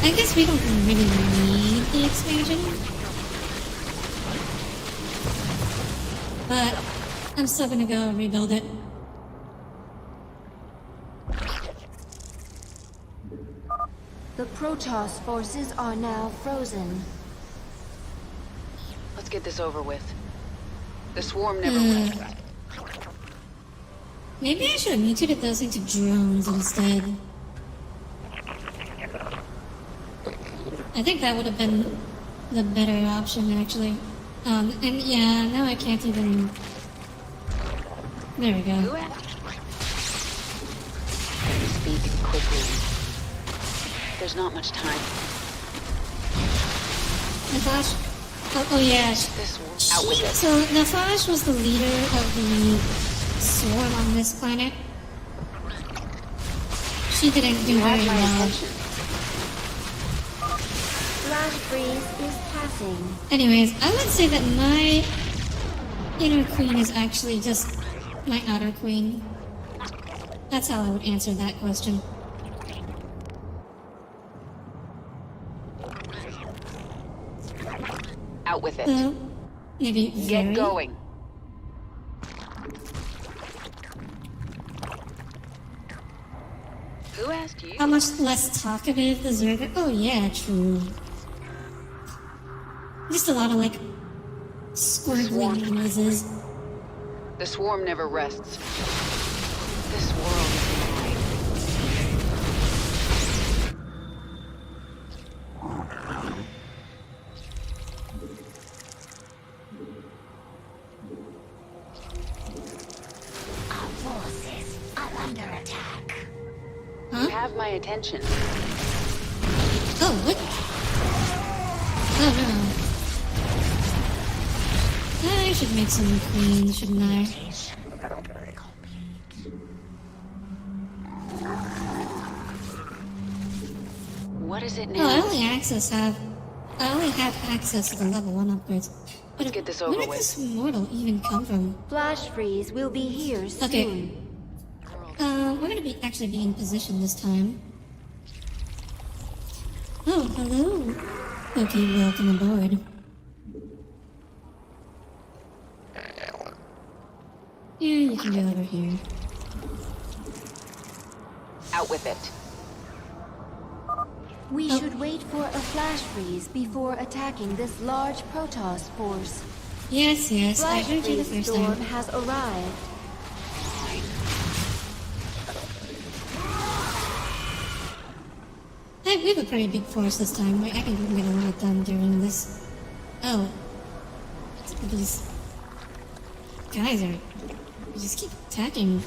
I guess we don't really need the expansion. But I'm still gonna go rebuild it.
The Protoss forces are now frozen.
Let's get this over with. The swarm never rests.
Maybe I should have mutated those into drones instead. I think that would have been the better option, actually. And yeah, now I can't even... There we go.
Speak quickly. There's not much time.
Nafash? Oh yeah.
Out with it.
So Nafash was the leader of the swarm on this planet. She didn't do very well.
Flash freeze is passing.
Anyways, I would say that my inner queen is actually just my outer queen. That's how I would answer that question.
Out with it.
Maybe
Get
very?
going. Who asked you?
How much less talkative the Zerg? Oh yeah, true. Just a lot of like squiggly noises.
The swarm never rests. This world is mine.
Our forces are under attack.
You have my attention.
Oh, what? Oh no. I should make some queens, shouldn't I?
What is it
Oh,
now?
I only have access to the level 1 upgrades.
Let's get this
Where
over
did
with.
this mortal even come from?
Flash freeze will be here soon.
Okay. We're gonna be actually be in position this time. Oh, hello. Okay, welcome aboard. Yeah, you can go over here.
Out with it.
We should wait for a flash freeze before attacking this large Protoss force.
Yes, yes, I
Flash
heard you the
freeze
first
storm
time.
has arrived.
Hey, we have a pretty big force this time. I think we can get a lot done during this. Oh. These guys are... They just keep attacking.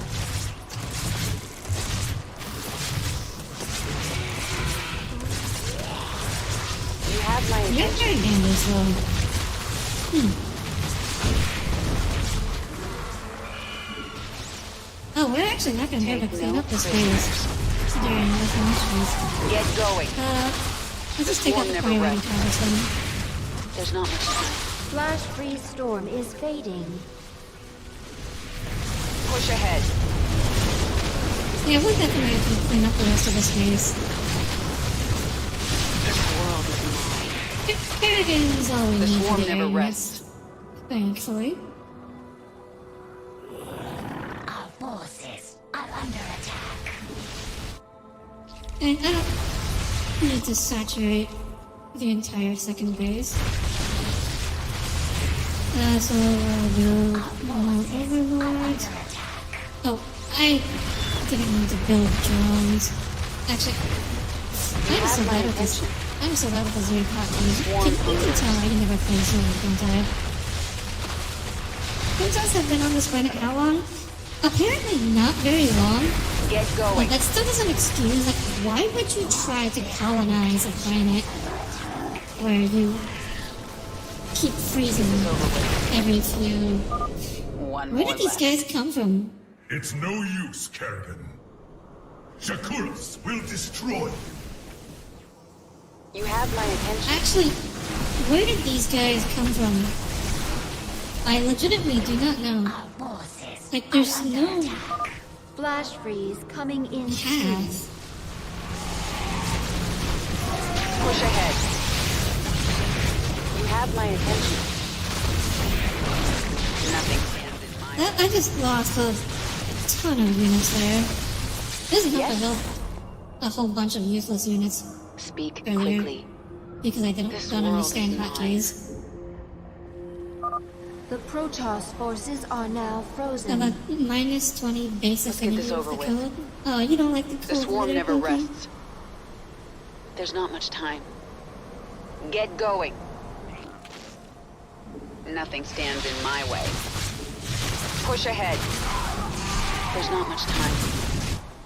You have
have my
You're
attention.
very damaged though. Oh, we're actually not gonna be able to clean up this place during the flashes.
Get going.
Let's just take out the priority targets then.
There's not much time.
Flash freeze storm is fading.
Push ahead.
Yeah, we'll definitely have to clean up the rest of this maze.
This world is mine.
Kerrigan's all we
The
need
swarm
for the
never
area,
rests.
thankfully.
Our forces are under attack.
And I don't need to saturate the entire second base. So we'll do more overlords. Oh, I didn't need to build drones. Actually, I'm so bad with this. I'm so bad with this weird hotkeys. You can tell I never play Solo, don't I? Hunters have been on this planet how long? Apparently not very long.
Get going.
But that still doesn't excuse, like, why would you try to colonize a planet where you keep freezing every few... Where did these guys come from?
It's no use, Kerrigan. Shakuras will destroy you.
You have my attention.
Actually, where did these guys come from? I legitimately do not know. Like, there's no
Flash freeze coming in
path.
Push ahead. You have my attention.
Nothing stands in my way.
I just lost a ton of units there. Doesn't help I built a whole bunch of useless units
Speak
earlier
quickly.
because I don't understand hotkeys.
The Protoss forces are now frozen.
About minus 20 base
Let's get
affinity
this
with
over
the
with.
code. Oh, you don't like the code?
The swarm
either,
never
okay.
rests. There's not much time. Get going. Nothing stands in my way. Push ahead. There's not much time.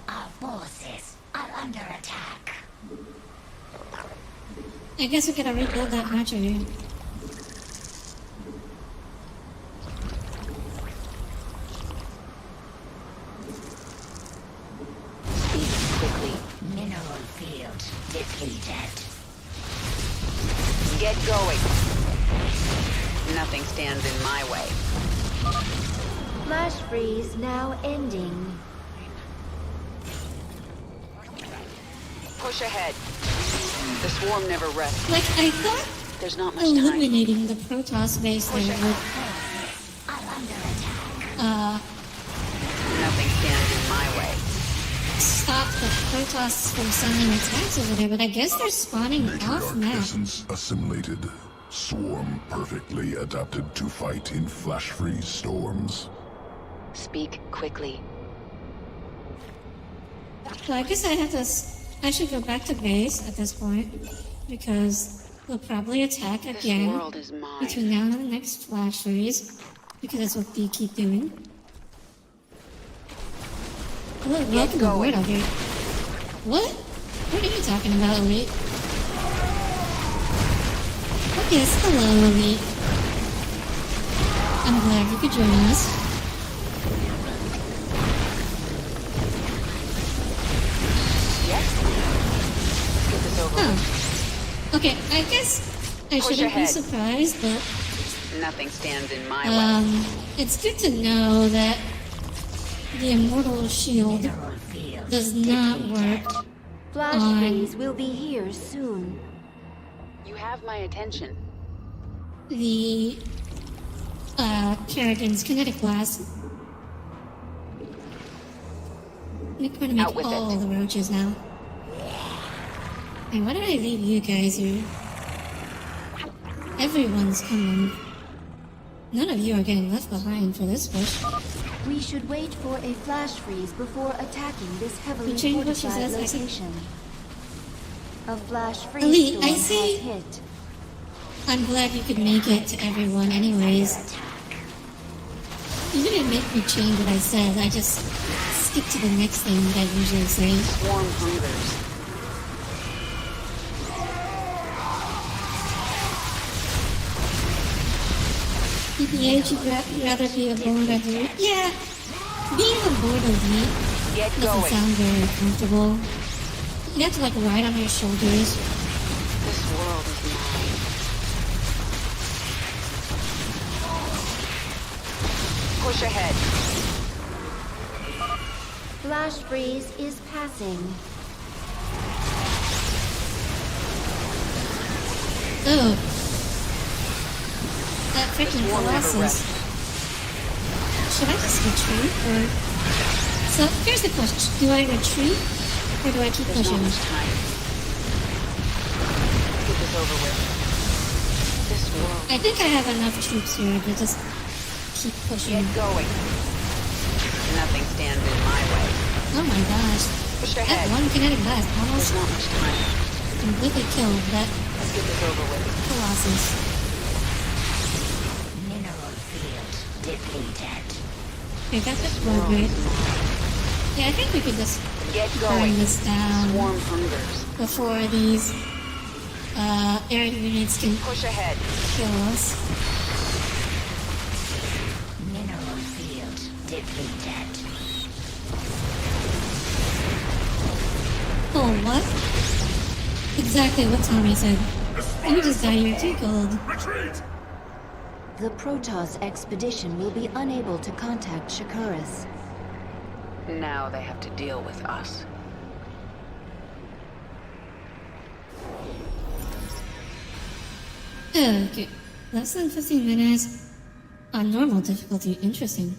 Our forces are under attack.
I guess we gotta rebuild that hatchery.
Quickly.
Mineral field depleted.
Get going. Nothing stands in my way.
Flash freeze now ending.
Push ahead. The swarm never rests.
Like, I thought
There's not much time.
eliminating the Protoss base there would,
Nothing stands in my way.
stop the Protoss from sending attacks over there, but I guess they're spawning off
Matriarch
map.
essence assimilated. Swarm perfectly adapted to fight in flash freeze storms.
Speak quickly.
So I guess I should go back to base at this point, because we'll probably attack again
world is mine.
between now and the next flash freeze, because that's what they keep doing. Hello, welcome aboard out here. What? What are you talking about, Elite? Oh yes, hello, Elite. I'm glad you could join us. Oh. Okay, I guess I
Push
shouldn't be
ahead.
surprised, but
Nothing stands in my way.
it's good to know that the Immortal Shield does not work
Flash
on
freeze will be here soon.
You have my attention.
the Kerrigan's kinetic blast. I'm going to
Out
make
with
all
it.
the roaches now. Hey, why did I leave you guys here? Everyone's coming. None of you are getting left behind for this push.
We should wait for a flash freeze before attacking this heavily
You changed what she
fortified
says, I see.
location. A flash freeze
Elite,
storm
I see.
has hit.
I'm glad you could make it to everyone anyways. You didn't make me change what I said, I just skipped to the next thing that I usually say.
Swarm hungers.
TPH, you'd rather be aboard a Leap? Yeah, being aboard a Leap doesn't sound very comfortable. You have to like ride on your shoulders.
This world is mine. Push ahead.
Flash freeze is passing.
Oh. That freaking Colossus. Should I just retreat, or... So, here's the question. Do I retreat, or do I keep pushing?
Not much time. Get this over with. This world...
I think I have enough troops here to just keep pushing.
Get going. Nothing stands in my way.
Oh my gosh.
Push ahead.
That one kinetic blast almost...
There's not much time.
Completely killed that...
Let's get this over with.
Colossus.
Mineral field depleted.
Okay, that's the progress. Yeah, I think we could just burn this down
Swarm hungers.
before these air units can
push ahead.
Kill us.
Mineral field depleted.
Oh, what? Exactly what Tommy said. You just died here too, Gold.
Retreat!
The Protoss expedition will be unable to contact Shakuras.
Now they have to deal with us.
Okay. Less than 15 minutes on normal difficulty. Interesting.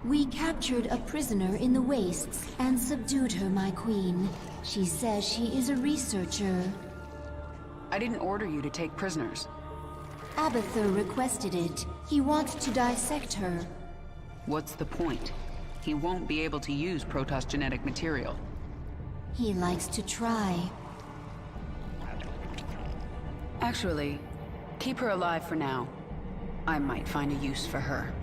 We captured a prisoner in the wastes and subdued her, my queen. She says she is a researcher.
I didn't order you to take prisoners.
Abathur requested it. He wants to dissect her.
What's the point? He won't be able to use Protoss genetic material.
He likes to try.
Actually, keep her alive for now. I might find a use for her.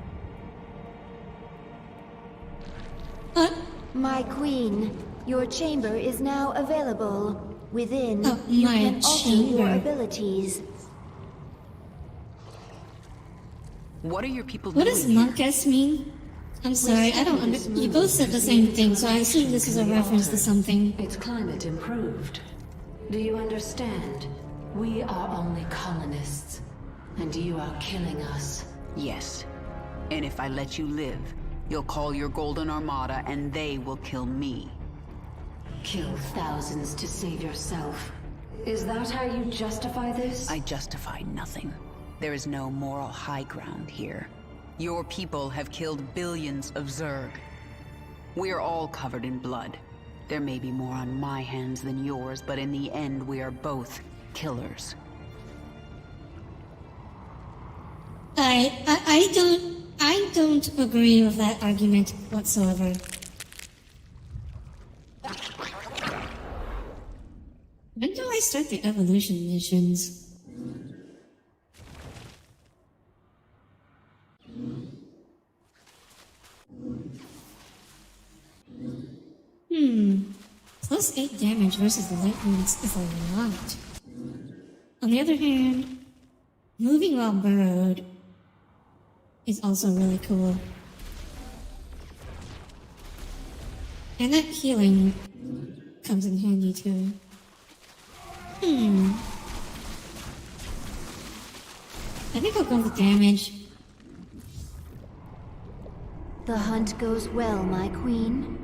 My queen, your chamber is now available. Within, you
my
can alter your
chamber.
abilities.
What are your people
What
doing
does
here?
Monkus mean? I'm sorry, I don't You both said the same thing, so I assume this is a reference to something.
Its climate improved. Do you understand? We are only colonists, and you are killing us.
Yes. And if I let you live, you'll call your Golden Armada and they will kill me.
Kill thousands to save yourself. Is that how you justify this?
I justify nothing. There is no moral high ground here. Your people have killed billions of Zerg. We are all covered in blood. There may be more on my hands than yours, but in the end we are both killers.
I don't agree with that argument whatsoever. When do I start the evolution missions? Plus 8 damage versus the lightning is a lot. On the other hand, moving while burrowed is also really cool. And that healing comes in handy too. I think I'll go with damage.
The hunt goes well, my queen.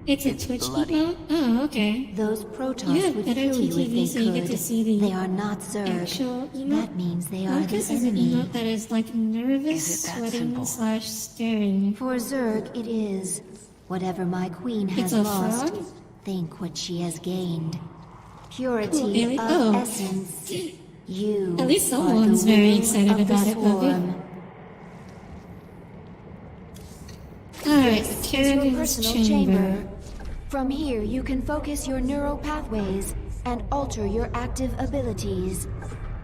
It's a Twitch mode? Oh, okay.
Those Protoss
You have
would
better
kill you if
TTV
they
so you get
could.
to see the
They are not Zerg.
actual emote.
That means they are the
Monkus is an
enemy.
emote that is like nervous,
Is it that
sweating,
simple?
slash staring.
For Zerg, it is. Whatever my queen has
It's a
lost,
frog?
think what she has gained. Purity
Cool, Bailey.
of
Oh.
essence. You
At least
are
someone's
the
very
womb
excited
of the
about it, Buffy.
swarm.
Alright,
This is your
Kerrigan's
personal
chamber.
From here, you can focus your neural pathways and alter your active abilities.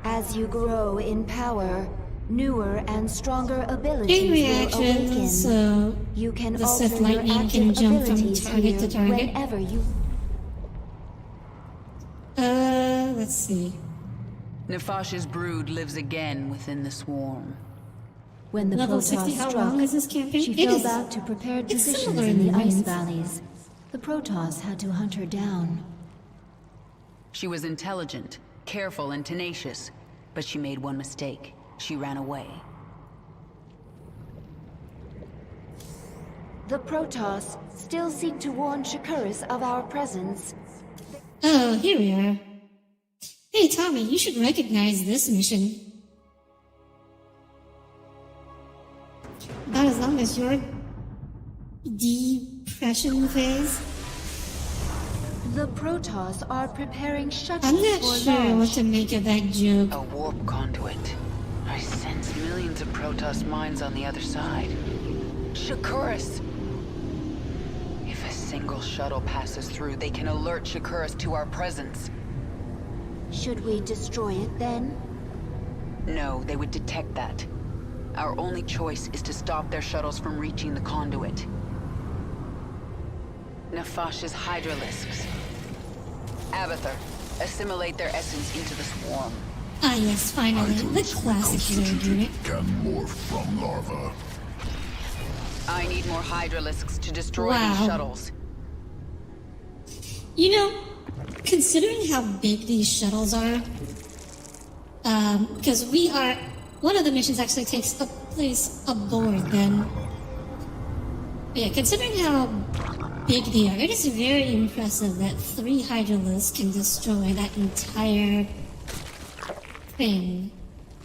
As you grow in power, newer and stronger abilities
Chain
will awaken.
reaction, so
You can
the
alter
Sith
your
lightning
active
can jump from
abilities
target to
here
target.
whenever you...
let's see.
Nefash's brood lives again within the swarm.
When the
Level
Protoss
60, how
struck,
long is this campaign?
she
It
fell
is-
back to prepared
it's
positions
similar
in the ice
length.
valleys. The Protoss had to hunt her down.
She was intelligent, careful, and tenacious, but she made one mistake. She ran away.
The Protoss still seek to warn Shakuris of our presence.
Oh, here we are. Hey, Tommy, you should recognize this mission. About as long as your depression phase.
The Protoss are preparing shuttles
I'm not
for
sure what
launch.
to make of that joke.
A warp conduit. I sense millions of Protoss minds on the other side. Shakuris! If a single shuttle passes through, they can alert Shakuris to our presence.
Should we destroy it then?
No, they would detect that. Our only choice is to stop their shuttles from reaching the conduit. Nefash's Hydralisks. Abathur, assimilate their essence into the swarm.
Ah yes, finally, the classic Zerg unit.
Can morph from larva.
I need more Hydralisks to destroy
Wow.
these shuttles.
You know, considering how big these shuttles are, because one of the missions actually takes place aboard them. But yeah, considering how big they are, it is very impressive that 3 Hydralisks can destroy that entire thing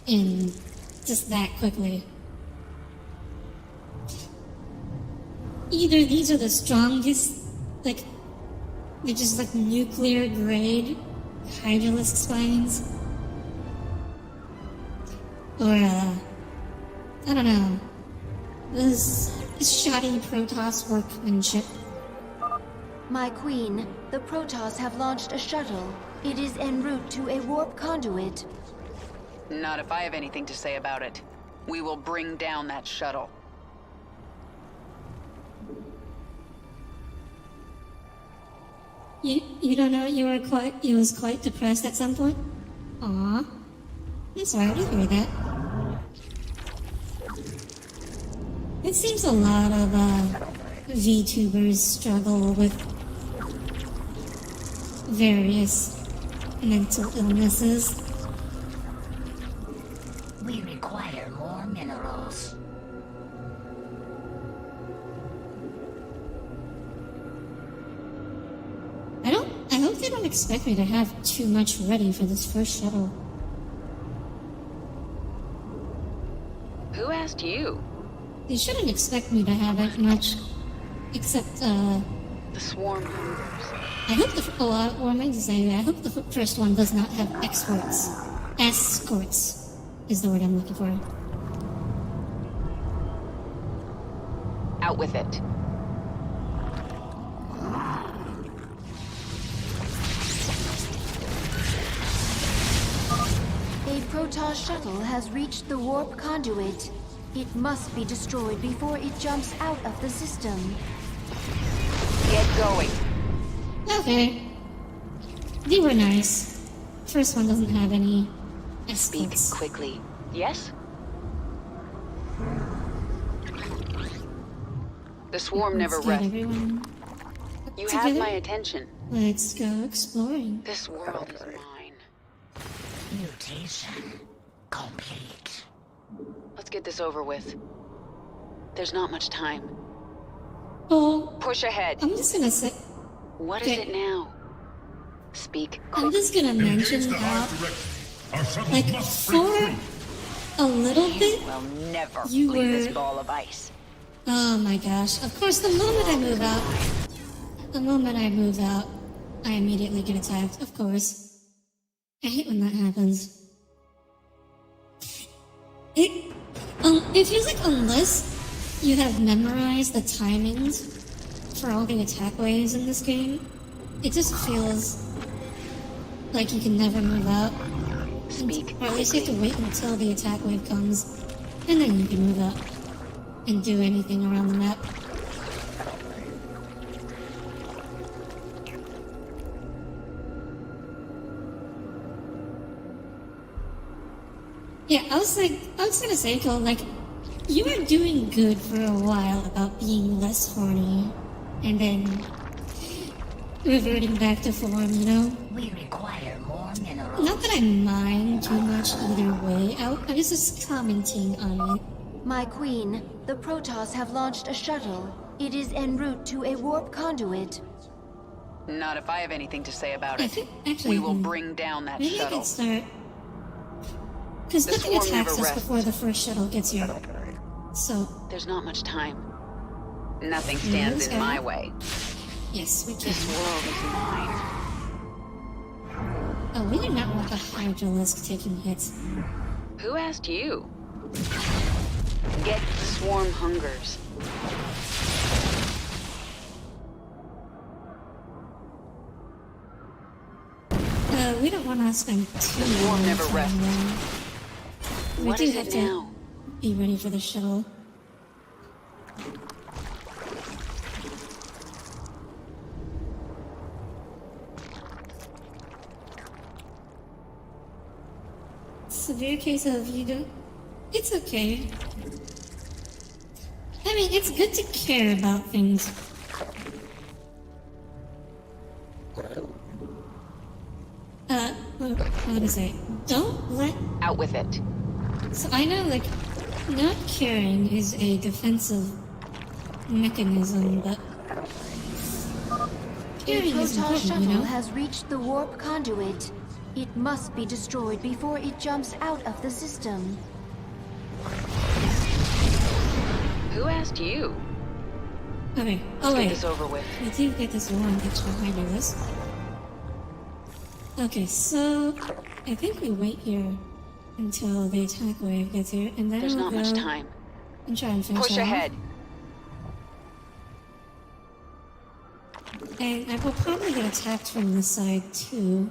in just that quickly. Either these are the strongest, like, they're just like nuclear grade Hydralisk spines, or I don't know, this shoddy Protoss workmanship.
My queen, the Protoss have launched a shuttle. It is en route to a warp conduit.
Not if I have anything to say about it. We will bring down that shuttle.
You don't know you was quite depressed at some point? Aw. I'm sorry to hear that. It seems a lot of VTubers struggle with various mental illnesses.
We require more minerals.
I hope they don't expect me to have too much ready for this first shuttle.
Who asked you?
They shouldn't expect me to have that much, except,
The swarm hungers.
I hope what am I saying? I hope the first one does not have escorts. Escorts is the word I'm looking for.
Out with it.
A Protoss shuttle has reached the warp conduit. It must be destroyed before it jumps out of the system.
Get going.
Okay. They were nice. First one doesn't have any escorts.
Speak quickly. Yes? The swarm never
Let's get
rests.
everyone
You
together.
have my attention.
Let's go exploring.
This world is mine.
Mutation complete.
Let's get this over with. There's not much time.
Oh,
Push ahead.
I'm just gonna say.
What is it now? Speak
I'm just gonna mention how, like, for a little bit,
We'll never
you
leave this
were.
ball of ice.
Oh my gosh! Of course, the moment I move out, I immediately get attacked. Of course. I hate when that happens. It feels like unless you have memorized the timings for all the attack waves in this game, it just feels like you can never move out. Or at least you have to wait until the attack wave comes, and then you can move out and do anything around the map. Yeah, I was gonna say, Cole, like, you were doing good for a while about being less horny, and then reverting back to form, you know?
We require more minerals.
Not that I mind too much either way, I was just commenting on it.
My queen, the Protoss have launched a shuttle. It is en route to a warp conduit.
Not if I have anything to say about it.
Actually,
we will bring down that
maybe
shuttle.
I could start... Because nothing
swarm
attacks
never
us before the
rests.
first shuttle gets here. So...
There's not much time. Nothing stands in my way.
Yes, we can.
This world is mine.
Oh, we do not want the Hydralisk taking hits.
Who asked you? Get the swarm hungers.
We don't want to spend too
The swarm
long
never
time
rests.
there. We
What
do
is
have
it
to
now?
be ready for the shuttle. Severe case of you don't... It's okay. I mean, it's good to care about things. What is it? Don't let...
Out with it.
So I know, like, not caring is a defensive mechanism, but...
A
Caring is
Protoss
important,
shuttle
you know?
has reached the warp conduit. It must be destroyed before it jumps out of the system.
Who asked you?
Okay,
Let's
wait.
get this over with.
We do get this one extra Hydralisk. Okay, so... I think we wait here until the attack wave gets here, and then
There's
we'll
not
go
much time.
and try and finish
Push
it off.
ahead.
And I will probably get attacked from this side, too.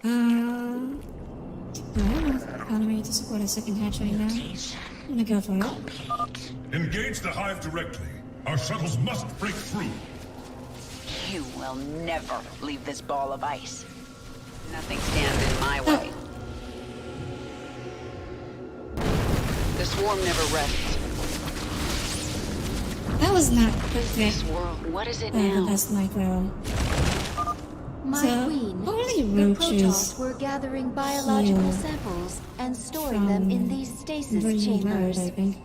Do I have enough economy to support a second hatch right now? I'm gonna go for it.
Engage the hive directly. Our shuttles must break through.
You will never leave this ball of ice. Nothing stands in my way. The swarm never rests.
That was not the
This world, what is it
the
now?
best micro.
My
So,
queen,
only
the
roaches
Protoss were gathering biological
heal
samples and storing them in these stasis
Green
chambers.
Road, I think.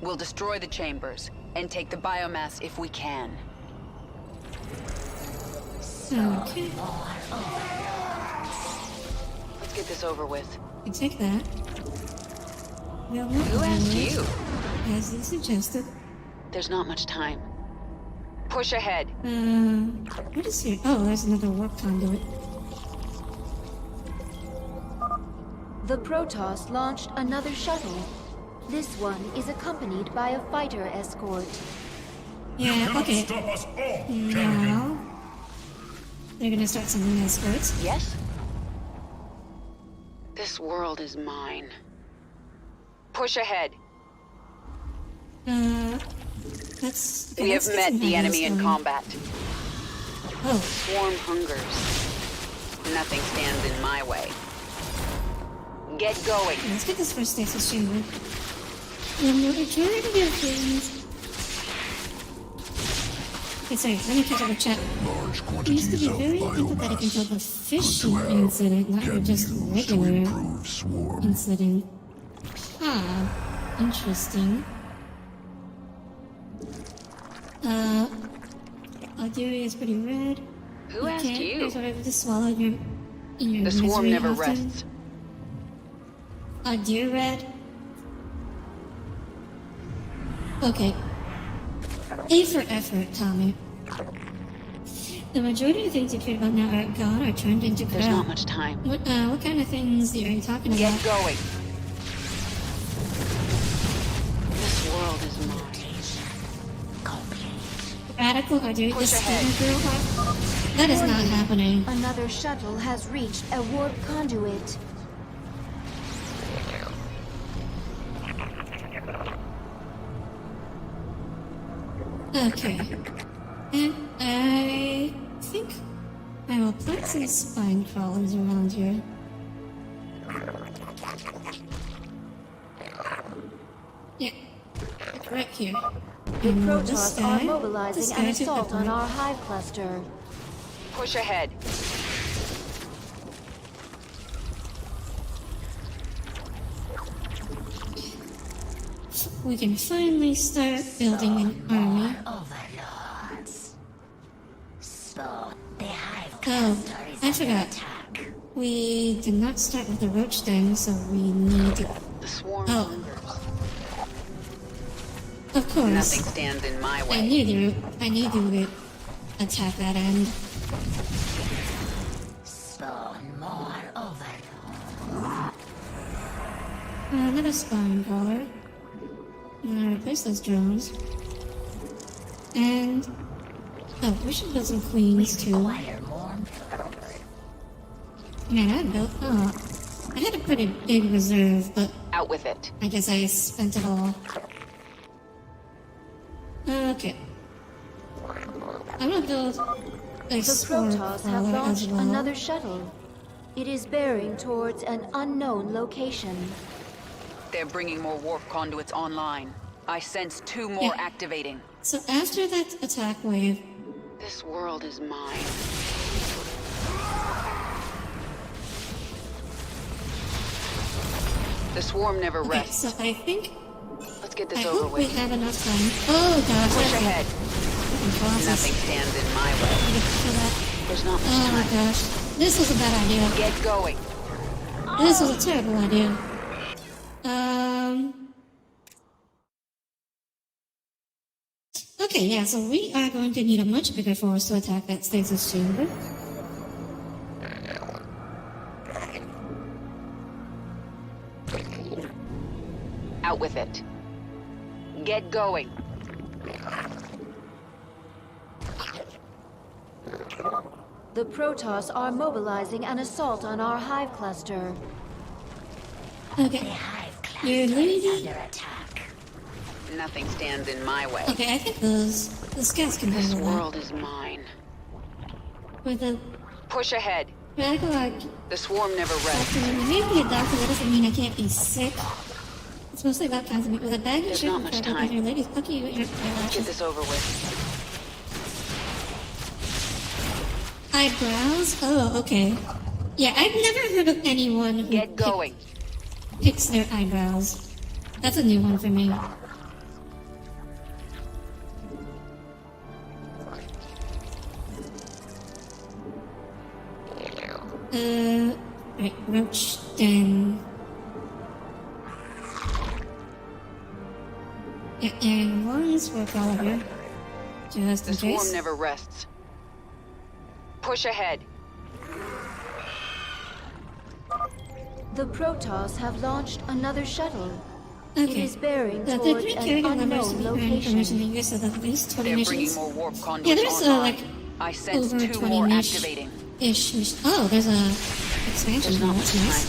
We'll destroy the chambers and take the biomass if we can.
Okay,
Let's get this over with.
I take that. We'll
Who asked you?
As you suggested.
There's not much time. Push ahead.
What is here? Oh, there's another warp conduit.
The Protoss launched another shuttle. This one is accompanied by a fighter escort.
Yeah, okay.
Stop us all,
Now, they're gonna start sending escorts.
Yes? This world is mine. Push ahead.
Let's...
We have met the enemy in combat.
Oh.
Swarm hungers. Nothing stands in my way. Get going.
Let's get this first stasis chamber. The majority of things... Okay, sorry, let me catch up with chat.
Large
We used to be
quantities
very
of
empathetic until the
biomass
fishing
have
incident, not
can
just
use to
regular
improve swarm.
incident. Interesting. Algeria is pretty red.
Who asked you?
Sort of just swallowed your
The swarm
misery
never
often.
rests.
Algeria red. Okay. A for effort, Tommy. The majority of things you cared about now are gone or turned into crap.
There's not much time.
What kind of things are you talking
Get
about?
going. This world is mine.
Radical Algeria
Push
is
ahead.
That is not happening.
Another shuttle has reached a warp conduit.
Okay. And I think I will plant some spine crawlers around here.
The
and this
Protoss
guy.
are
This
mobilizing
guy
an
to
assault on
upgrade.
our hive cluster.
Push ahead.
We can finally start building an army.
Overlords. So the hive
Oh,
cluster is
I
under
forgot.
attack.
We did not start with the roach den, so we need to...
The swarm
Oh,
hungers.
of course.
Nothing stands in my
I
way.
need you to attack that end.
Spawn more overlords.
Another spawn crawler. Replace those drones. And... oh, we should build some queens too.
Require more.
Man, I had a pretty big reserve, but
Out with it.
I guess I spent it all. Okay. I'm gonna build a
The
spore
Protoss have
crawler as
launched
well.
another shuttle. It is bearing towards an unknown location.
They're bringing more warp conduits online. I sense 2 more
Yeah.
activating.
So after that attack wave,
This world is mine. The swarm never
okay,
rests.
so I think
Let's get
I
this over
hope we
with.
have enough time. Oh gosh,
Push
that's
ahead. Nothing stands in my way. There's not much
Oh my
time.
gosh, this was a bad idea.
Get going.
This was a terrible idea. Okay, yeah, so we are going to need a much bigger force to attack that stasis chamber.
Out with it. Get going.
The Protoss are mobilizing an assault on our hive cluster.
Okay. You're leading.
Nothing stands in my way.
Okay, I think the scouts can
This
handle that.
world is mine.
With the
Push ahead.
radical arc
The swarm never rests.
doctor, when you be a doctor, that doesn't mean I can't be sick. It's mostly about kinds of with a bag of
There's
sugar
not much
crackle
time.
and your lady's cookie you with your
Let's get
eyelashes.
this over with.
Eyebrows? Oh, okay. Yeah, I've never heard of anyone who
Get going.
picks their eyebrows. That's a new one for me. Right, roach den. Yeah, and one's for Gallagher. Just
The
in
swarm
case.
never rests. Push ahead.
The Protoss have launched another shuttle. It
Okay.
is bearing
The
towards
three
an
carrier members to
unknown
be granted permission to
location.
use so that at least 20
They're bringing
missions.
more warp
Yeah,
conduits
there's
online.
like
I sense
over
2
20
more
ish.
activating.
Oh, there's a expansion.
There's not
That's
much
nice.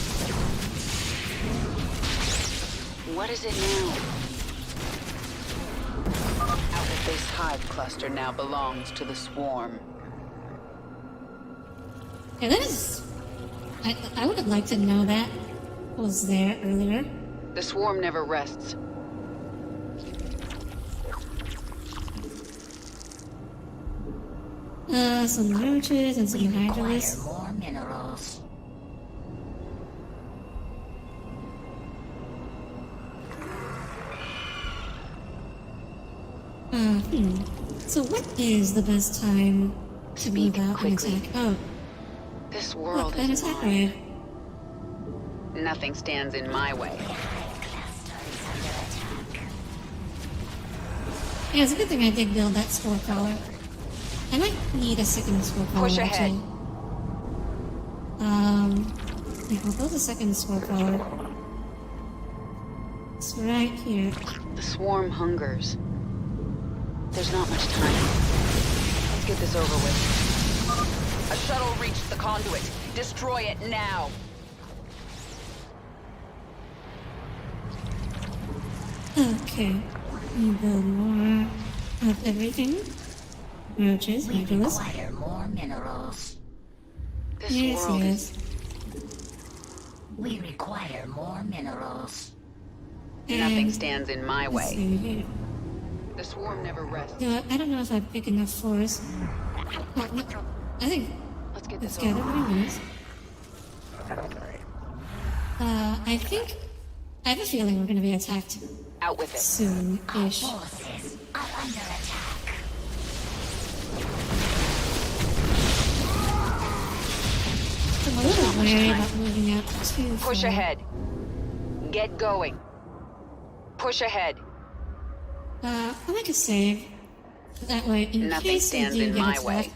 What is it now? Out of this hive cluster now belongs to the swarm.
Yeah, that is. I would have liked to know that was there earlier.
The swarm never rests.
Some roaches and some hydralis.
More minerals.
So what is the best time to move out and attack? Oh,
This world
look, an
is
attack
mine.
raid.
Nothing stands in my way.
Yeah, it's a good thing I did build that spore crawler. I might need a second spore crawler,
Push ahead.
actually. Yeah, I'll build a second spore crawler. It's right here.
The swarm hungers. There's not much time. Let's get this over with. A shuttle reached the conduit. Destroy it now.
Okay. You build more of everything. Roaches,
We
hydralis.
require more minerals.
This
Yes,
world
yes.
We require more minerals.
Nothing
And
stands in my
let's
way.
see here.
The swarm never rests.
No, I don't know if I have big enough force. Well, no, I think
Let's get
let's
this
gather
over.
what it is. I think I have a feeling we're gonna be attacked
Out with it.
soon-ish.
Forces are under attack.
I'm a little wary about moving out too far.
Push ahead. Get going. Push ahead.
I'll make a save. That way, in
Nothing
case they
stands
do
in
get
my
attacked,
way.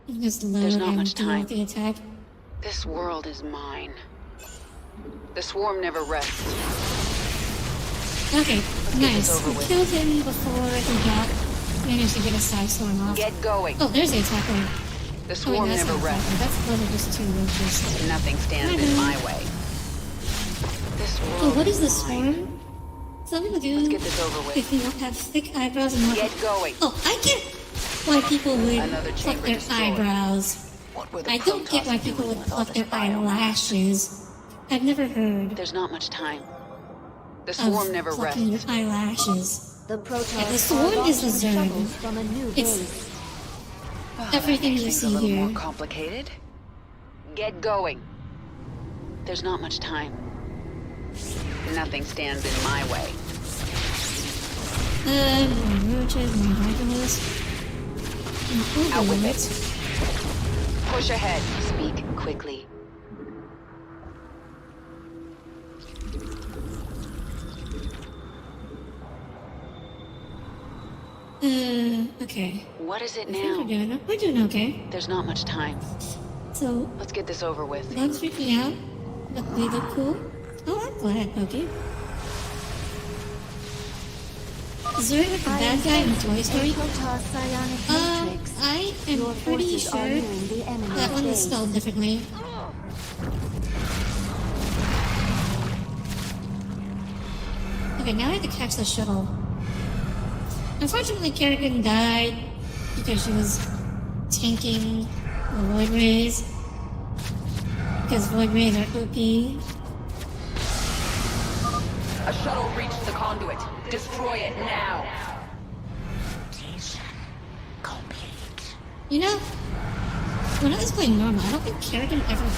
you can just load
There's not
and
much
deal
time.
with the attack.
This world is mine. The swarm never rests.
Okay,
get
nice.
this over
We
with.
killed him before he managed to get a side storm off.
Get going.
Oh, there's the attacker.
The
Oh,
swarm
wait, that's
never
not an
rests.
attacker. Those are just two roaches.
Nothing stands in my way. This world
Oh, what is the
mine.
swarm? Something to do
Let's get this over with.
if you don't have thick eyebrows and
Get going.
Oh, I get why people would
Another
pluck
chamber
their
destroyed.
eyebrows.
What were the
I don't get why
Protoss
people
doing
would
with all
pluck
this
their
biomass?
eyelashes. I've never heard
There's not much time. The
of
swarm never
plucking
rests.
your eyelashes.
The Protoss
Yeah, the
are
swarm is the
launching
Zerg.
shuttles from a new
It's
base.
everything you
Things
see
a little
here.
more complicated. Get going. There's not much time. Nothing stands in my way.
More roaches, more hydrals.
Out with
Overlords.
it. Push ahead. Speak quickly.
Okay.
What is it
I think
now?
we're doing okay.
There's not much time.
So,
Let's get this over with.
bugs freaking out, but they look cool. Oh, I'm glad, Pokey. Is there like a bad guy in Toy Story?
Protoss psionic matrix.
I am
Your
pretty
forces are
sure
nearing the enemy
that one is
base.
spelled differently. Okay, now I have to catch the shuttle. Unfortunately, Kerrigan died because she was tanking the Void Rays. Because Void Rays are OP.
A shuttle reached the conduit. Destroy it now.
You know, when I was playing normal, I don't think Kerrigan ever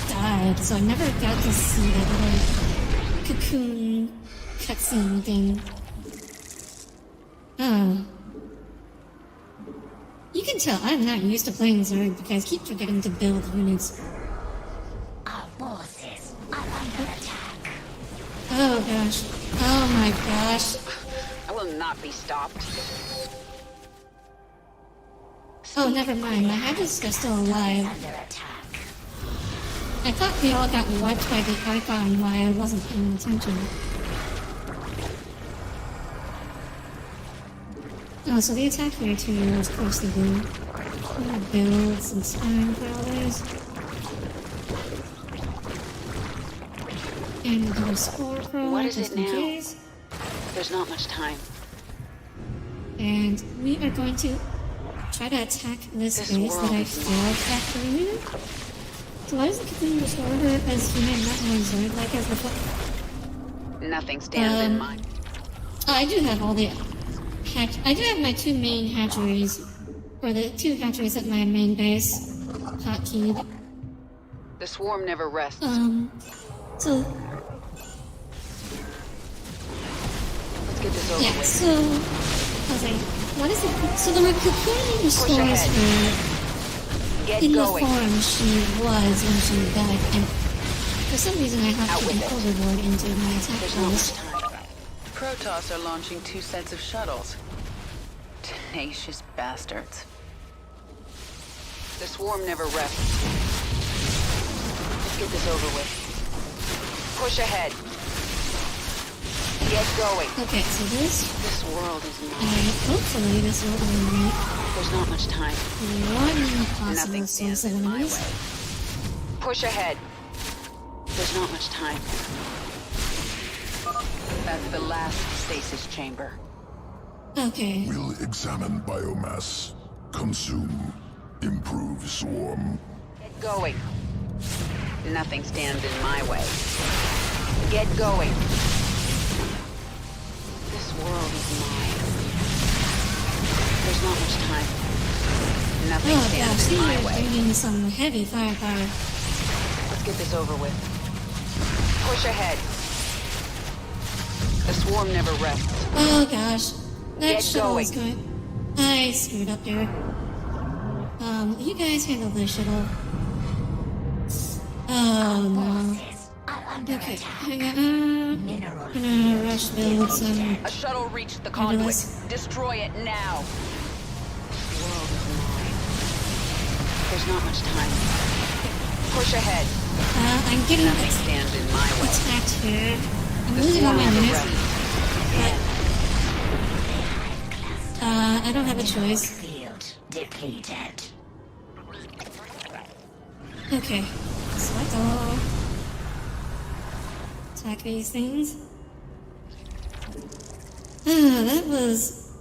died, so I never got to see that little cocoon cutscene thing. Oh. You can tell I'm not used to playing Zerg because I keep forgetting to build units.
Our forces are under attack.
Oh gosh. Oh my gosh.
I will not be stopped.
Oh, never mind. My Hydras are still alive.
Under attack.
I thought we all got wiped by the Archon while I wasn't paying attention. Oh, so they attack here too, of course they do. I'm gonna build some spine crawlers. And we'll do a spore crawler
What is
just
it
in
now?
case.
There's not much time.
And we are going to try to attack this
This
base that
world
I
is
failed at earlier. So why does it continue to store her as human, not more Zerg like as before?
Nothing stands in my...
I do have all the I do have my two main hatcheries, or the two hatcheries at my main base, hotkeyed.
The swarm never rests.
So
Let's get this over
yeah,
with.
so I was like, what is it? So the cocooning restores
ahead.
her
Get
in
going.
the form she was when she died, and for some reason I have
Out
to
with
get
it.
overboard into my attack
There's not much
rolls.
time. Protoss are launching 2 sets of shuttles. Tenacious bastards. The swarm never rests. Let's get this over with. Push ahead. Get going.
Okay, so
This world is mine.
hopefully this will eliminate
There's not much time.
one possible
Nothing
source
stands
of
in my
enemies.
way. Push ahead. There's not much time. That's the last stasis chamber.
Okay.
We'll examine biomass, consume, improve swarm.
Get going. Nothing stands in my way. Get going. This world is mine. There's not much time. Nothing
Oh gosh,
stands in
they
my
are
way.
bringing some heavy firepower.
Let's get this over with. Push ahead. The swarm never rests.
Oh gosh, that
Get
shuttle is
going.
going. I screwed up here. You guys handle this shuttle. Oh no. Okay, I'm gonna rush build some.
A shuttle reached the conduit. Destroy it now. The world is mine. There's not much time. Push ahead.
I'm getting
Nothing stands in my way.
attacked here. I'm
The
losing all
swarm
my
never
units.
rests.
I don't have a choice.
Depleted.
Okay, so let's all attack these things. Ah, that was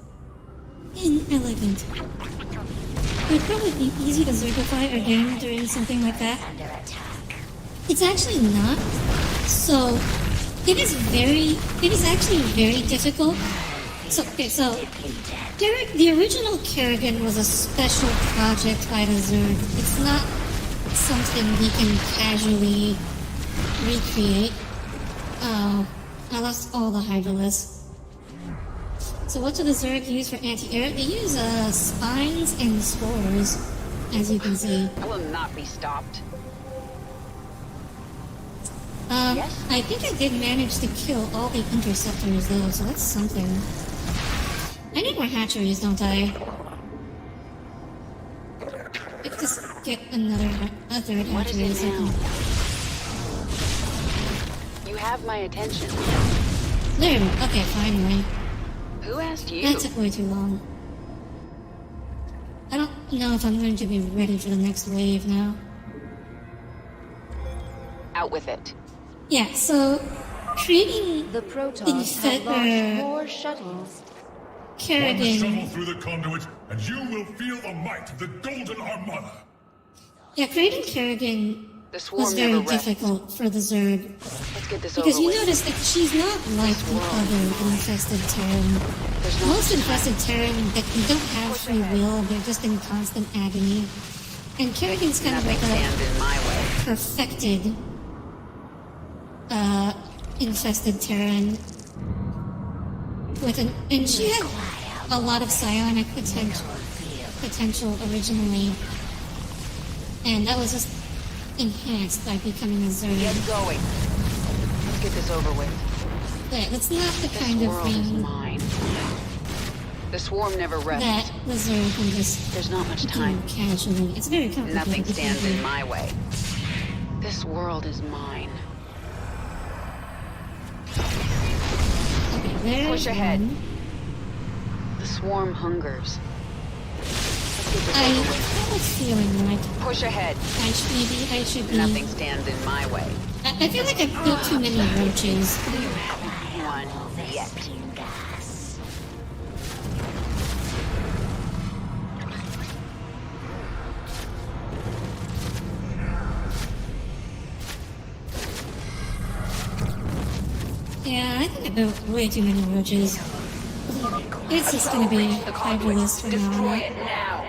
inelegant. It would probably be easy to zergify again during something like that. It's actually not. So it is actually very difficult. So the original Kerrigan was a special project by the Zerg. It's not something we can casually recreate. Oh, I lost all the Hydralisks. So what do the Zerg use for anti-air? They use spines and spores, as you can see.
I will not be stopped.
I think I did manage to kill all the interceptors though, so that's something. I need more hatcheries, don't I? I could just get a third
What is
hatchery or
it
something.
now? You have my attention.
There, okay, finally.
Who asked you?
That took way too long. I don't know if I'm going to be ready for the next wave now.
Out with it.
Yeah, so creating
the Protoss have launched more shuttles.
One
Kerrigan.
shuttle through the conduit, and you will feel the might of the Golden Armada.
Yeah, creating Kerrigan
The swarm
was very
never rests.
difficult for the Zerg.
Let's get this
Because
over
you
with.
notice that she's not like the other infested Terran. Most infested Terran that don't have free will, they're just in constant agony. And Kerrigan's kind of like
Stand in my way.
a perfected infested Terran. And she had a lot of psionic potential originally. And that was just enhanced by becoming a Zerg.
Get going. Let's get this over with.
Yeah, that's not the
This
kind of
world is
thing
mine. The swarm never rests.
that the Zerg can just
There's not much
do
time.
casually. It's very complicated.
Nothing
to
stands
do.
in my way. This world is mine.
Okay, there's
Push ahead.
one.
The swarm hungers. Let's get this
I
over with.
have a feeling like
Push ahead.
I should be.
Nothing stands in my way.
I feel like I've built too many roaches.
One yet.
Yeah, I think I built way too many roaches. It's just gonna be Hydralisk from now on.
now.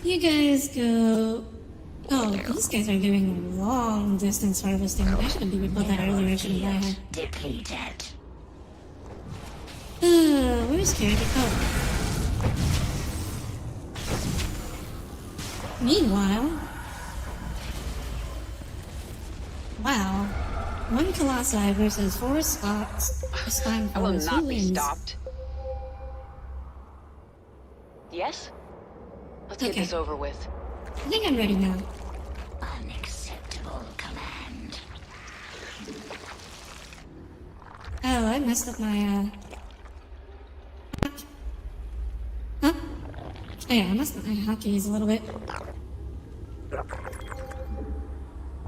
You guys go. Oh, these guys are doing long distance harvesting. I should have rebuilt that earlier, shouldn't I?
Depleted.
Where's Kerrigan? Oh. Meanwhile. Wow. One Colossi versus 4 spots. Spine
I will
followers. Who
not be
wins?
stopped. Yes? Let's get
Okay.
this over with.
I think I'm ready now.
Unacceptable command.
Oh, I messed up my, Huh? Oh yeah, I messed up my hotkeys a little bit.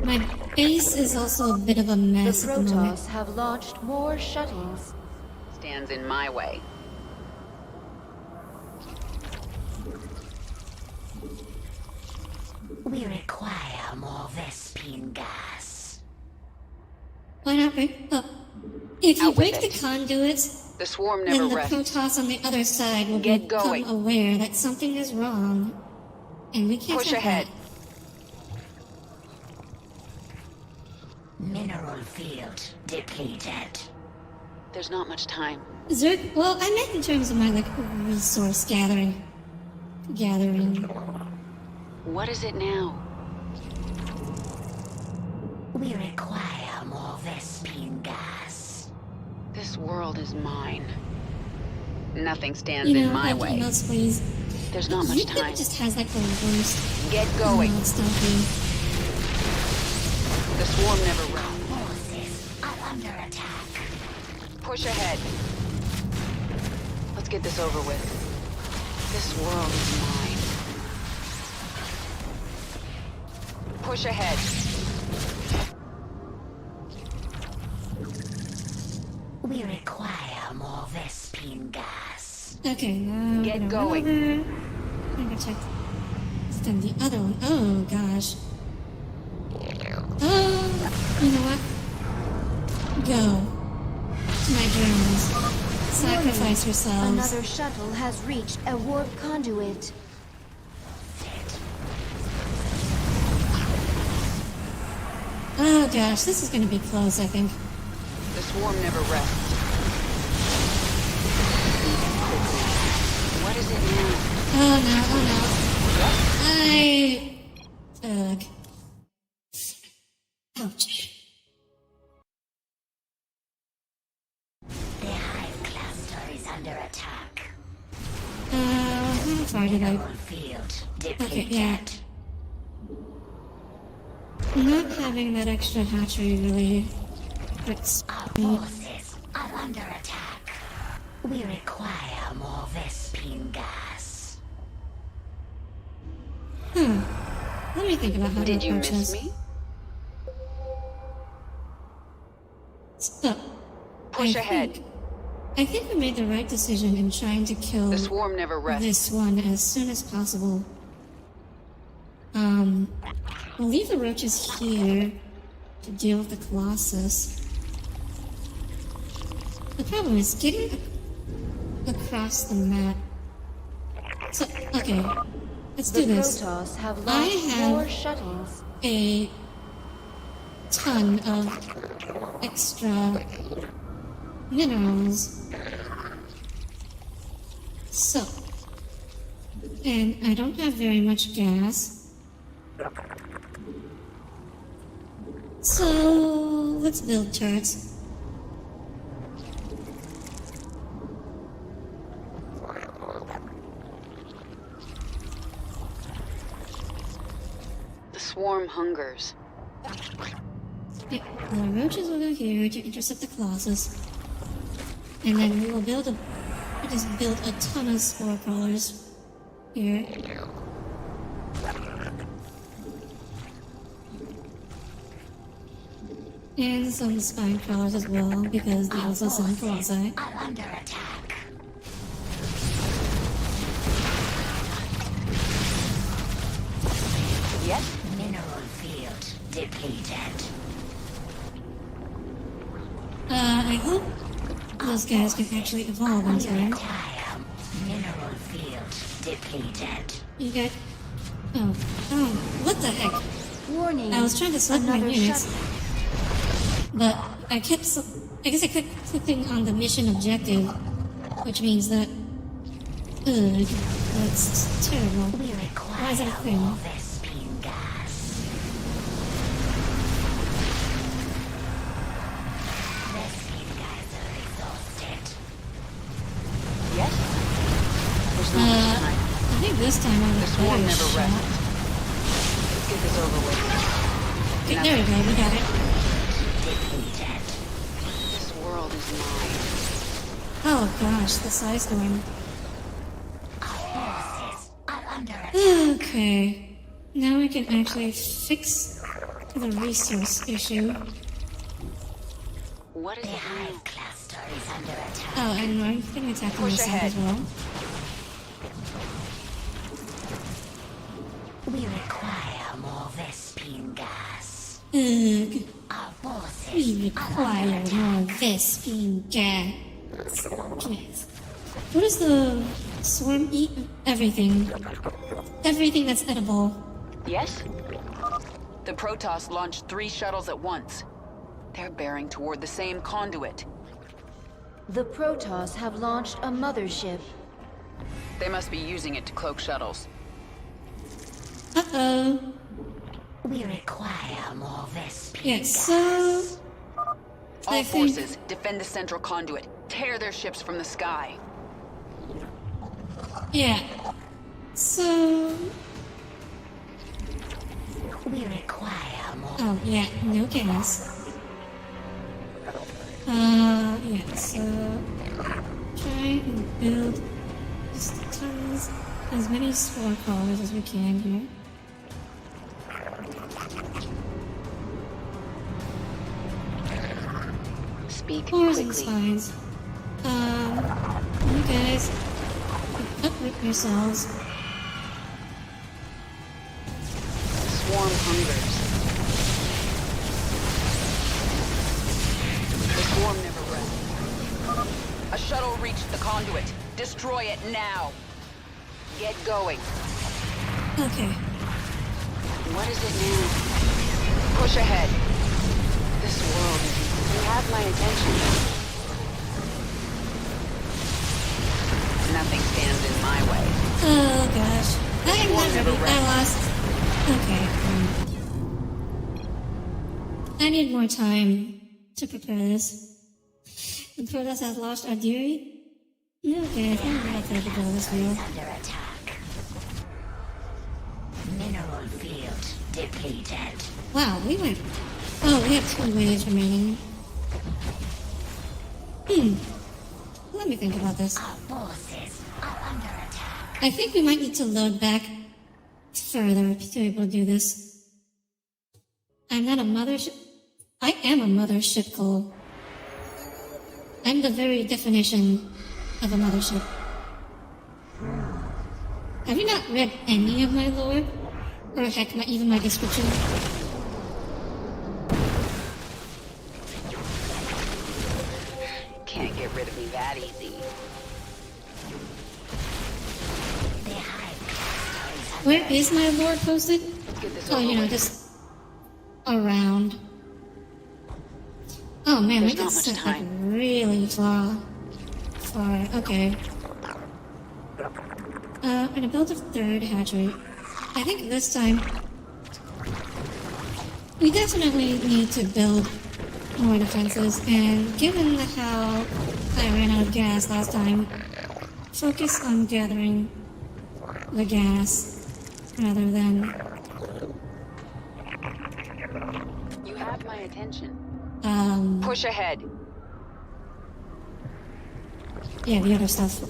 My base is also a bit of a
The
mess at the moment.
Protoss have launched more shuttles.
Stands in my way.
We require more Vespine gas.
Why not bring up If you
Out with
break the
it.
conduits,
The swarm never
then the
rests.
Protoss on the other side will
Get
become
going.
aware that something is wrong, and we can't
Push
have
ahead.
Mineral field depleted.
There's not much time.
Zerg, well, I meant in terms of my, like, resource gathering.
What is it now?
We require more Vespine gas.
This world is mine. Nothing stands
You know,
in my
like,
way.
emails, please.
There's not much
YouTube
time.
just has, like, the worst
Get going.
email stuffing.
The swarm never rests.
Forces are under attack.
Push ahead. Let's get this over with. This world is mine. Push ahead.
We require more Vespine gas.
Okay, now
Get
we're gonna
going.
run over. I'm gonna check. Then the other one. Oh, gosh. Oh, you know what? Go. To my drones. Sacrifice yourselves.
Another shuttle has reached a warp conduit.
Oh gosh, this is gonna be close, I think.
The swarm never rests. What is it now?
Oh no, oh no. Ouch.
The hive cluster is under attack.
How far did I...
Mineral field depleted.
Okay, yeah. Not having that extra hatchery really hurts me.
Forces are under attack. We require more Vespine gas.
Let me think about how
Did
to
you
approach
miss
this.
me?
So,
Push ahead.
I think we made the right decision in trying to kill
The swarm never rests.
this one as soon as possible. We'll leave the roaches here to deal with the Colossus. The problem is getting across the map. So, okay, let's do this.
The Protoss have
I
launched
have
more shuttles.
a ton of extra minerals. So, and I don't have very much gas. So, let's build turrets.
The swarm hungers.
Yeah, the roaches will go here to intercept the Colossus. And then we will just build a ton of spore crawlers here. And some spine crawlers as well, because they also send colossi.
Are under attack.
Yes?
Mineral field depleted.
I hope those guys can actually evolve in time.
Mineral field depleted.
You got... Oh, what the heck?
Warning.
I was trying to select my
Another
units,
shuttle.
but I guess I kept clicking on the mission objective, which means that... Ugh, that's terrible. Why is that a thing?
Vespine gas. Vespine gas are exhausted.
Yes? There's not much time.
I think this time I'm
The swarm
better
never
shot.
rests. Let's get this over with.
Okay, there we go, we got it.
This world is mine.
Oh gosh, the size storm.
Forces are under attack.
Okay, now we can actually fix the resource issue.
What is
The
it
hive
now?
cluster is under attack.
Oh, and I'm getting attacked on
Push
this side
ahead.
as well.
We require more Vespine gas.
Ugh.
Our forces
We require more of this being gas. Yes. What does the swarm eat? Everything. Everything that's edible.
Yes? The Protoss launched 3 shuttles at once. They're bearing toward the same conduit.
The Protoss have launched a mothership.
They must be using it to cloak shuttles.
Uh-oh.
We require more Vespene.
Yes, so...
All forces, defend the central conduit. Tear their ships from the sky.
Yeah. So...
We require more.
Oh, yeah, no gas. Yeah, so... Try and build just tons, as many spore crawlers as we can here.
Speak
Cores and
quickly.
spines. You guys, uproot yourselves.
Swarm hungers. The swarm never rests. A shuttle reached the conduit. Destroy it now. Get going.
Okay.
What is it now? Push ahead. This world is... You have my attention. Nothing stands in my way.
Oh gosh. I am not ready. I lost. Okay. I need more time to prepare this. The Protoss has lost Ardiri? Okay, I think I'm gonna take it this wheel.
Under attack. Mineral field depleted.
Wow, we went... Oh, we have 2 waves remaining. Let me think about this.
Our forces are under attack.
I think we might need to load back further to be able to do this. I'm not a mothership... I am a mothership, Cole. I'm the very definition of a mothership. Have you not read any of my lore? Or heck, even my description?
Can't get rid of me that easy.
Where is my lore posted? Oh, you know,
with.
just around. Oh man,
There's
we got
not much
stuck like
time.
really far. Okay. I'm gonna build a 3rd hatchery. I think this time we definitely need to build more defenses, and given how I ran out of gas last time, focus on gathering the gas rather than...
You have my attention.
Push
ahead.
Yeah, the other stuff.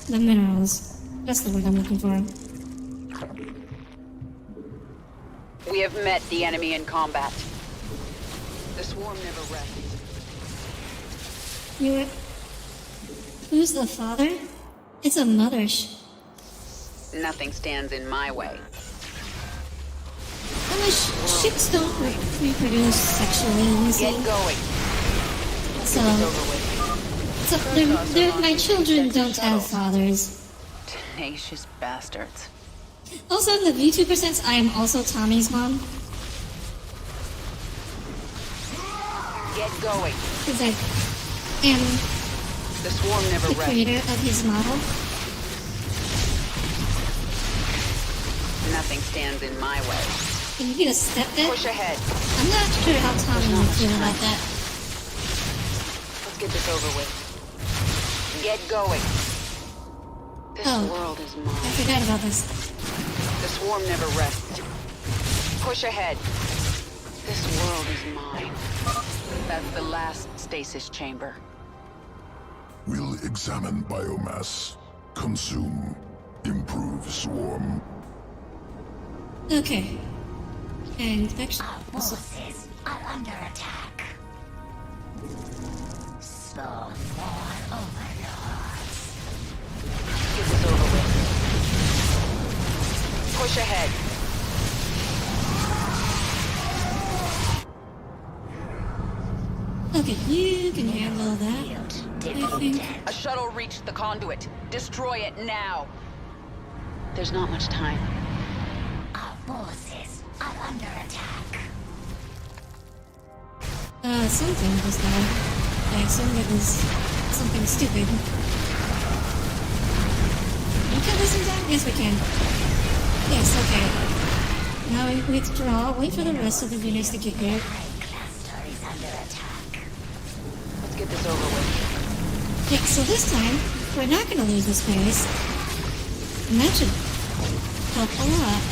The minerals. That's the word I'm looking for.
We have met the enemy in combat. The swarm never rests.
Who's the father? It's a
Nothing stands in my way.
Ships don't reproduce sexually, you see.
Get going.
So my children don't have fathers.
Tenacious bastards.
Also, in the VTuber I am also Tommy's mom.
Get going.
Because I am
the swarm never
the creator of his model.
Nothing stands in my way.
Can you get a step there?
Push ahead.
I'm not sure how Tommy would feel about that.
Let's get this over with. Get going. This world is mine.
I forgot about this.
The swarm never rests. Push ahead. This world is mine. That's the last stasis chamber.
We'll examine biomass. Consume. Improve swarm.
Okay. And actually...
Our forces are under attack. Spawn-born overlords.
Get this over with. Push ahead.
Okay, you can handle that. I think.
A shuttle reached the conduit. Destroy it now. There's not much time.
Our forces are under attack.
Something just died. I assumed it was something stupid. We can listen to that? Yes, we can. Yes, okay. Now we withdraw, wait for the rest of the units to get here.
Let's get this over with.
Yeah, so this time, we're not gonna lose this base. And that should help a lot.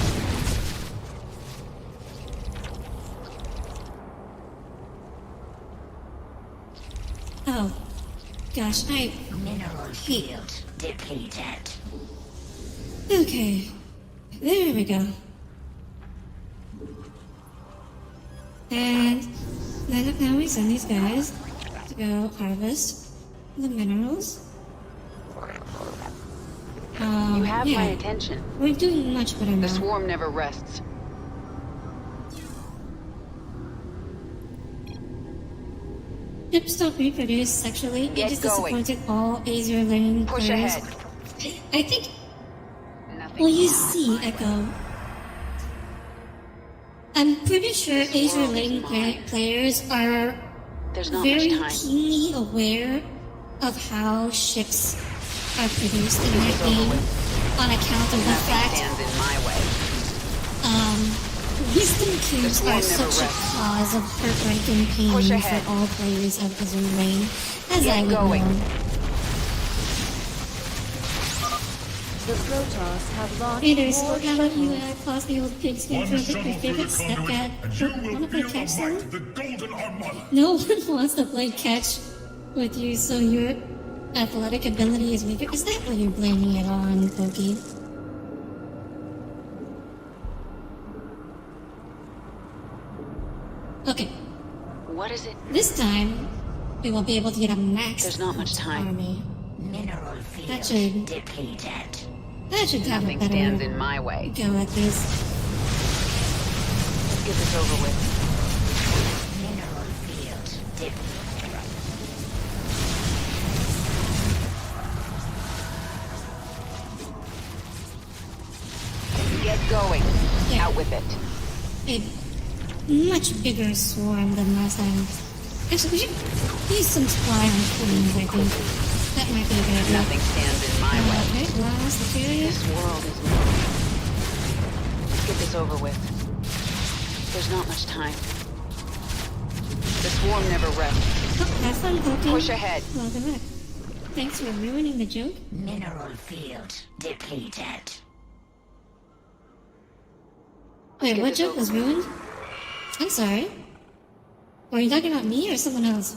Oh, gosh,
Mineral field depleted.
Okay, there we go. And then now we send these guys to go harvest the minerals.
You have
yeah.
my attention.
We're doing much better now.
The swarm never rests.
Ships don't reproduce sexually. It just disappointed all Azure Lane
Push
players.
ahead.
I think.
Nothing.
Well, you see, Echo. I'm pretty sure Azure Lane players are
There's not
very
much time.
keenly aware of how ships are produced in that game on account of the
Nothing
fact
stands in my way.
wisdom cubes
swarm
are
never
such a
rests.
cause of heartbreaking pain
Push
for
ahead.
all players of Azure Lane, as
Get
I would
going.
know.
The Protoss have launched
Hey there, so
more
how about you
shuttles.
toss the old pigskin
One
for
shuttle
your
through
favorite
the conduit,
stepdad?
and you will
Wanna play
feel
catch
the might
then?
of the Golden Armada.
No one wants to play catch with you, so your athletic ability is weaker. Is that what you're blaming it on, Pokey? Okay,
What is it?
this time we will be able to get a max
There's not much time.
army.
Mineral field
That should
depleted.
have a
Nothing
better
stands in my way.
go at this.
Let's get this over with.
Mineral field depleted.
Get going.
Yeah.
Out with it.
A much bigger swarm than last time. Actually, we should use some supply on queens, I think. That might be a good idea.
Nothing stands in my way.
Okay, last material.
This world is mine. Let's get this over with. There's not much time. The swarm never rests.
Oh, have fun, Pokey.
Push ahead.
Welcome back. Thanks for ruining the joke.
Mineral field depleted.
Wait,
get
what
this
joke
over
was
with.
ruined? I'm sorry. Were you talking about me or someone else?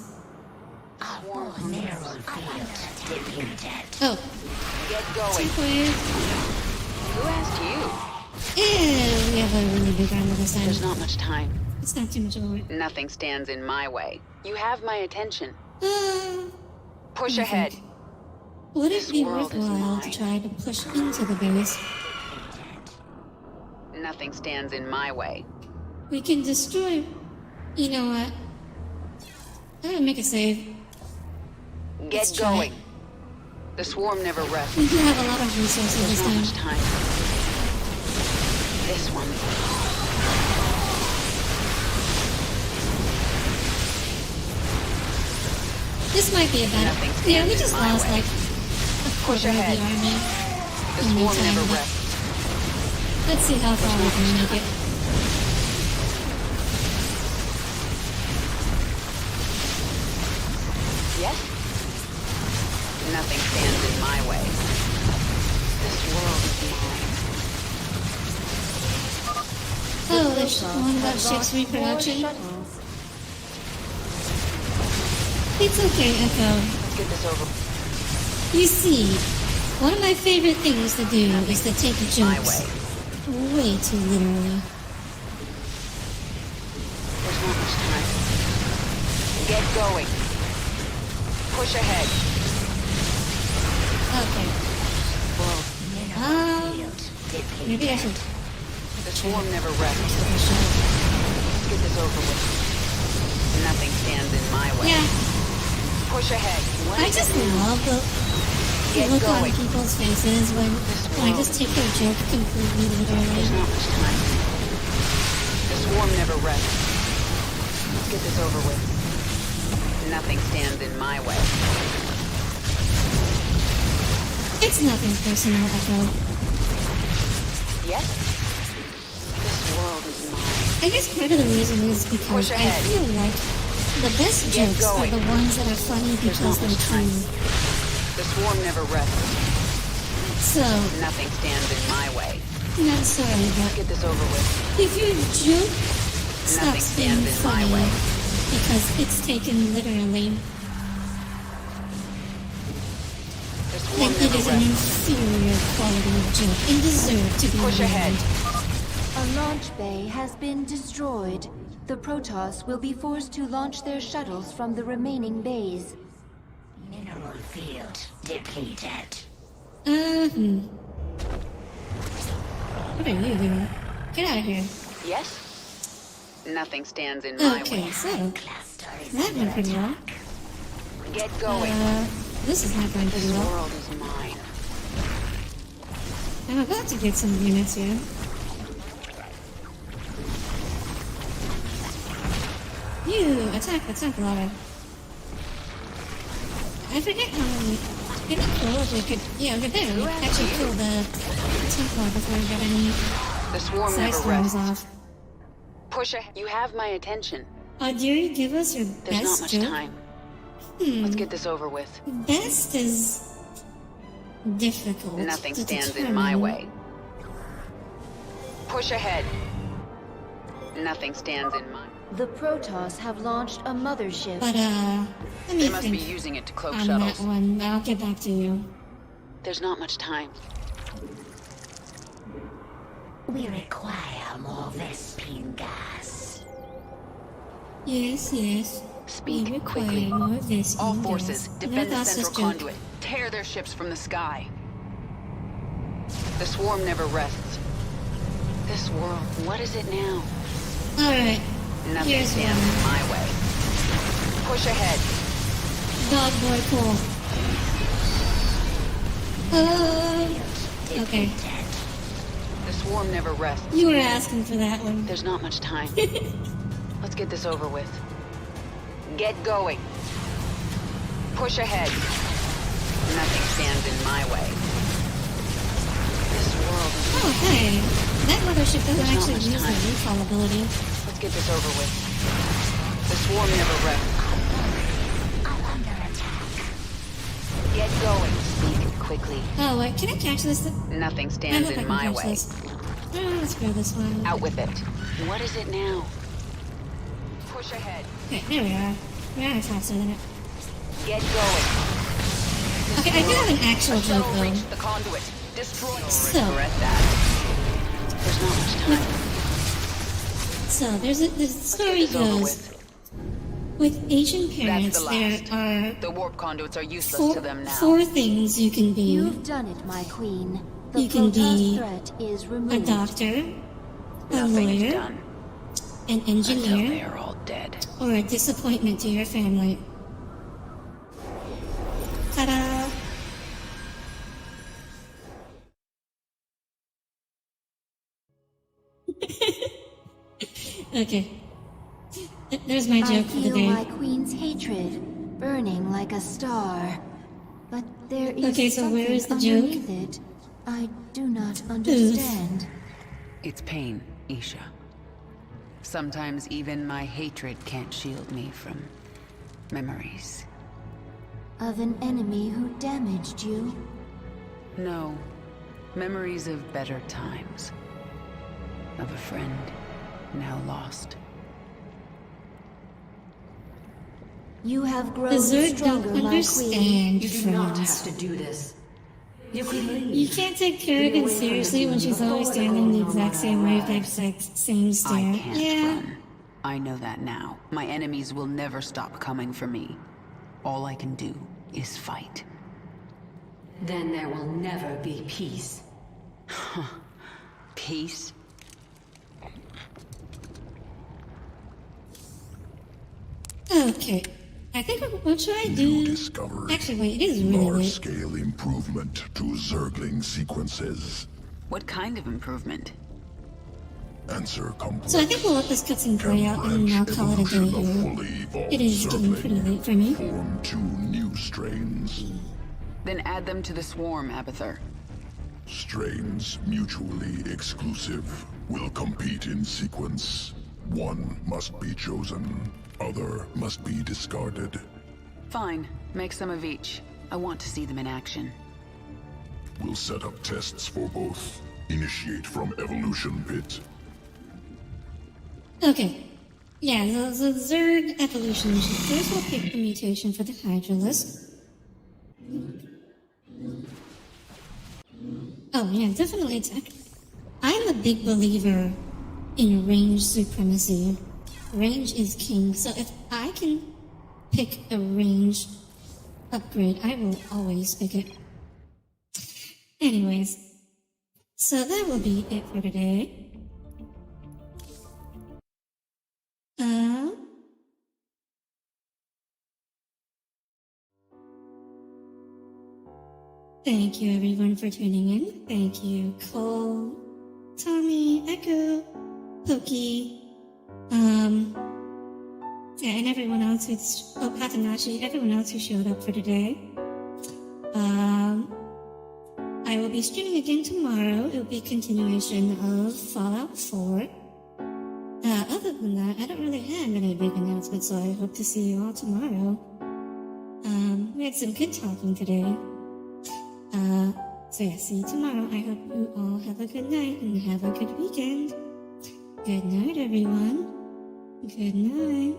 Mineral field depleted.
Oh,
Get going.
quick.
Who asked you?
Yeah, we have a really big armor this time.
There's not much time.
It's not too much of a work.
Nothing stands in my way. You have my attention. Push
I
ahead.
think. Would it
This
be
world is
worthwhile to
mine.
try to push into the base?
Nothing stands in my way.
We can destroy... You know what? I'm gonna make a save.
Get
Let's try
going.
it.
The swarm never rests.
We do have a lot of resources
There's
this
not much
time.
time. This one.
This might be a bad...
Nothing
Yeah, we
stands
just
in my
lost
way.
like a
Push
quarter of
ahead.
the army.
The
in no
swarm
time,
never
but
rests.
let's see how far we can make it.
Yes? Nothing stands in my way. This world is mine.
Oh, there's one about ship's reproduction. It's okay, Echo.
Let's get this over.
You see, one of my favorite things to do is to take jokes way too literally.
There's not much time. Get going. Push ahead.
Okay. Maybe I should...
The swarm never rests. Let's get this over with. Nothing stands in my way.
Yeah.
Push ahead. What
I
is
just
it now?
love the
Get
look on
going.
people's faces when I just take their joke completely literally.
There's not much time. The swarm never rests. Let's get this over with. Nothing stands in my way.
It's nothing personal, Echo.
Yes? This world is mine.
I guess part of the reason is because
Push
I
ahead.
feel like the best
Get
jokes are
going.
the ones that are funny
There's
because
not
they're
much time.
true.
The swarm never rests.
So,
Nothing stands in my way.
I'm sorry,
Let's
but
get this over with.
if your joke
Nothing
stops being
stands in my
funny
way.
because it's taken literally,
The
then
swarm
it
never
is an
rests.
inferior quality of joke and deserve to be
Push ahead.
ruined.
A launch bay has been destroyed. The Protoss will be forced to launch their shuttles from the remaining bays.
Mineral field depleted.
What are you doing? Get out of here.
Yes? Nothing stands in my
Okay,
way.
so that went pretty well.
Get going.
This is not going pretty
This
well.
world is mine.
I'm about to get some units here. You attack Lara. I forget how many. It'd be cool if we could. Yeah, over there. We actually kill the Templar before we get any
The swarm
side
never
storms
rests.
off.
Push ahead. You have my attention.
Do you give us your
There's
best
not much
joke?
time. Let's get this over with.
Best is difficult.
Nothing
to
stands
determine.
in my way. Push ahead. Nothing stands in my.
The Protoss have launched a mothership.
But let me
They must
think
be using it to cloak
on
shuttles.
that one. I'll get back to you.
There's not much time.
We require more Vespine gas.
Yes, yes.
Speak
we require
quickly.
more of this.
All forces, defend the
that's
central
just joke.
conduit. Tear their ships from the sky. The swarm never rests. This world, what is it now?
Alright.
Nothing
Here's
stands
one.
in my way. Push ahead.
Dog boy cool. Okay.
The swarm never rests.
You were asking for that one.
There's not much time. Let's get this over with. Get going. Push ahead. Nothing stands in my way. This world is
Oh, hey. That mothership doesn't
There's not
actually
much
use the
time.
recall ability.
Let's get this over with. The swarm never rests. Get going. Speak quickly.
Oh, wait. Can I catch this?
Nothing
I
stands
hope I
in
can
my
catch
way.
this. Let's grab this one.
Out with it. What is it now? Push ahead.
Okay, there we are. We are faster than it.
Get going.
Okay, I do have an actual
A
joke
shuttle
though.
reached the conduit. Destroy.
So-
Regret that. There's not much time.
So, the story
this over
goes, with Asian
That's
parents,
the
there
last.
are
The warp conduits are useless
four,
to them now.
four things you can be.
You've done it, my queen. The
You can
Protoss
be
threat is
a
removed.
doctor, a
Nothing is
lawyer,
done
an
until they
engineer,
are all dead.
or a disappointment to your family. Ta-da! Okay. There's my
I
joke for the
feel
day.
my queen's hatred burning like a star. But there is
Okay, so where is the joke?
underneath it. I do not understand.
It's pain, Isha. Sometimes even my hatred can't shield me from memories.
Of an enemy who damaged you.
No. Memories of better times. Of a friend now lost.
You have grown
The Zerg
stronger,
don't
my
understand
queen.
You do not
friends.
have to do this. You can leave.
You can't take Kerrigan seriously when she's always standing the exact same way, the exact same
I
stare.
can't
Yeah.
run. I know that now. My enemies will never stop coming for me. All I can do is fight.
Then there will never be peace.
Peace?
Okay. I think what should I do?
You discovered
Actually, wait, it is really late.
large-scale improvement to Zergling sequences.
What kind of improvement?
Answer complex.
So I think we'll let this cutscene play out and I'll call it a day here. It is getting pretty late for me.
Form 2 new strains.
Then add them to the swarm, Abathur.
Strains mutually exclusive will compete in sequence. One must be chosen, other must be discarded.
Fine. Make some of each. I want to see them in action.
We'll set up tests for both. Initiate from Evolution Pit.
Okay. Yeah, the Zerg evolution mission. First we'll pick the mutation for the Hydralisk. Oh yeah, definitely attack. I'm a big believer in range supremacy. Range is king, so if I can pick a range upgrade, I will always pick it. Anyways, so that will be it for today. Thank you everyone for tuning in. Thank you, Cole, Tommy, Echo, Pokey, yeah, and everyone else who's, Patanashi, everyone else who showed up for today. I will be streaming again tomorrow. It will be a continuation of Fallout 4. Other than that, I don't really have any big announcements, so I hope to see you all tomorrow. We had some good talking today. So yeah, see you tomorrow. I hope you all have a good night and have a good weekend. Good night, everyone. Good night.